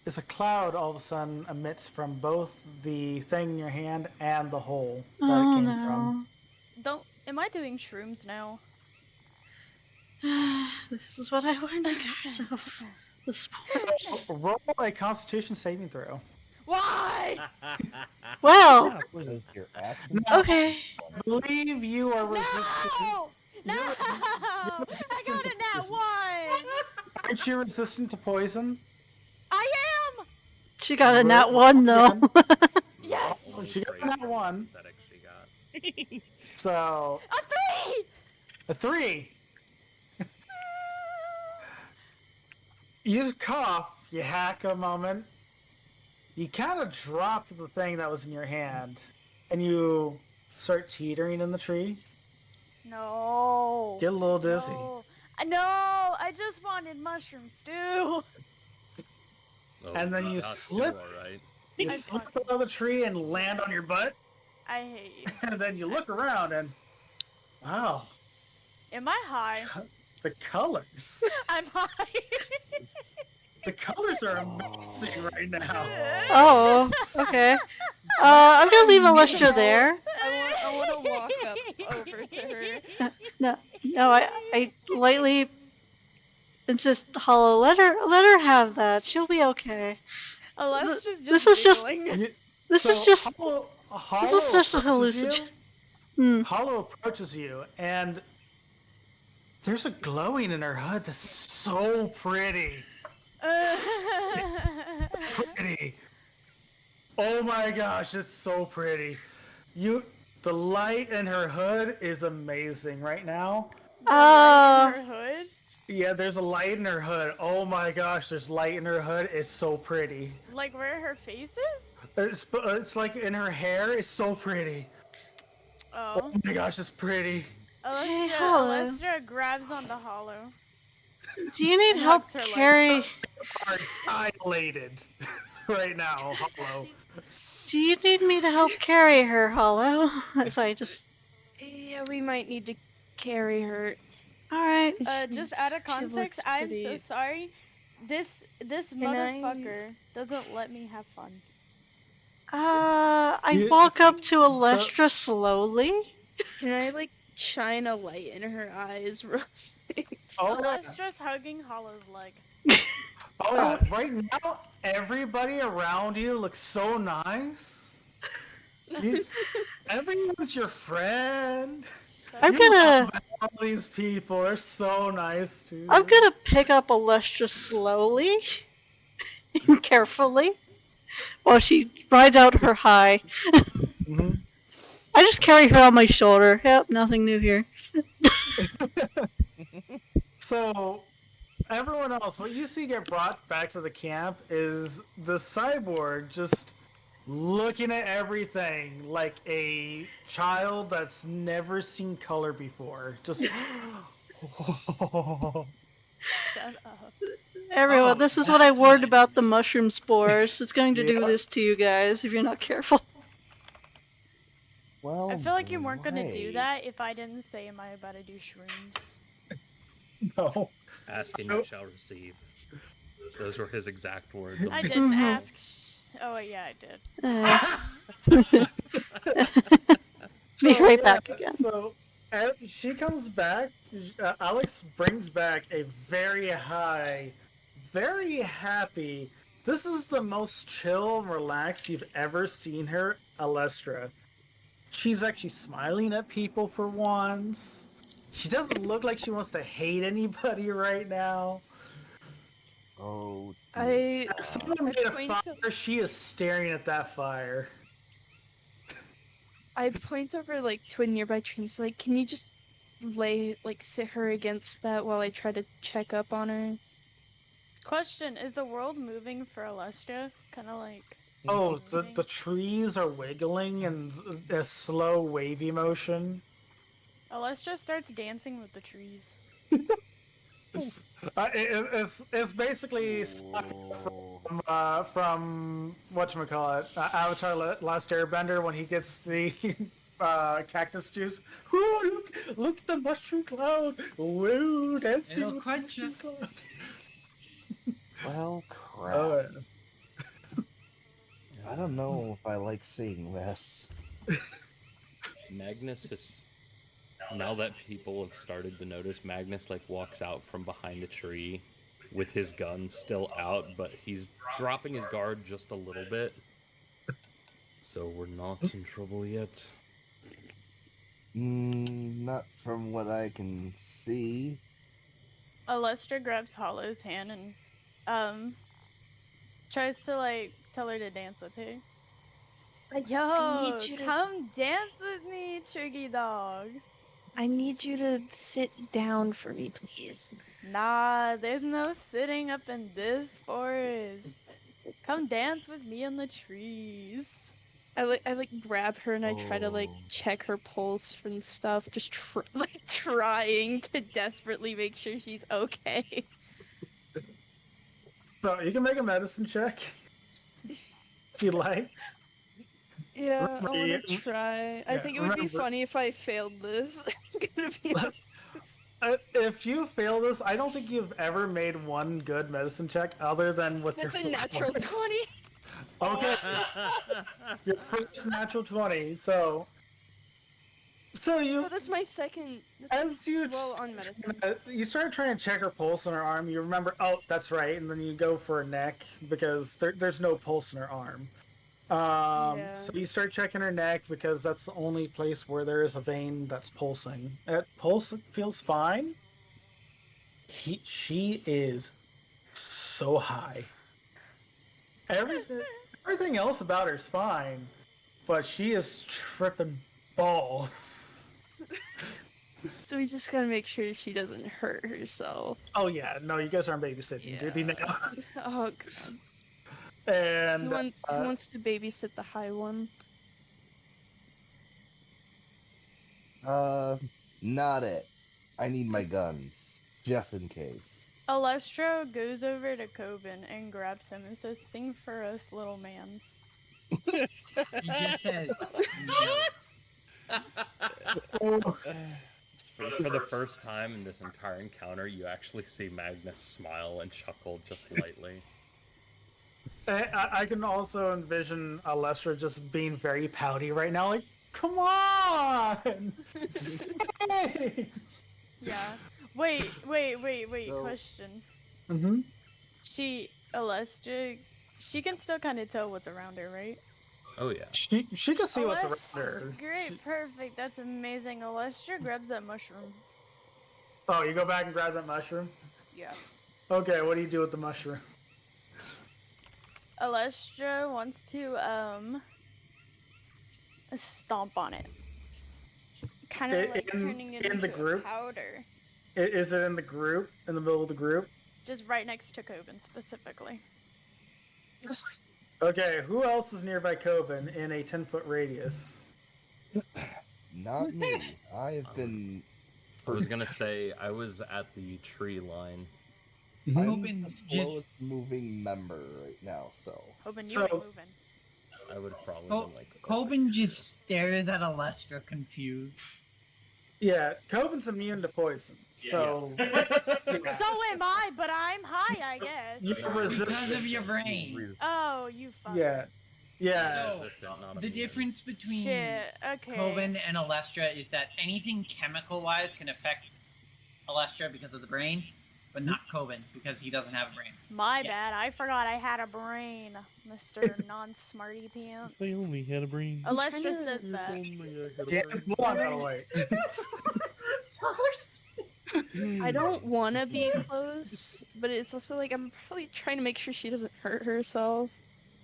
is a cloud all of a sudden emits from both the thing in your hand and the hole that Oh it came no. Don't. Am I doing shrooms now? This is what I warned you guys of. The spores. from. Roll a Constitution saving throw. Why? Well, what is your action? okay. I believe you are resistant. No! No! You're I resistant got to a nat poison. 1! Aren't you resistant to poison? I am! She got a nat 1 though. Yes! Oh, she got that one. Synthetic she got. So A 3! a 3. You cough. You hack a moment. You kind of drop the thing that was in your hand, and you start teetering in the tree. No. Get a little dizzy. No, I just wanted mushroom stew. Oh, And then you that's slip. All right. You I'm slip fucking- out of the tree and land on your butt, I hate you. and then you look around and, wow, Am I high? the colors. I'm high. The colors are amazing right now. Oh, okay. I'm gonna leave Alestra there. I want to walk up over to her. No, I lightly insist, Hollow, let her have that. She'll be okay. Alestra's This just is just- giggling. This So is just Hollow this is just a approaches you. hallucination. Hmm. Hollow approaches you, and there's a glowing in her hood that's so pretty. Pretty. Oh my gosh, it's so pretty. The light in her hood is amazing right now. Right in her hood? Yeah, there's a light in her hood. Oh my gosh, there's light in her hood. It's so pretty. Like where her face is? It's like in her hair. It's so pretty. Oh. Oh my gosh, it's pretty. Alestra, Hollow. Alestra grabs on the hollow. Do you need And help hugs her leg. carry? Are dilated right now, Hollow. Do you need me to help carry her, Hollow? As I just. Yeah, we might need to carry her. All right. Just out of She context, looks I'm so pretty- sorry. This Can I- motherfucker doesn't let me have fun. Yeah, I walk up to so- Alestra slowly. Can I like shine a light in her eyes? real quick? Oh, yeah. Alestra's hugging Hollow's leg. Oh, yeah. Right now, everybody around you looks so nice. Everyone's your friend. I'm You gonna. love all these people. They're so nice to you. I'm gonna pick up Alestra slowly and carefully while she rides out her high. Mhm. I just carry her on my shoulder. Yep, nothing new here. So, everyone else, what you see get brought back to the camp is the cyborg just looking at everything like a child that's never seen color before. Just. Shut up. Everyone, Oh, this is what I that's warned what about it the is. mushroom spores. It's going to do Yep. this to you guys if you're not careful. Well, I feel like you weren't gonna do great. that if I didn't say, am I about to do shrooms? No. Ask and you shall receive. Those were his exact words. I on the didn't video. ask. Oh, wait, yeah, I did. Be right back again. So she comes back. Alex brings back a very high, very happy. This is the most chill and relaxed you've ever seen her, Alestra. She's actually smiling at people for once. She doesn't look like she wants to hate anybody right now. Oh, I If someone made a point fire, she is staring at that fire. I point over like to a nearby trees. Like, can you just sit her against that while I try to check up on her? Question, is the world moving for Alestra? Kinda like... Oh, moving? the trees are wiggling in a slow, wavy motion. Alestra starts dancing with the trees. It's basically stuck from whatchamacallit, Avatar Last Airbender when he gets the cactus juice. Ooh, look at the mushroom cloud! Woo, dancing It'll with quench the you. mushroom cloud. well, crap. Oh, I don't know if I like seeing this. Magnus has. Now that people have started to notice, Magnus walks out from behind a tree with his gun still out, but he's dropping his guard just a little bit. So we're not in trouble yet. Not from what I can see. Alestra grabs Hollow's hand and tries to tell her to dance with her. Yo, need you to- come dance with me, Triggy dog. I need you to sit down for me, please. Nah, there's no sitting up in this forest. Come dance with me in the trees. I grab her and I try to Oh. check her pulse and stuff, just trying to desperately make sure she's okay. so you can make a medicine check if you like. Yeah, Remember, I want you- to try. I yeah, think it would be remember- funny if I failed this. Gonna be If you fail this, I don't think you've ever made one good medicine check other than with That's a your natural flowers. 20. Okay, your first natural 20. So you, Oh, that's my second. as you on medicine. you start trying to check her pulse on her arm. You remember, oh, that's right, and then you go for her neck because there's no pulse in her arm. Yeah. So you start checking her neck because that's the only place where there is a vein that's pulsing. That pulse feels fine. She is so high. Everything else about her is fine, but she is tripping balls. So we just gotta make sure she doesn't hurt herself. Oh yeah, no, you guys aren't babysitting duty now. Oh god. And Who wants to babysit the high one? Not it. I need my guns, just in case. Alestro goes over to Coben and grabs him and says, "Sing for us, little man." He just says no. For the first time in this entire encounter, you actually see Magnus smile and chuckle just lightly. I can also envision Alestra just being very pouty right now, like, come on! Say! Yeah. Wait. So- Question. Mm-hmm. Alestra, she can still kind of tell what's around her, right? Oh yeah. She can see what's around her. Great, perfect. That's amazing. Alestra grabs that mushroom. Oh, you go back and grab that mushroom? Yeah. Okay, what do you do with the mushroom? Alestra wants to stomp on it. Kind of like turning it in into the group? a powder. Is it in the group? In the middle of the group? Just right next to Coben specifically. Okay, who else is nearby Coben in a 10-foot radius? Not me. I have been. I was gonna say I was at the tree line. I'm Coben the just- slowest moving member right now, so. Coben, you So- ain't moving. I would have probably Co- been like. Coben just stares at Alestra confused. Yeah, Coben's immune to poison. So yeah. So am I, but I'm high, I guess. You're Because resistant. of your brain. Oh, you fuck. Yeah. Yeah. So, Resistant, not the immune. difference between Shit. Okay. Coben and Alestra is that anything chemical-wise can affect Alestra because of the brain, but not Coben because he doesn't have a brain. My Yeah. bad. I forgot I had a brain, Mr. Non-smarty pants. If I only had a brain. Alestra Kinda- says that. Yeah, just move on that way. I don't want to be close, but it's also like I'm probably trying to make sure she doesn't hurt herself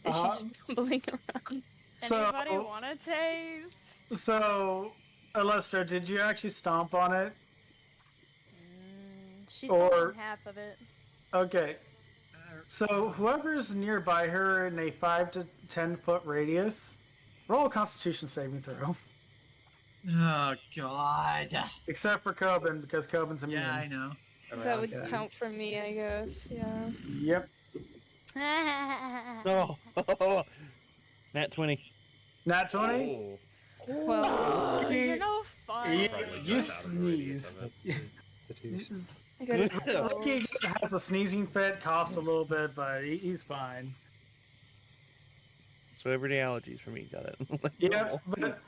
as she's stumbling around. Anybody So, want to taste? so, Alestra, did you actually stomp on it? She's Or- stomping half of it. Okay. So, whoever's nearby her in a 5 to 10 foot radius, roll a Constitution saving throw. Oh God. Except for Coben, because Coben's immune. Yeah, I know. That would Okay. count for me, I guess. Yeah. Yep. Oh, Nat 20. Nat 20? Oh, Well, Oh, you're no fun. You- probably you just out of the radius sneeze. of it. Institution. I got a 12. He has a sneezing fit, coughs a little bit, but he's fine. So everyday allergies for me. Got it. Yeah, but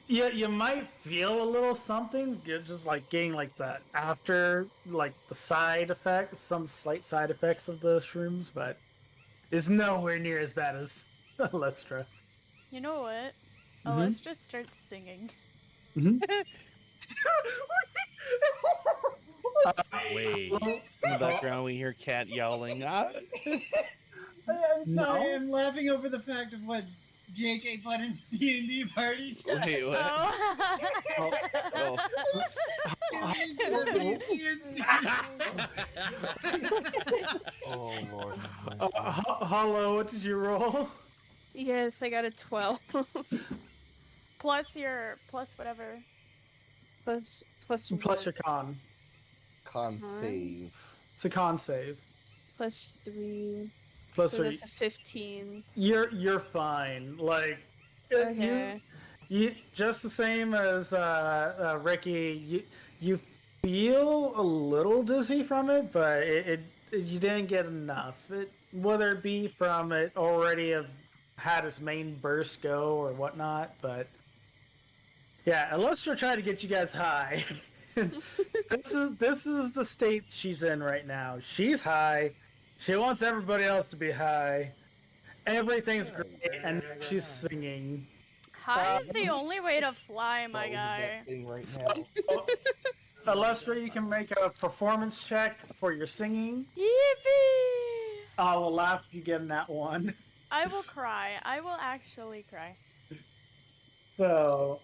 yeah, you might feel a little something, just like getting like the after, like the side effect, some slight side effects of the shrooms, but it's nowhere near as bad as Alestra. You know what? Mhm. Alestra starts singing. Wait. In the background, we hear cat yowling. Ah! I'm sorry, No. I'm laughing over the fact of what JJ put in D&D party chat. Wait, what? Oh. Oh. Tuning to the BCNC. Oh lord. Hello, what did you roll? Yes, I got a 12. plus whatever. plus Plus what? your con. Con Con? save. It's a con save. Plus 3. Plus So three. that's a 15. You're fine. Like Okay. you just the same as Ricky. You feel a little dizzy from it, but it you didn't get enough. Whether it be from it already have had its main burst go or whatnot, but yeah, Alestra tried to get you guys high. this is the state she's in right now. She's high. She wants everybody else to be high. Everything's great, and she's singing. High is the only way to fly, my That was a guy. bad thing right now. Alestra, you can make a performance check for your singing. Yippee! I will laugh if you get in that one. I will cry. I will actually cry. So,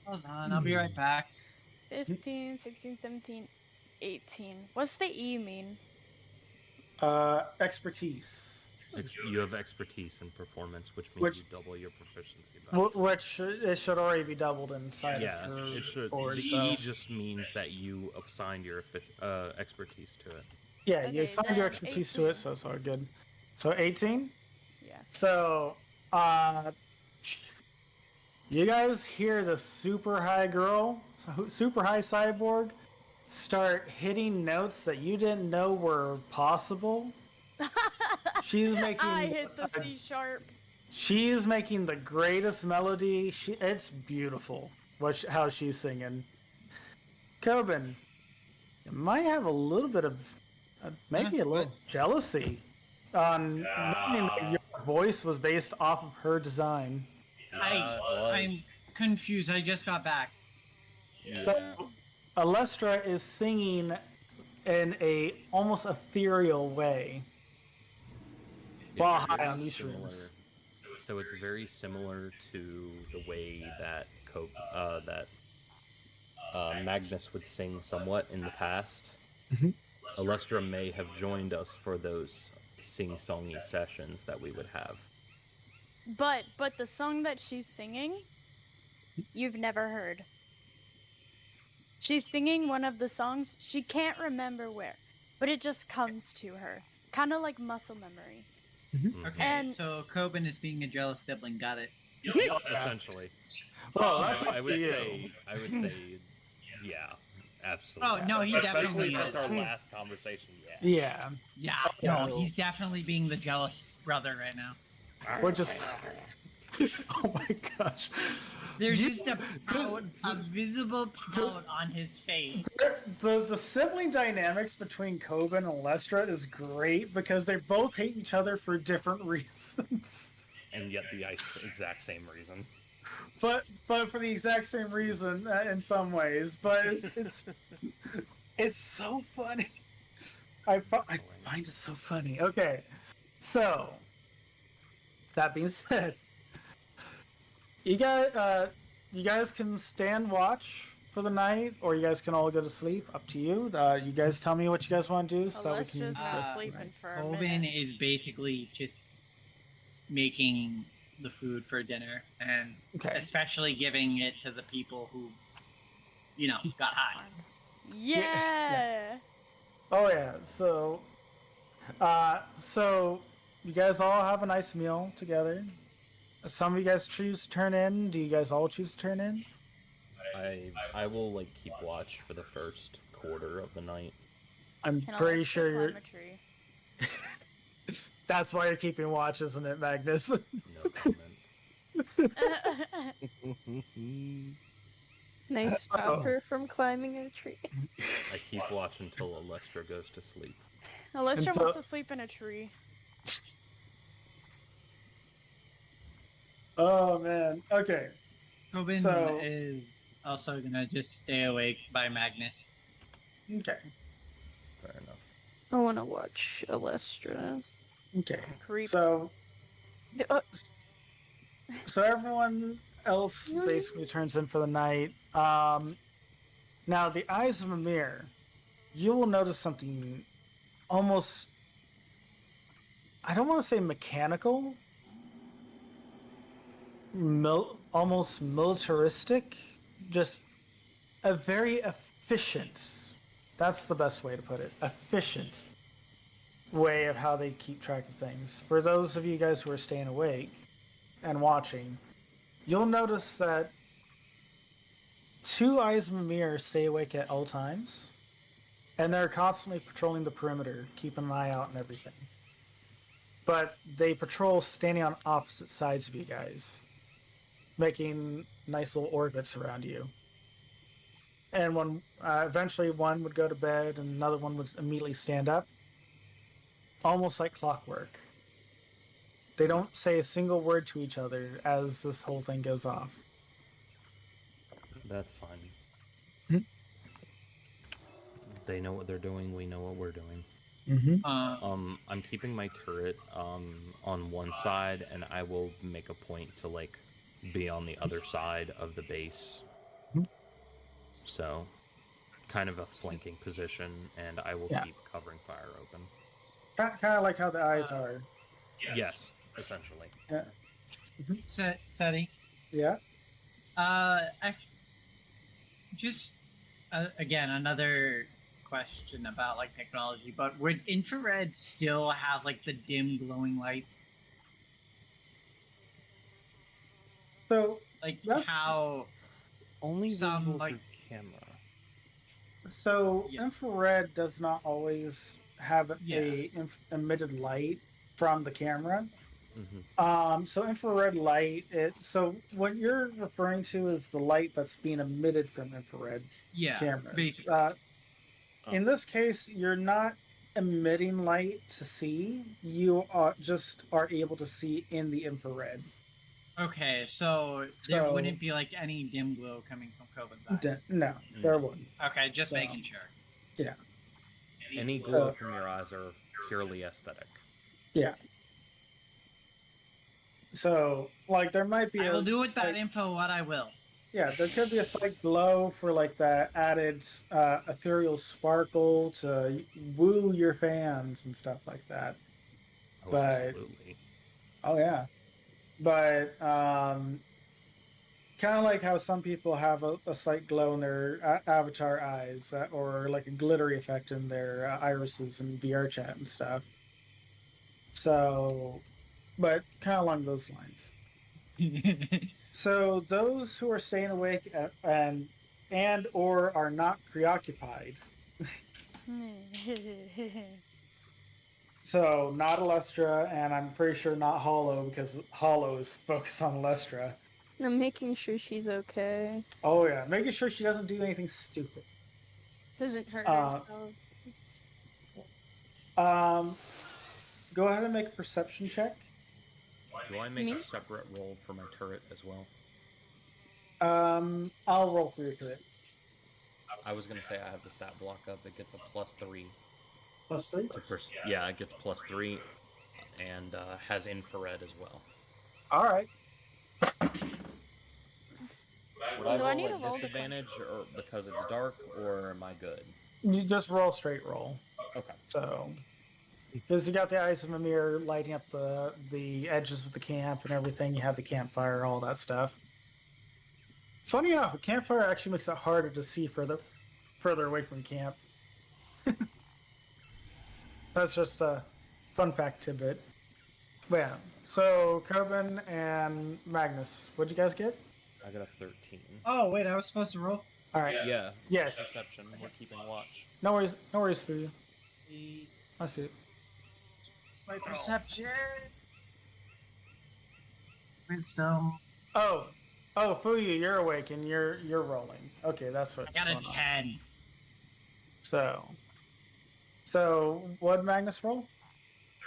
Hold on, I'll be right back. 15, 16, 17, 18. What's the E mean? expertise. You have expertise in performance, which means Which- you double your proficiency bonus. Which it should already be doubled inside Yeah, of her it should. board, The so- E just means that you assigned your expertise to it. Yeah, you Okay, assigned your then expertise to it, 18. so it's all good. So 18? Yeah. So, you guys hear the super high girl, super high cyborg, start hitting notes that you didn't know were possible. She's making. I hit the C sharp. She is making the greatest melody. It's beautiful. How she's singing. Coben, you might have a little bit of, maybe a little jealousy on knowing that your voice was based off of her design. I'm confused. I just got back. So, Alestra is singing in a almost ethereal way while It's high very on these similar- shrooms. So it's very similar to the way that Magnus would sing somewhat in the past. Mhm. Alestra may have joined us for those sing-songy sessions that we would have. But the song that she's singing, you've never heard. She's singing one of the songs, she can't remember where, but it just comes to her. Kind of like muscle memory. Okay, And- so Coben is being a jealous sibling. Got it. Essentially. Well, that's I up would to you. say, yeah, absolutely. Oh, no, he Especially definitely since is. our last conversation. Yeah, Yeah, no. no, he's definitely being the jealous brother right now. we're just. Oh my gosh. There's just a visible pout on his face. The sibling dynamics between Coben and Lestra is great because they both hate each other for different reasons. And yet the exact same reason. But for the exact same reason in some ways. But it's so funny. I find it so funny. Okay, so that being said, you guys can stand watch for the night, or you guys can all go to sleep. Up to you. You guys tell me what you guys want to do, so that we can. Alestra's not rest sleeping tonight. for a Coben minute. is basically just making the food for dinner, and Okay. especially giving it to the people who, got high. Yeah. Oh yeah. So you guys all have a nice meal together. Some of you guys choose to turn in. Do you guys all choose to turn in? I will keep watch for the first quarter of the night. I'm Can pretty Alestra sure you're. climb a tree? That's why you're keeping watch, isn't it, Magnus? No comment. Nice stop her from climbing a tree. I keep watch until Alestra goes to sleep. Alestra Until- wants to sleep in a tree. Oh man. Okay. Coben So- is also gonna just stay awake by Magnus. Okay. Fair enough. I want to watch Alestra. Okay. Creep. So Uh, everyone else basically turns in for the night. Now the eyes of Mimir, you will notice something almost, I don't want to say mechanical, almost militaristic, just a very efficient, that's the best way to put it, efficient way of how they keep track of things. For those of you guys who are staying awake and watching, you'll notice that two eyes of Mimir stay awake at all times, and they're constantly patrolling the perimeter, keeping an eye out and everything. But they patrol standing on opposite sides of you guys, making nice little orbits around you. And when eventually one would go to bed and another one would immediately stand up, almost like clockwork. They don't say a single word to each other as this whole thing goes off. That's fine. Hmm? They know what they're doing. We know what we're doing. Mm-hmm. I'm keeping my turret on one side, and I will make a point to be on the other side of the base. Mhm. So, kind of a flanking position, and I will Yeah. keep covering fire open. Kind of like how the eyes are. Yes, essentially. Seti. Yeah. Just again another question about like technology, but would infrared still have like the dim glowing lights? So Like That's- how Only some, visible like- through camera. So Yeah. infrared does not always have a emitted light from the camera. So infrared light, so what you're referring to is the light that's being emitted from infrared cameras. basically. In this case, you're not emitting light to see. You are just are able to see in the infrared. Okay, so there wouldn't be like any dim glow coming from Coben's eyes. No, there wouldn't. Okay, just So- making sure. Yeah. Any glow from your eyes are purely aesthetic. Yeah. So, like, there might be I will do with slight- that info what I will. Yeah, there could be a slight glow for like that added ethereal sparkle to woo your fans and stuff like that. Oh, But- absolutely. Oh yeah, but kind of like how some people have a slight glow in their avatar eyes, or like a glittery effect in their irises in VR chat and stuff. So, but kind of along those lines. So those who are staying awake and or are not preoccupied. So not Alestra, and I'm pretty sure not Hollow, because Hollow is focused on Alestra. I'm making sure she's okay. Oh yeah, making sure she doesn't do anything stupid. Doesn't hurt Uh, herself. Go ahead and make a perception check. Do I make Me? a separate roll for my turret as well? I'll roll for your turret. I was gonna say I have the stat block up. It gets a +3. +3. Yeah, it gets +3, and has infrared as well. All right. Would I Do I roll need at to roll to disadvantage, or because it's dark, or am I good? You just roll straight roll. Okay. So, because you got the eyes of a mirror lighting up the edges of the camp and everything, you have the campfire, all that stuff. Funny enough, a campfire actually makes it harder to see further away from camp. That's just a fun fact tidbit. But yeah, so Coben and Magnus, what'd you guys get? I got a 13. Oh wait, I was supposed to roll. All right. Yeah. Yes. Perception. We're keeping watch. No worries for you. I see it. It's my perception. Wisdom. Oh, Fuyu, you're awake and you're rolling. Okay, that's what. I got a 10. So what did Magnus roll?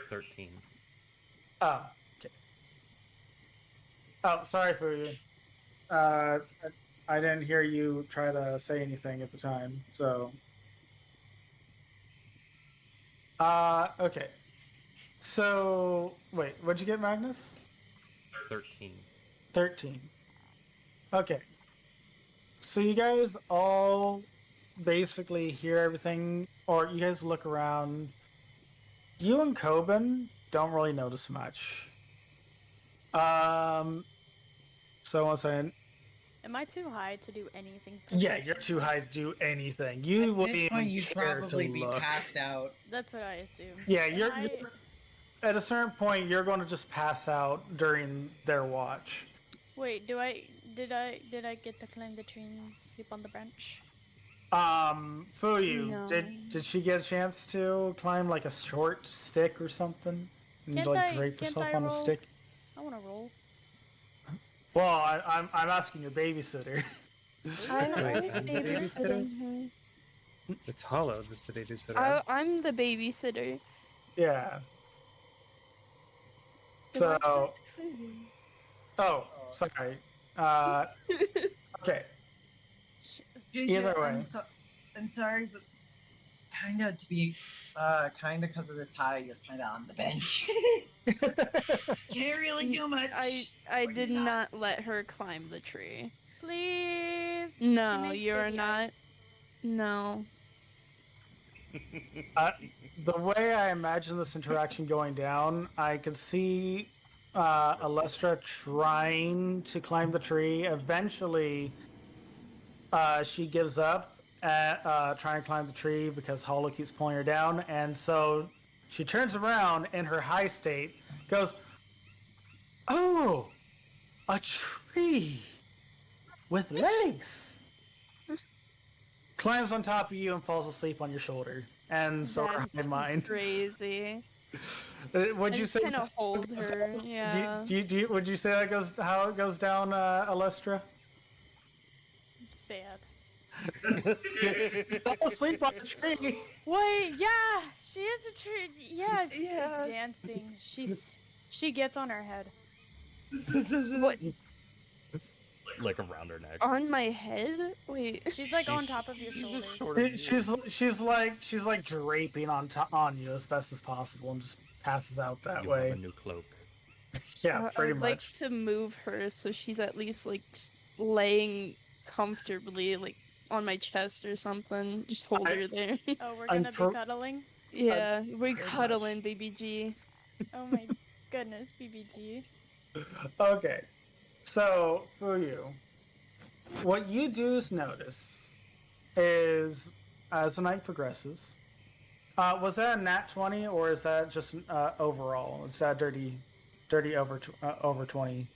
13. Oh, okay. Oh, sorry Fuyu. I didn't hear you try to say anything at the time. So. Okay. So wait, what'd you get, Magnus? 13. 13. Okay. So you guys all basically hear everything, or you guys look around. You and Coben don't really notice much. So one second. Am I too high to do anything? Yeah, you're too high to do anything. You At wouldn't this even point, you'd care probably to be look. passed out. That's what I assume. Yeah, Am you're I- at a certain point you're going to just pass out during their watch. Wait, did I get to climb the tree and sleep on the branch? Fuyu, No. did she get a chance to climb like a short stick or something? And Can't like I- drape can't herself I on a roll? stick? I want to roll. Well, I'm asking your babysitter. I Wait, was who's the babysitting her. It's Hollow that's the babysitter. I'm the babysitter. Yeah. So I So, ask Fuyu. oh, sorry. Okay. Either way. I'm sorry, but kind of to be, kind of because of this high, you're kind of on the bench. Can't really do much. I did not let her climb the tree. Please. No, She makes you're baby not. eyes. No. The way I imagine this interaction going down, I could see Alestra trying to climb the tree. Eventually, she gives up at trying to climb the tree because Hollow keeps pulling her down, and so she turns around in her high state, goes, "Oh, a tree with legs!" Climbs on top of you and falls asleep on your shoulder. And so are That's mine. crazy. Would I you just say kind of that's how it hold goes her. down? Yeah. Would you say that goes how it goes down, Alestra? Sad. You fell asleep on the tree. Wait, yeah, she is a tree. Yes, Yeah. it's dancing. She gets on her head. What? Like around her neck. On my head? Wait. She's like on She's- top of your she's shoulders. just short of She's like draping on you as best as possible and just passes out that You way. have a new cloak. Yeah, I pretty would like much. to move her so she's at least like just laying comfortably, like on my chest or something. Just hold her there. Oh, we're I'm gonna be pro- cuddling? Yeah, we're pretty cuddling, baby G. Oh my goodness, BBG. Okay, so for you, what you do notice is as the night progresses. Was that a nat 20 or is that just overall? Is that dirty over 20?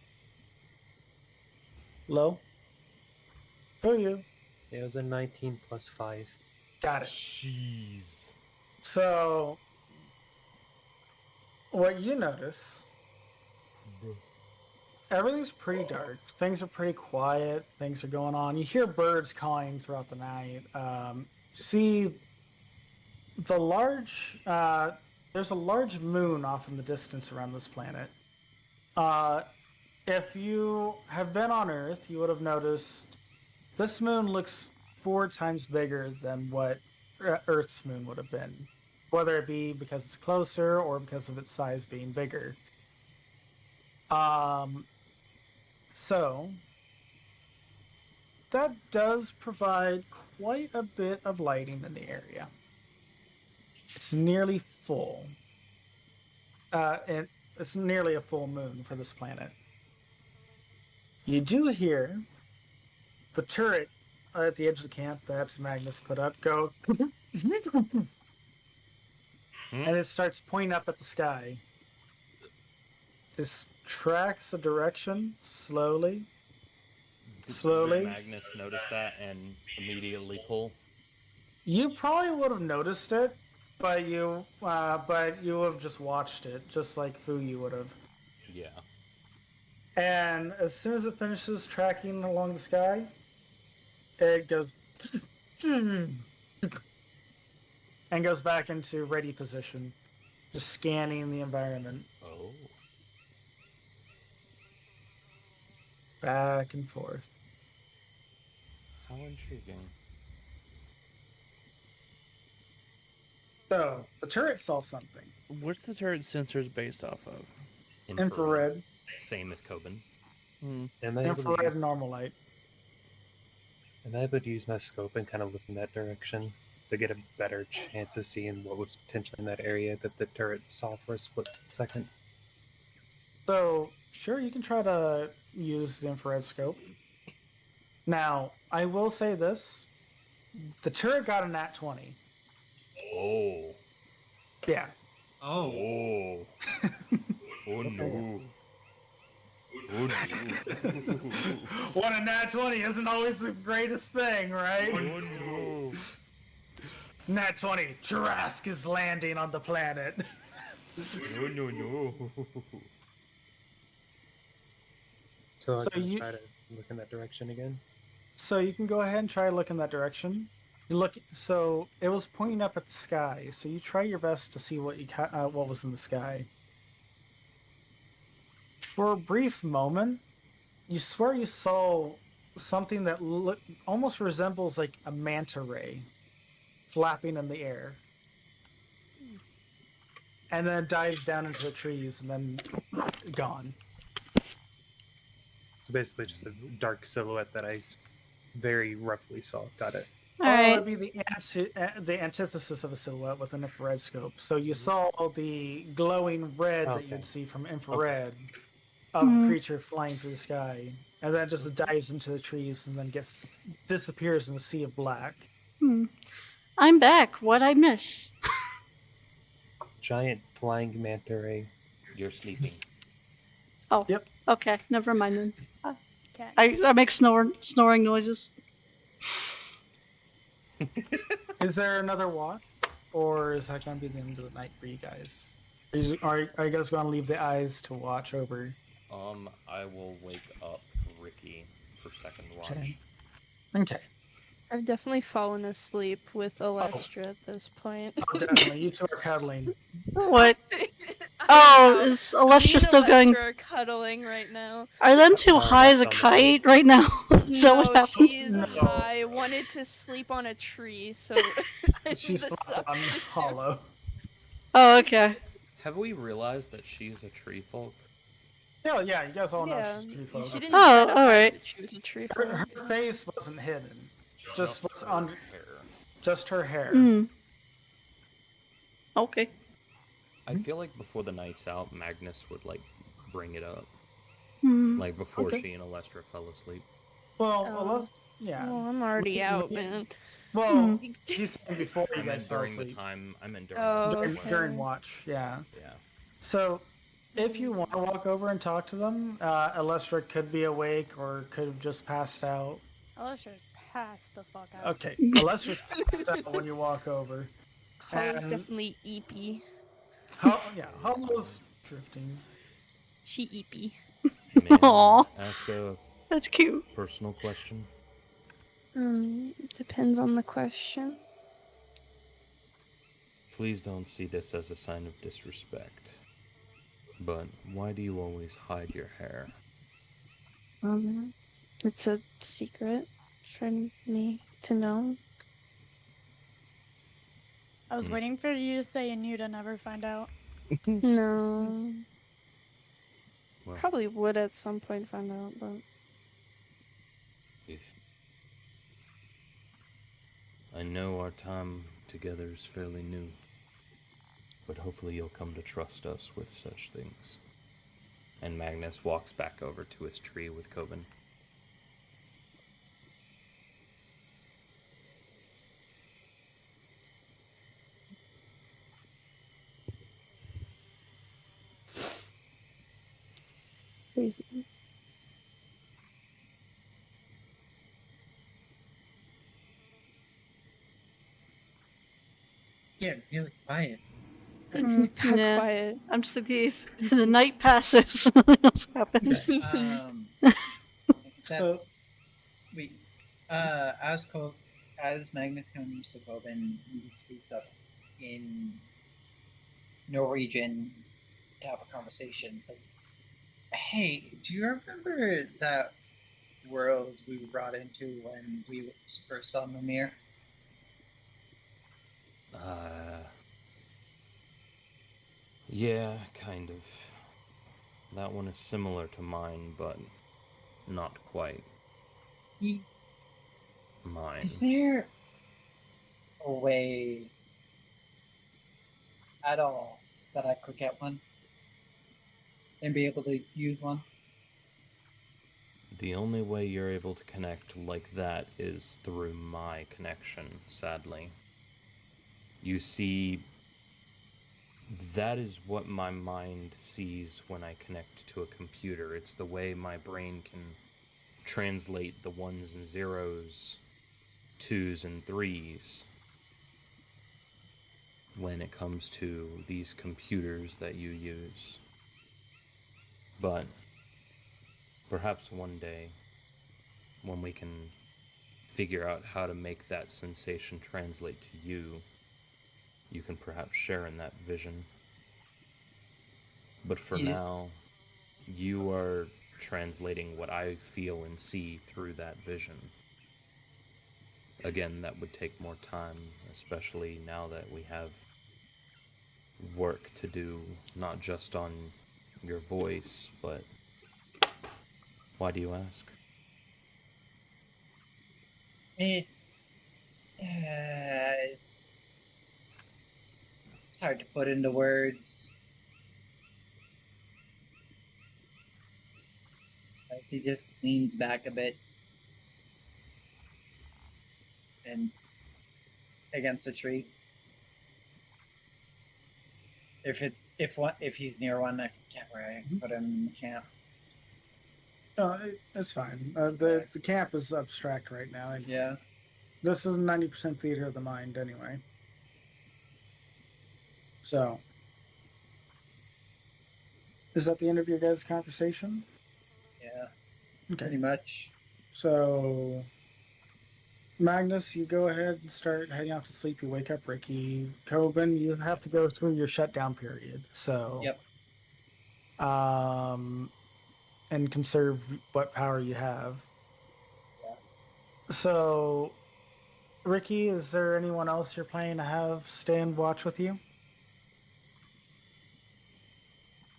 Low? For you. It was a 19 plus 5. Got it. Jeez. So, what you notice, everything's pretty dark. Things are pretty quiet. Things are going on. You hear birds calling throughout the night. See the large, there's a large moon off in the distance around this planet. If you have been on Earth, you would have noticed this moon looks 4 times bigger than what Earth's moon would have been, whether it be because it's closer or because of its size being bigger. So that does provide quite a bit of lighting in the area. It's nearly full. And it's nearly a full moon for this planet. You do hear the turret at the edge of the camp that Magnus put up go, and it starts pointing up at the sky. This tracks a direction slowly. Did Magnus notice that and immediately pull? You probably would have noticed it, but you have just watched it, just like Fuyu would have. Yeah. And as soon as it finishes tracking along the sky, it goes and goes back into ready position, just scanning the environment. Oh. Back and forth. How intriguing. So, the turret saw something. What's the turret sensors based off of? Infrared. Same as Coben. Am I able to Infrared use, normal light. am I able to use my scope and kind of look in that direction to get a better chance of seeing what was potentially in that area that the turret saw for a split second? So, sure, you can try to use the infrared scope. Now, I will say this. The turret got a nat 20. Oh. Yeah. Oh. Oh. Oh no. Oh no. What a nat 20 isn't always the greatest thing, right? Oh no. Nat 20, Trask is landing on the planet. No, no, no. So, So I can you- try to look in that direction again. So you can go ahead and try to look in that direction. You look. So it was pointing up at the sky. So you try your best to see what what was in the sky. For a brief moment, you swear you saw something that almost resembles like a manta ray flapping in the air, and then it dives down into the trees and then gone. So basically just a dark silhouette that I very roughly saw. Got it. All Well, right. it'd be the antithesis of a silhouette with an infrared scope. So you saw the glowing red that Okay. you'd see from infrared of the Hmm. creature flying through the sky, and then just dives into the trees and then disappears in the sea of black. I'm back. What'd I miss? Giant flying manta ray. You're sleeping. Oh. Yep. Okay. Never mind then. Okay. I make snoring noises. Is there another watch, or is that going to be the end of the night for you guys? Are you guys going to leave the eyes to watch over? I will wake up Ricky for second watch. Okay. Okay. I've definitely fallen asleep with Alestra at this point. Oh, definitely. You two are cuddling. What? I Oh, know. is Me Alestra and still going? Alestra are cuddling right now. Are them two No, high as a that's on the kite right now? Is that what No, happened? she's No. high. Wanted to sleep on a tree, so I'm She the slept on substitute. hollow. Oh, okay. Have we realized that she's a tree folk? Yeah, you guys all know Yeah, she's a tree she folk. didn't Oh, try to hide alright. that she was a tree Her folk. face wasn't hidden. Just what's her on hair. just her hair. Hmm. Okay. I feel like before the night's out, Magnus would like bring it up, Hmm. like before Okay. she and Alestra fell asleep. Well, yeah. Oh, I'm already We- out, we- man. Well, he's saying before I you meant guys fell during the asleep. time. I meant during Oh, the time. okay. During watch, yeah. Yeah. So, if you want to walk over and talk to them, Alestra could be awake or could have just passed out. Alestra's passed the fuck out. Okay, Alestra's passed out when you walk over. Hollow's And- definitely eepy. Hollow's drifting. She eepy. May Aw. I ask a That's cute. personal question? Depends on the question. Please don't see this as a sign of disrespect. But why do you always hide your hair? It's a secret for me to know. I was waiting for you to say and you to never find out. No. Well, Probably would at some point find out, but if I know our time together is fairly new, but hopefully you'll come to trust us with such things. And Magnus walks back over to his tree with Coben. crazy. Yeah, really quiet. How Yeah. quiet. I'm just like the night passes. Nothing else happens. So- Wait. As Magnus comes to Coben, he speaks up in Norwegian to have a conversation. It's like, hey, do you remember that world we were brought into when we first saw Mimir? Yeah, kind of. That one is similar to mine, but not quite mine. Is there a way at all that I could get one and be able to use one? The only way you're able to connect like that is through my connection, sadly. You see, that is what my mind sees when I connect to a computer. It's the way my brain can translate the ones and zeros, twos and threes, when it comes to these computers that you use. But perhaps one day, when we can figure out how to make that sensation translate to you, you can perhaps share in that vision. But for Yes. now, you are translating what I feel and see through that vision. Again, that would take more time, especially now that we have work to do, not just on your voice, but why do you ask? It hard to put into words. As he just leans back a bit and against a tree. If he's near one, I forget where I put him in the camp. No, it's fine. The camp is abstract right now. And Yeah. this is 90% theater of the mind anyway. So, is that the end of your guys' conversation? Yeah. Okay. Pretty much. So, Magnus, you go ahead and start heading out to sleep. You wake up Ricky. Coben, you have to go through your shutdown period. So, Yep. and conserve what power you have. Yeah. So, Ricky, is there anyone else you're planning to have stay and watch with you?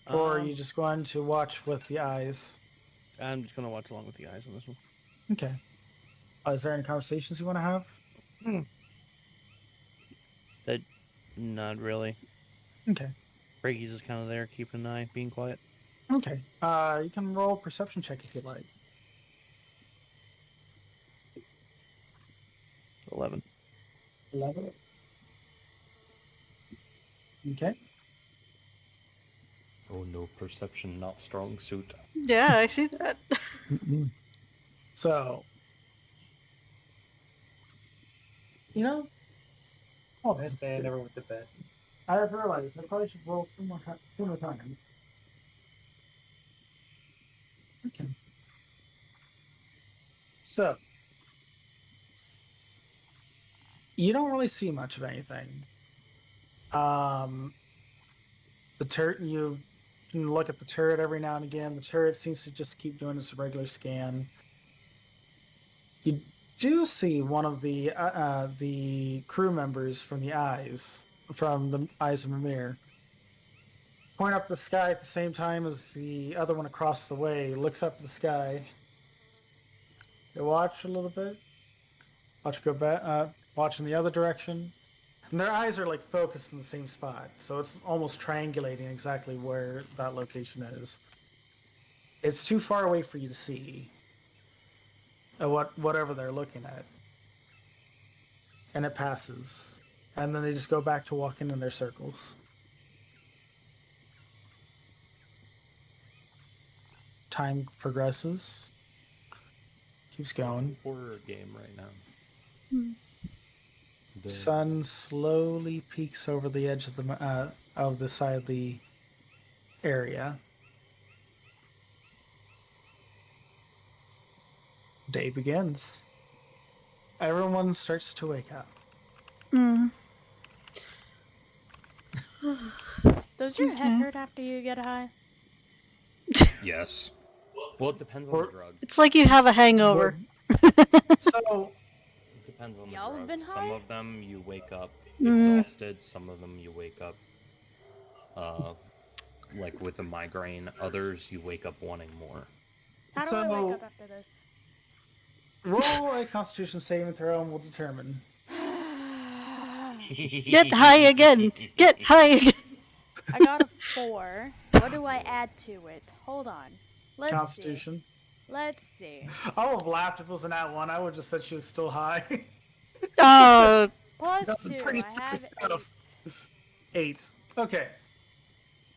Or are you just going to watch with the eyes? I'm just gonna watch along with the eyes on this one. Okay. Is there any conversations you want to have? Not really. Okay. Ricky's just kind of there, keeping an eye, being quiet. Okay. You can roll a perception check if you like. 11. 11. Okay. Oh no, perception not strong suit. Yeah, I see that. So, Oh, I say I never went to bed. I have realized I probably should roll two more times. Okay. So, you don't really see much of anything. The turret, you can look at the turret every now and again. The turret seems to just keep doing its regular scan. You do see one of the crew members from the eyes of Mimir point up the sky at the same time as the other one across the way looks up at the sky. They watch a little bit. Watch go back. Watch in the other direction. And their eyes are like focused in the same spot, so it's almost triangulating exactly where that location is. It's too far away for you to see whatever they're looking at. And it passes. And then they just go back to walking in their circles. Time progresses. Keeps going. Horror game right now. The Sun slowly peeks over the edge of the side of the area. Day begins. Everyone starts to wake up. Does your head hurt after you get high? Yes. Well, it depends on the drug. It's like you have a hangover. So It depends on the Y'all drug. been Some high? of them you wake up exhausted. Some of them you wake up like with a migraine. Others you wake up wanting more. How do I wake up after this? roll a Constitution saving throw and we'll determine. Get high again. Get high again. I got a 4. What do I add to it? Hold on. Let's Constitution. see. Let's see. I would have laughed if it was an at one. I would have just said she was still high. Plus That's 2. pretty I have serious stuff. 8. 8. Okay.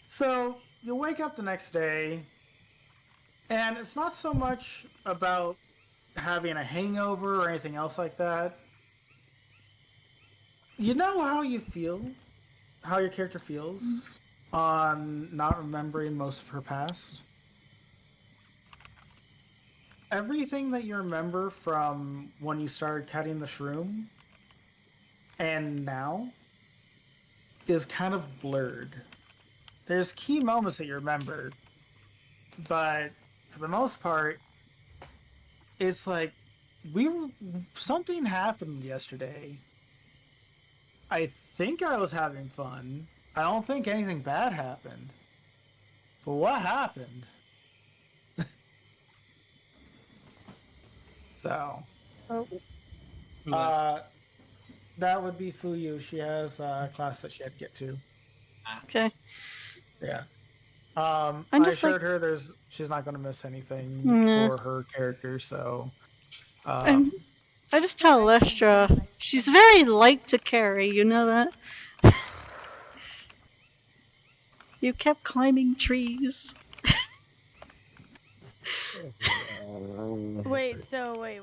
So you wake up the next day, and it's not so much about having a hangover or anything else like that. You know how you feel, how your character feels on not remembering most of her past? Everything that you remember from when you started cutting the shroom and now is kind of blurred. There's key moments that you remember, but for the most part, it's like something happened yesterday. I think I was having fun. I don't think anything bad happened. But what happened? So, that would be Fuyu. She has a class that she had to get to. Okay. Yeah. I'm I just like- assured her she's not going to miss anything Nah. for her character, so. And I just tell Lestra she's very light to carry. You know that. You kept climbing trees. Wait,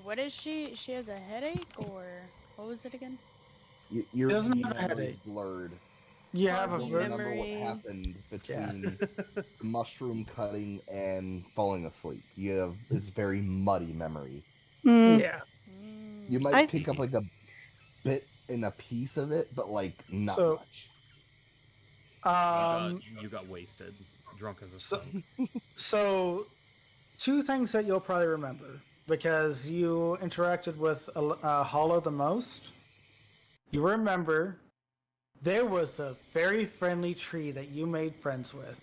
what is she? She has a headache, or what was it again? Your doesn't have a memory's headache. blurred. You have You a don't very remember what memory. happened between mushroom cutting and falling asleep. It's very muddy memory. yeah. You might pick up like a bit and a piece of it, but like not So- much. You got wasted, drunk as a skunk. So, two things that you'll probably remember because you interacted with Hollow the most. You remember there was a very friendly tree that you made friends with.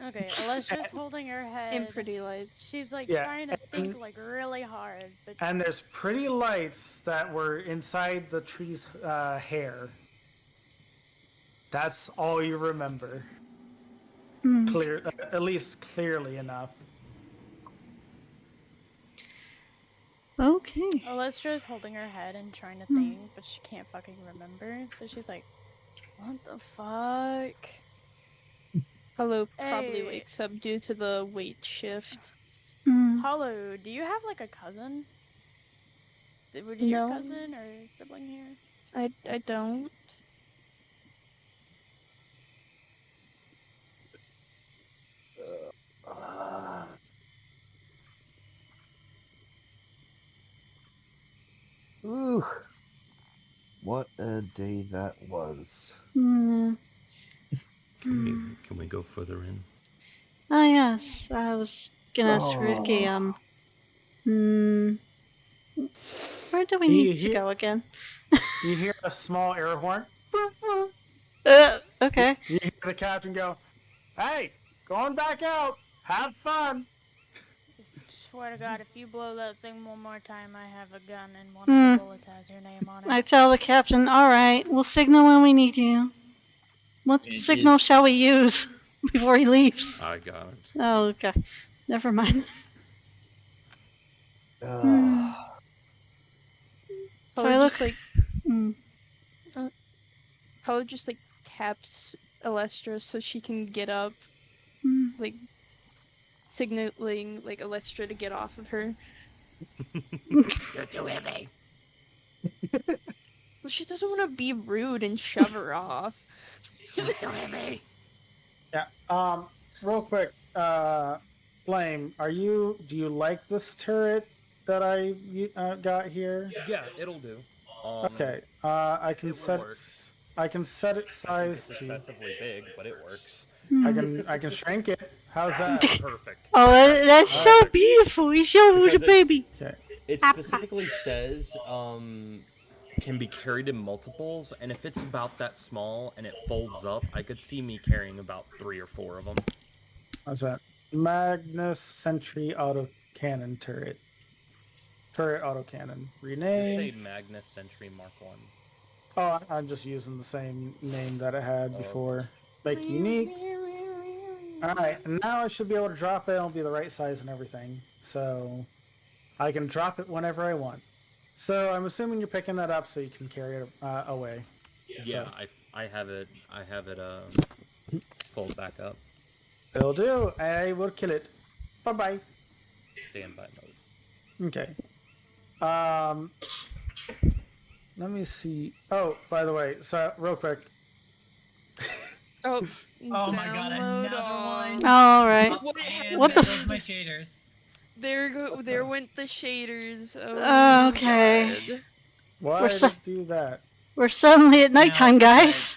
Okay, Alestra's holding her head. In pretty lights. She's like Yeah, trying to think like really hard, but And there's pretty lights that were inside the tree's hair. That's all you remember. Clear, at least clearly enough. Okay. Alestra's holding her head and trying to think, but she can't fucking remember. So she's like, "What the fuck?" Hollow probably Hey. wakes up due to the weight shift. Hollow, do you have like a cousin? Would your No. cousin or sibling here? I don't. Ooh, what a day that was. Can we go further in? Ah, yes. I was gonna ask Ricky. Where do we need to go again? You hear a small air horn. Okay. You hear the captain go, "Hey, going back out. Have fun." Swear to God, if you blow that thing one more time, I have a gun and one of the bullets has your name on it. I tell the captain, all right, we'll signal when we need you. What signal shall we use before he leaves? I got it. Oh, okay. Never mind. So I look. Hollow just like taps Alestra so she can get up, like signaling like Alestra to get off of her. You're too heavy. Well, she doesn't want to be rude and shove her off. You're too heavy. Yeah. Real quick, Flame, do you like this turret that I got here? Yeah, it'll do. Okay. I can it will set. work. I can set it size it's to. excessively big, but it works. I can shrink it. How's that? Perfect. Oh, that's so beautiful. You show with a baby. Okay. It specifically says can be carried in multiples, and if it's about that small and it folds up, I could see me carrying about 3 or 4 of them. How's that? Magnus Sentry Autocannon turret. Turret autocannon. Rename. Just say Magnus Sentry Mark 1. Oh, I'm just using the same name that it had before. Make unique. Alright, and now I should be able to drop it. It'll be the right size and everything. So I can drop it whenever I want. So I'm assuming you're picking that up so you can carry it away. Yeah, so. I have it fold back up. It'll do. I will kill it. Bye-bye. Standby mode. Okay. Let me see. Oh, by the way, so real quick. Oh my god, another one. All right. What the? My shaders. There went the shaders. Oh, okay. God. Why did it do that? We're suddenly at nighttime, guys.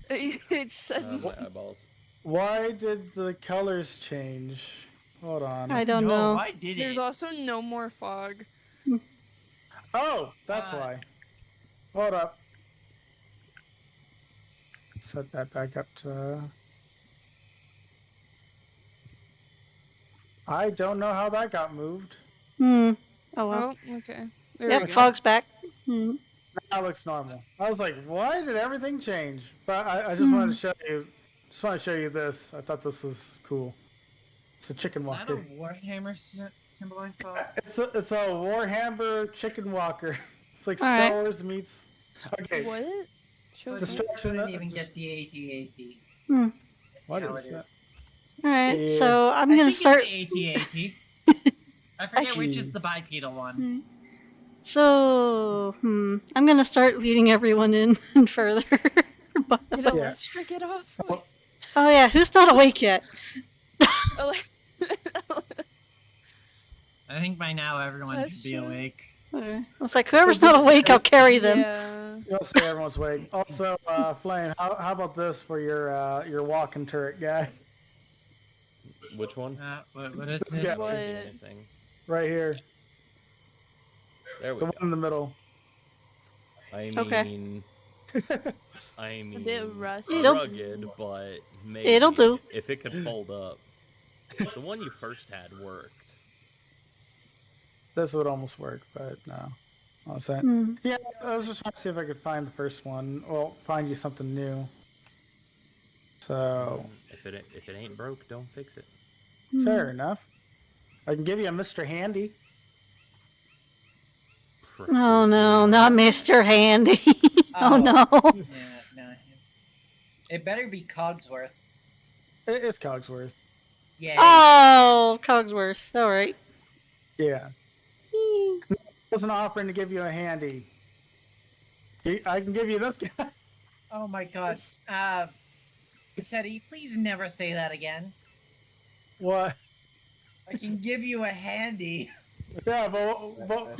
It's my eyeballs. Why did the colors change? Hold on. I don't know. Why did There's also no more fog. Oh, that's why. Hold up. Set that back up to... I don't know how that got moved. Oh well. Oh, okay. Yep, fog's back. Now That looks normal. I was like, why did everything change? But I just wanted to show you. Just want to show you this. I thought this was cool. It's a chicken Is that walker. a Warhammer symbol I saw? It's a Warhammer chicken walker. It's like All Star right. Wars meets. Okay. What? Show But me. Destruction. I didn't even get the AT-AT. Hmm. Let's see What how is it that? is. All right, Yeah. so I'm I gonna think start. it's the AT-AT. I forget which is the bipedal one. So, I'm gonna start leading everyone in further. But- Did Yeah. Alestra get off? Oh, oh yeah, who's not awake yet? Ale- I think by now everyone should be Alestra? awake. I was like, whoever's not awake, I'll carry them. Yeah. You'll say everyone's awake. Also, Flame, how about this for your walking turret guy? Which one? What is This this? guy. What? Anything. Right here. There we The one go. in the middle. I Okay. mean, I mean, bit rusty. rugged, but maybe It'll do. if it could fold up. The one you first had worked. This would almost work, but no. What's that? Hmm. Yeah, I was just trying to see if I could find the first one. Well, find you something new. So, If it ain't broke, don't fix it. fair enough. I can give you a Mr. Handy. Oh no, not Mr. Handy. Oh no. Yeah, no. It better be Cogsworth. It's Cogsworth. Yeah. Oh, Cogsworth. All right. Yeah. I wasn't offering to give you a handy. I can give you this guy. Oh my god. Seti, please never say that again. What? I can give you a handy. Yeah, but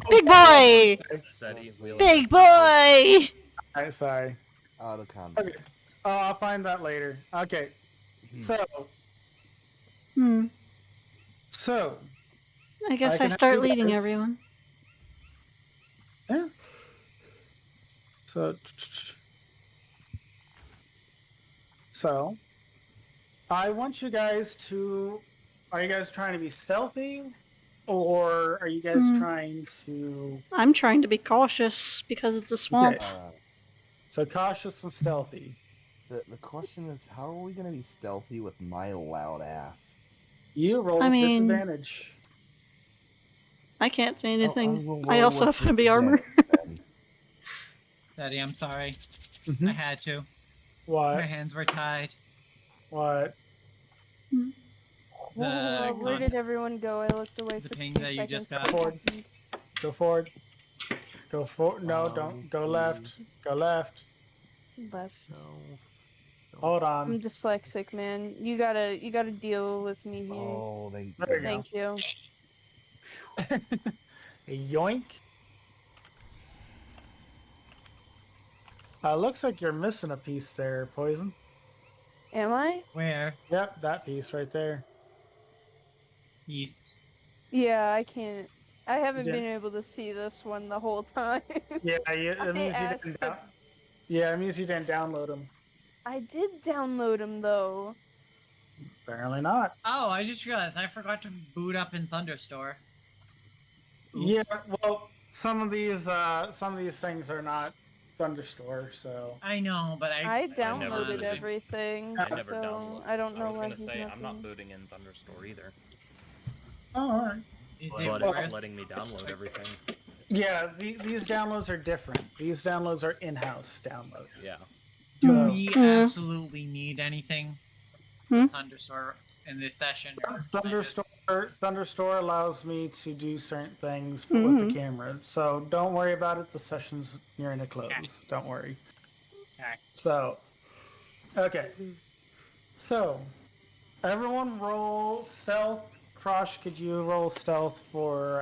Big boy. Seti, wheel it Big up. boy. Alright, sorry. Out of combat. Okay. I'll find that later. Okay. So, I guess I I can start have you leading guys- everyone. yeah. So, I want you guys to. Are you guys trying to be stealthy, or are you guys trying to? I'm trying to be cautious because it's a swamp. Okay. So cautious and stealthy. The question is, how are we gonna be stealthy with my loud ass? You roll I with mean- disadvantage. I can't say I anything. will I roll also with have heavy armor. disadvantage then. Seti, I'm sorry. Mhm. I had to. My What? hands were tied. What? The Where did everyone go? I looked away the for ping 2 that you seconds. just What got. Forward. happened? Go forward. Go forward. No, don't. Go left. Go left. Left. No. Hold I'm on. dyslexic, man. You gotta deal with me here. Oh, they. There you go. Thank you. Yoink. Looks like you're missing a piece there, Poison. Am I? Where? Yep, that piece right there. East. Yeah, I can't. I haven't Yeah. been able to see this one the whole time. Yeah, it I means you asked didn't. to- Yeah, it means you didn't download them. I did download them though. Apparently not. Oh, I just realized I forgot to boot up in Thunderstore. Yeah, Oops. well, some of these things are not Thunderstore, so Oh, I know, but I never downloaded did. everything, I never so downloaded. I don't know I was why gonna he's say not I'm not being- booting in Thunderstore either, oh, all right. Is but it it's worth? letting me download everything. Yeah, these downloads are different. These downloads are in-house downloads. Yeah. Do So, we absolutely need anything? Hmm? Thunderstore in this session? Or can I just- Thunderstore allows me to do certain things with the camera. So don't worry about it. The session's nearing a close. Don't worry. Okay. So, okay. So, everyone roll stealth. Krosh, could you roll stealth for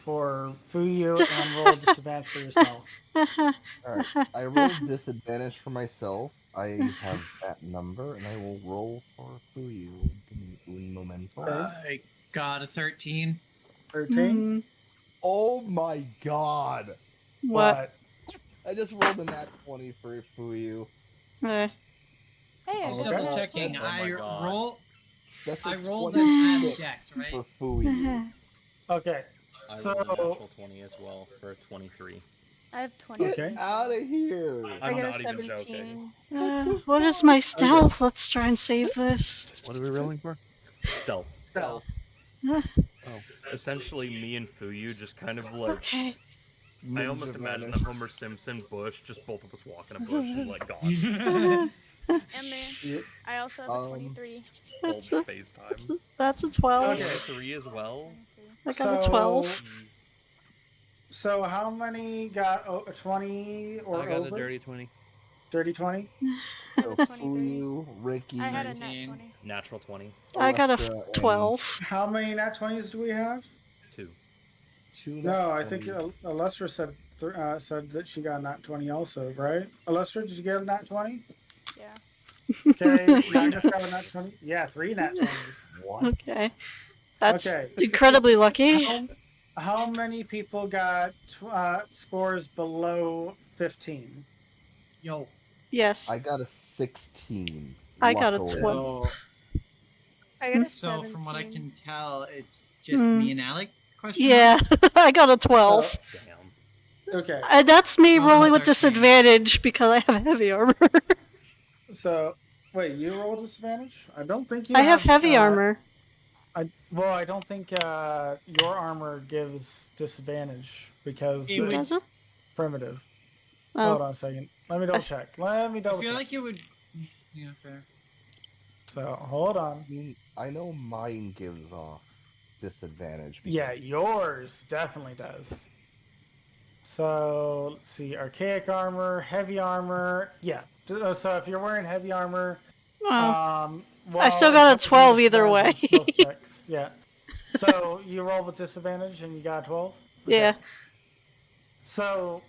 Fuyu and roll disadvantage for yourself? Alright, I rolled disadvantage for myself. I have that number, and I will roll for Fuyu. Give me un momento. I got a 13. 13? Oh my god! What? I just rolled a nat 20 for Fuyu. Eh. Hey, Just Okay. double checking. Oh my God. That's a I rolled 26 an at Dex, right? for Fuyu. Okay. I So, rolled a natural 20 as well for a 23. I have 20. Get Okay. out of here! I I'm got a not even joking. 17. What is my stealth? Let's try and save this. What are we rolling for? Stealth. Stealth. Uh, Oh, Essentially, me and Fuyu just kind of like. okay. I almost Ninja imagine vanish. the Homer Simpson bush, just both of us walking a bush and like gone. And me. I also have a 23. Cold That's a, space time. that's a 12. Okay. 23 as well. 23. I got a 12. Jeez. So how many got a 20 or I got over? a dirty 20. Dirty 20? I So have a 23. Fuyu, Ricky, I had a nat 19. 20. Natural 20. I got a Alestra, and 12. How many nat 20s do we have? 2. 2 No, nat I think 20s. Alestra said that she got a nat 20 also, right? Alestra, did you get a nat 20? Yeah. Okay, Magnus got a nat 20. Yeah, 3 nat 20s. What? Okay. That's Okay. incredibly lucky. How many people got scores below 15? Yo. Yes. I got a 16. I got a luckily. 12. So, I got a so 17. from what I can tell, it's just Hmm. me and Alex? Question Yeah, I got a 12. So, Damn. okay, And that's me Oh, rolling with 13. disadvantage because I have heavy armor. so wait, you rolled disadvantage? I don't think you I have heavy armor. I don't think your armor gives disadvantage because It would- it's Does it? primitive. Oh. Hold on a second. Let me double check. Let me I double feel check. like it would. Yeah, fair. So hold on. I mean, I know mine gives off disadvantage. Yeah, because- yours definitely does. So let's see, archaic armor, heavy armor. Yeah. So if you're wearing heavy armor, Oh. well, I still it got a helps you 12 either survive way. on stealth checks. Yeah. So you roll with disadvantage and you got 12. Yeah. So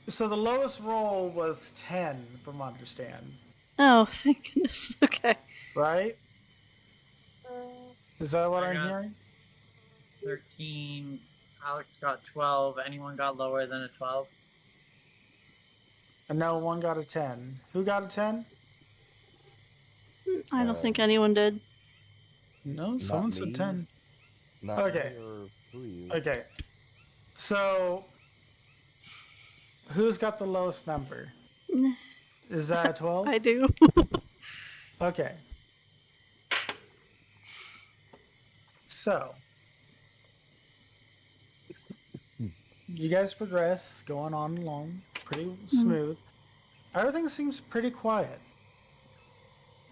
the lowest roll was 10, from what I understand, Oh, thank goodness. Okay. right? Is that what I I'm got- hearing? 13. Alex got 12. Anyone got lower than a 12? And no one got a 10. Who got a 10? I don't think anyone did. No, someone me. said 10. Not Okay. me or Fuyu. Okay. So who's got the lowest number? Is that a 12? I do. Okay. So you guys progress, going on along pretty smooth. Everything seems pretty quiet.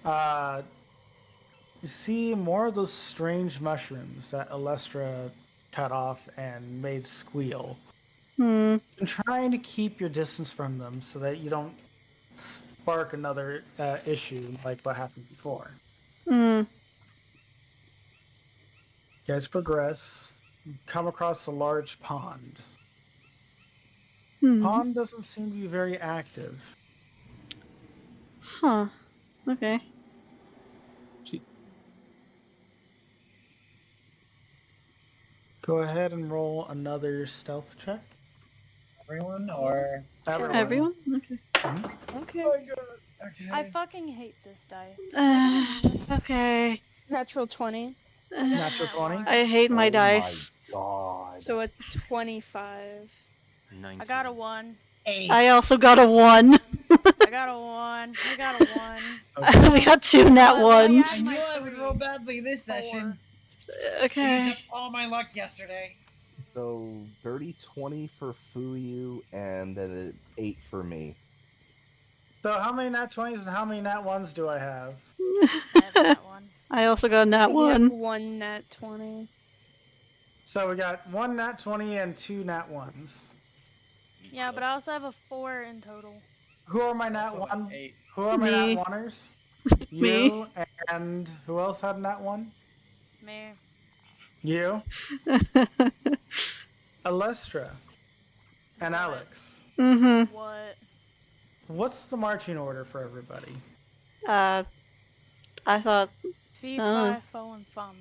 You see more of those strange mushrooms that Alestra cut off and made squeal. Hmm. And trying to keep your distance from them so that you don't spark another issue like what happened before. Hmm. You guys progress, come across a large pond. Hmm. Pond doesn't seem to be very active. Huh. Okay. Go ahead and roll another stealth check. Everyone or. Everyone? Okay. Okay. Okay. I fucking hate this die. Okay. Natural 20. Natural 20. I hate my Oh dice. My God. So a 25. 19. I got a 1. 8. I also got a 1. I got a 1. I got a 1. We got 2 nat Well, well, yeah, ones. I my knew I would 3. roll badly this 4. session. I Okay. used up all my luck yesterday. So dirty 20 for Fuyu and then an 8 for me. So how many nat 20s and how many nat 1s do I have? I have that 1. I also got a nat You have 1. 1 nat 20. So we got 1 nat 20 and 2 nat 1s. Yeah, but I also have a 4 in total. Who are my nat Also 1? 8. Who are my Me. nat 1ers? Me. You and who else had a nat 1? Me. You, Alestra, and Alex. Mm-hmm. What? What's the marching order for everybody? I thought, Fee, Oh. fi, fo, and fum.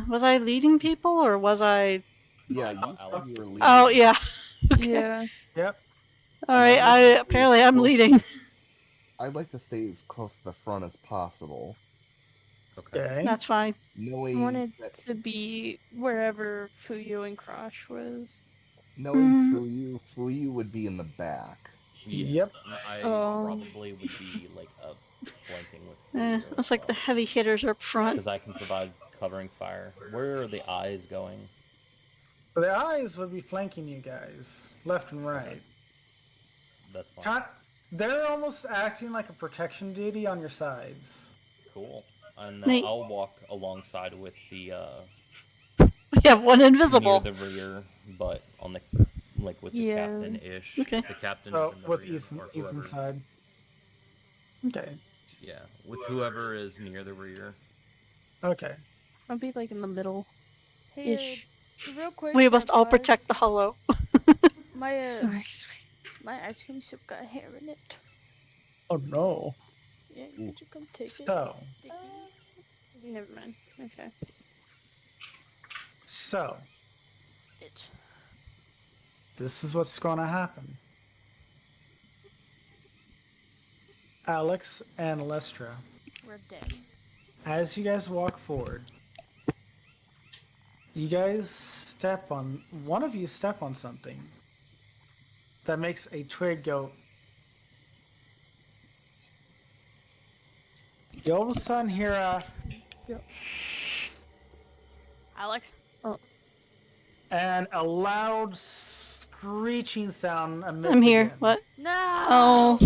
was I leading people or was I? Yeah, I you thought said Alex you were was leading. Oh yeah. Okay. Yeah. Yep. All right. And I'd like to Apparently I'm stay leading. I'd like to stay as close to the front as possible, Okay. Okay. That's fine. I knowing wanted that to be wherever Fuyu and Crush was. Knowing Fuyu would be in the back. Yep. I Oh. probably would be like up flanking with Eh, Fuyu looks like the heavy hitters are up front. because I can provide covering fire. Where are the eyes going? The eyes would be flanking you guys, left and right. That's fine. They're almost acting like a protection deity on your sides. Cool. And Neat. I'll walk alongside with the We have one invisible. near the rear, but on the with the Yeah. captain-ish. Okay. The captain Oh, is in the with rear, Ethan, or whoever. Ethan's side. Okay. Yeah, with whoever is near the rear. Okay. I'll be like in the middle. Hey, Ish. real quick. We for must all pause, protect the hollow. My Nice. my ice cream soup got hair in it. Oh no. Yeah, could you come take it? So. It's sticky. Never mind. Okay. So, Bitch. this is what's going to happen. Alex and Lestra, We're dead. as you guys walk forward, you guys one of you step on something that makes a twig go. You all of a sudden hear a, Alex. and a loud screeching sound amidst I'm here. again. What? No. Oh,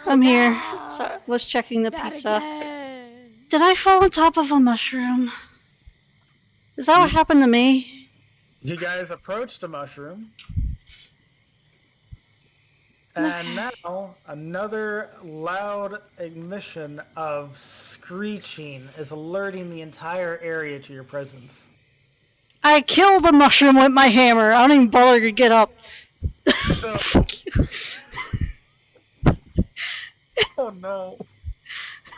I'm here. No! Sorry, was checking the Not pizza. again. Did I fall on top of a mushroom? Is that what happened to me? You guys approach the mushroom. And now another loud emission of screeching is alerting the entire area to your presence. I killed the mushroom with my hammer. I don't even bother to get up. So, oh no.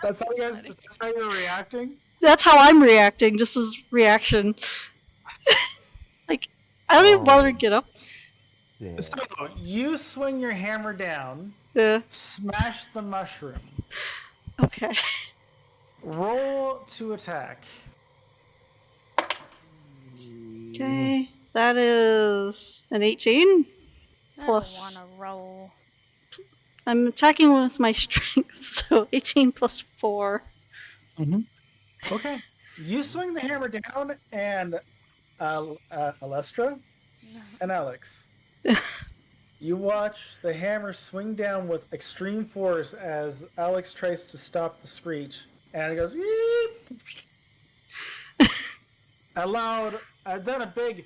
That's how you're reacting? That's how I'm reacting, just as reaction. Like, I don't even bother to get up. Yeah. So, you swing your hammer down, smash the mushroom. Okay. Roll to attack. Okay. That is an 18. I Plus- don't wanna roll. I'm attacking with my strength, so 18 plus 4. Okay. You swing the hammer down, and Alestra and Alex, you watch the hammer swing down with extreme force as Alex tries to stop the screech, and it goes a loud, then a big.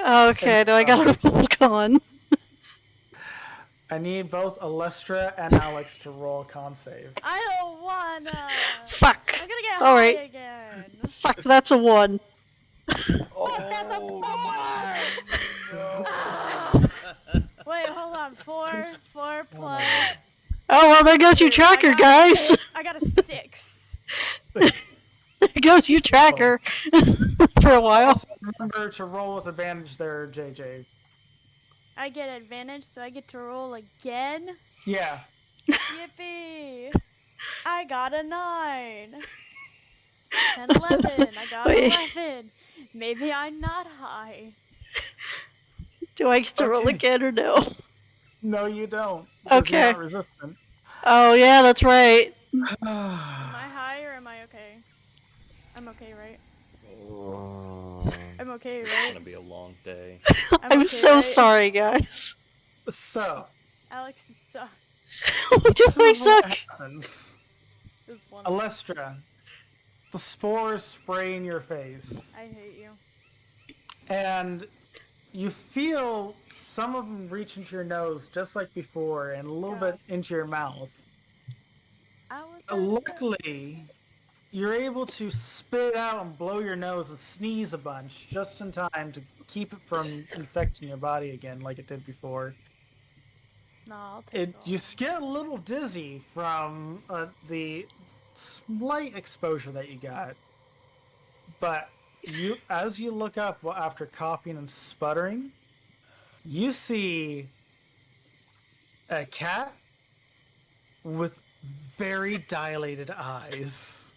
Okay, now I gotta roll con. I need both Alestra and Alex to roll a con save. I don't wanna. Fuck. I'm gonna get All high right. again. Fuck, that's a 1. Fuck, that's a 4. Wait, hold on. 4 plus. Oh, well, there goes your tracker, guys. I got a 6. There goes your tracker for a while. Also, remember to roll with advantage there, JJ. I get advantage, so I get to roll again. Yeah. Yippee! I got a 9. 10, 11. I got Wait. 11. Maybe I'm not high. Do I get to roll Okay. again or no? No, you don't. Because Okay. You're not resistant. Oh, yeah, that's right. Am I high or am I okay? I'm okay, right? I'm okay, It's right? gonna be a long day. I'm okay, so right? sorry, guys. So, Alex, you suck. What do this I is what suck? happens. This one. Alestra, the spores spray in your face, I hate you. and you feel some of them reach into your nose just like before, and a little bit into your mouth. I was. Luckily, you're able to spit out and blow your nose and sneeze a bunch just in time to keep it from infecting your body again like it did before. No, I'll take it. You get a little dizzy from the slight exposure that you got, but as you look up after coughing and sputtering, you see a cat with very dilated eyes.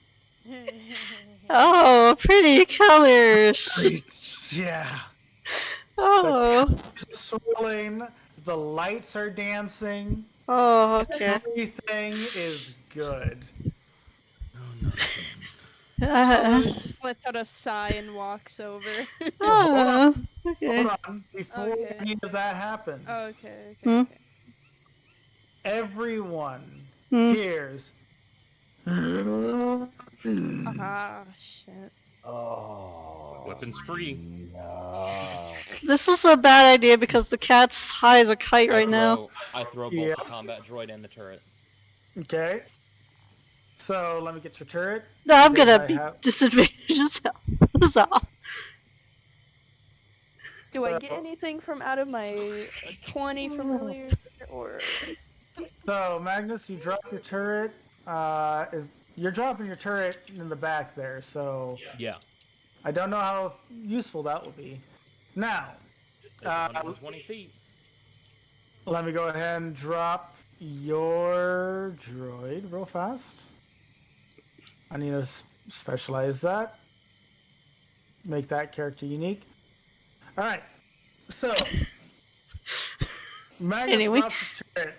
Oh, pretty colors. Yeah. Oh. Swirling, the lights are dancing. Oh, okay. Everything is good. Oh, not again. Oh, just lets out a sigh and walks over. Oh, okay. Hold on. Before Okay. any of that happens, Okay, Hmm? okay. everyone Hmm. hears. Ah, shit. Oh. Weapons free. No. This is a bad idea because the cat's high as a kite right now. I throw both Yeah. the combat droid and the turret. Okay. So let me get your turret. No, I'm because gonna I be have- disadvantaged. So. Do I So- get anything from out of my 20 familiar or? So Magnus, you drop your turret. You're dropping your turret in the back there, so Yeah. I don't know how useful that will be. Now, It's 120 feet. let me go ahead and drop your droid real fast. I need to specialize that. Make that character unique. All right. So, Magnus Anyway. drops his turret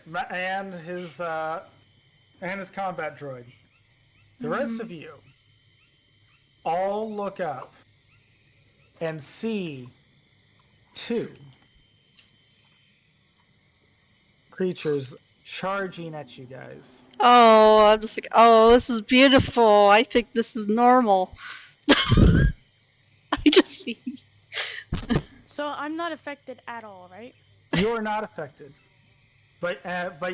and his combat droid. The rest of you all look up and see two creatures charging at you guys. Oh, I'm just like, oh, this is beautiful. I think this is normal. I just see. So I'm not affected at all, right? You are not affected, but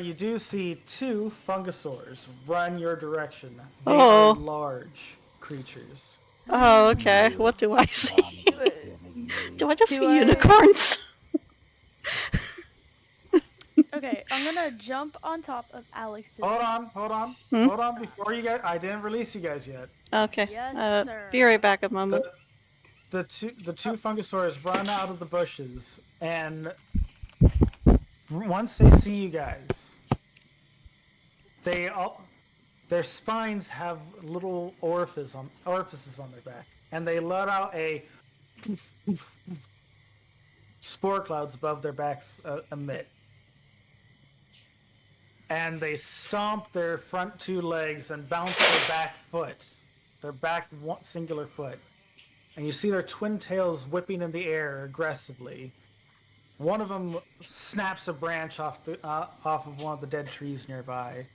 you do see two fungosaurs run your direction. They Oh. are large creatures. Oh, okay. What do I see? Do I just see unicorns? Okay, I'm gonna jump on top of Alex's. Hold on. Hmm? Hold on. Before you guys, I didn't release you guys yet. Okay. Yes, sir. Be right back a moment. The two fungosaurs run out of the bushes, and once they see you guys, their spines have little orifices on their back, and they let out a spore clouds above their backs emit. And they stomp their front two legs and bounce their back singular foot. And you see their twin tails whipping in the air aggressively. One of them snaps a branch off of one of the dead trees nearby.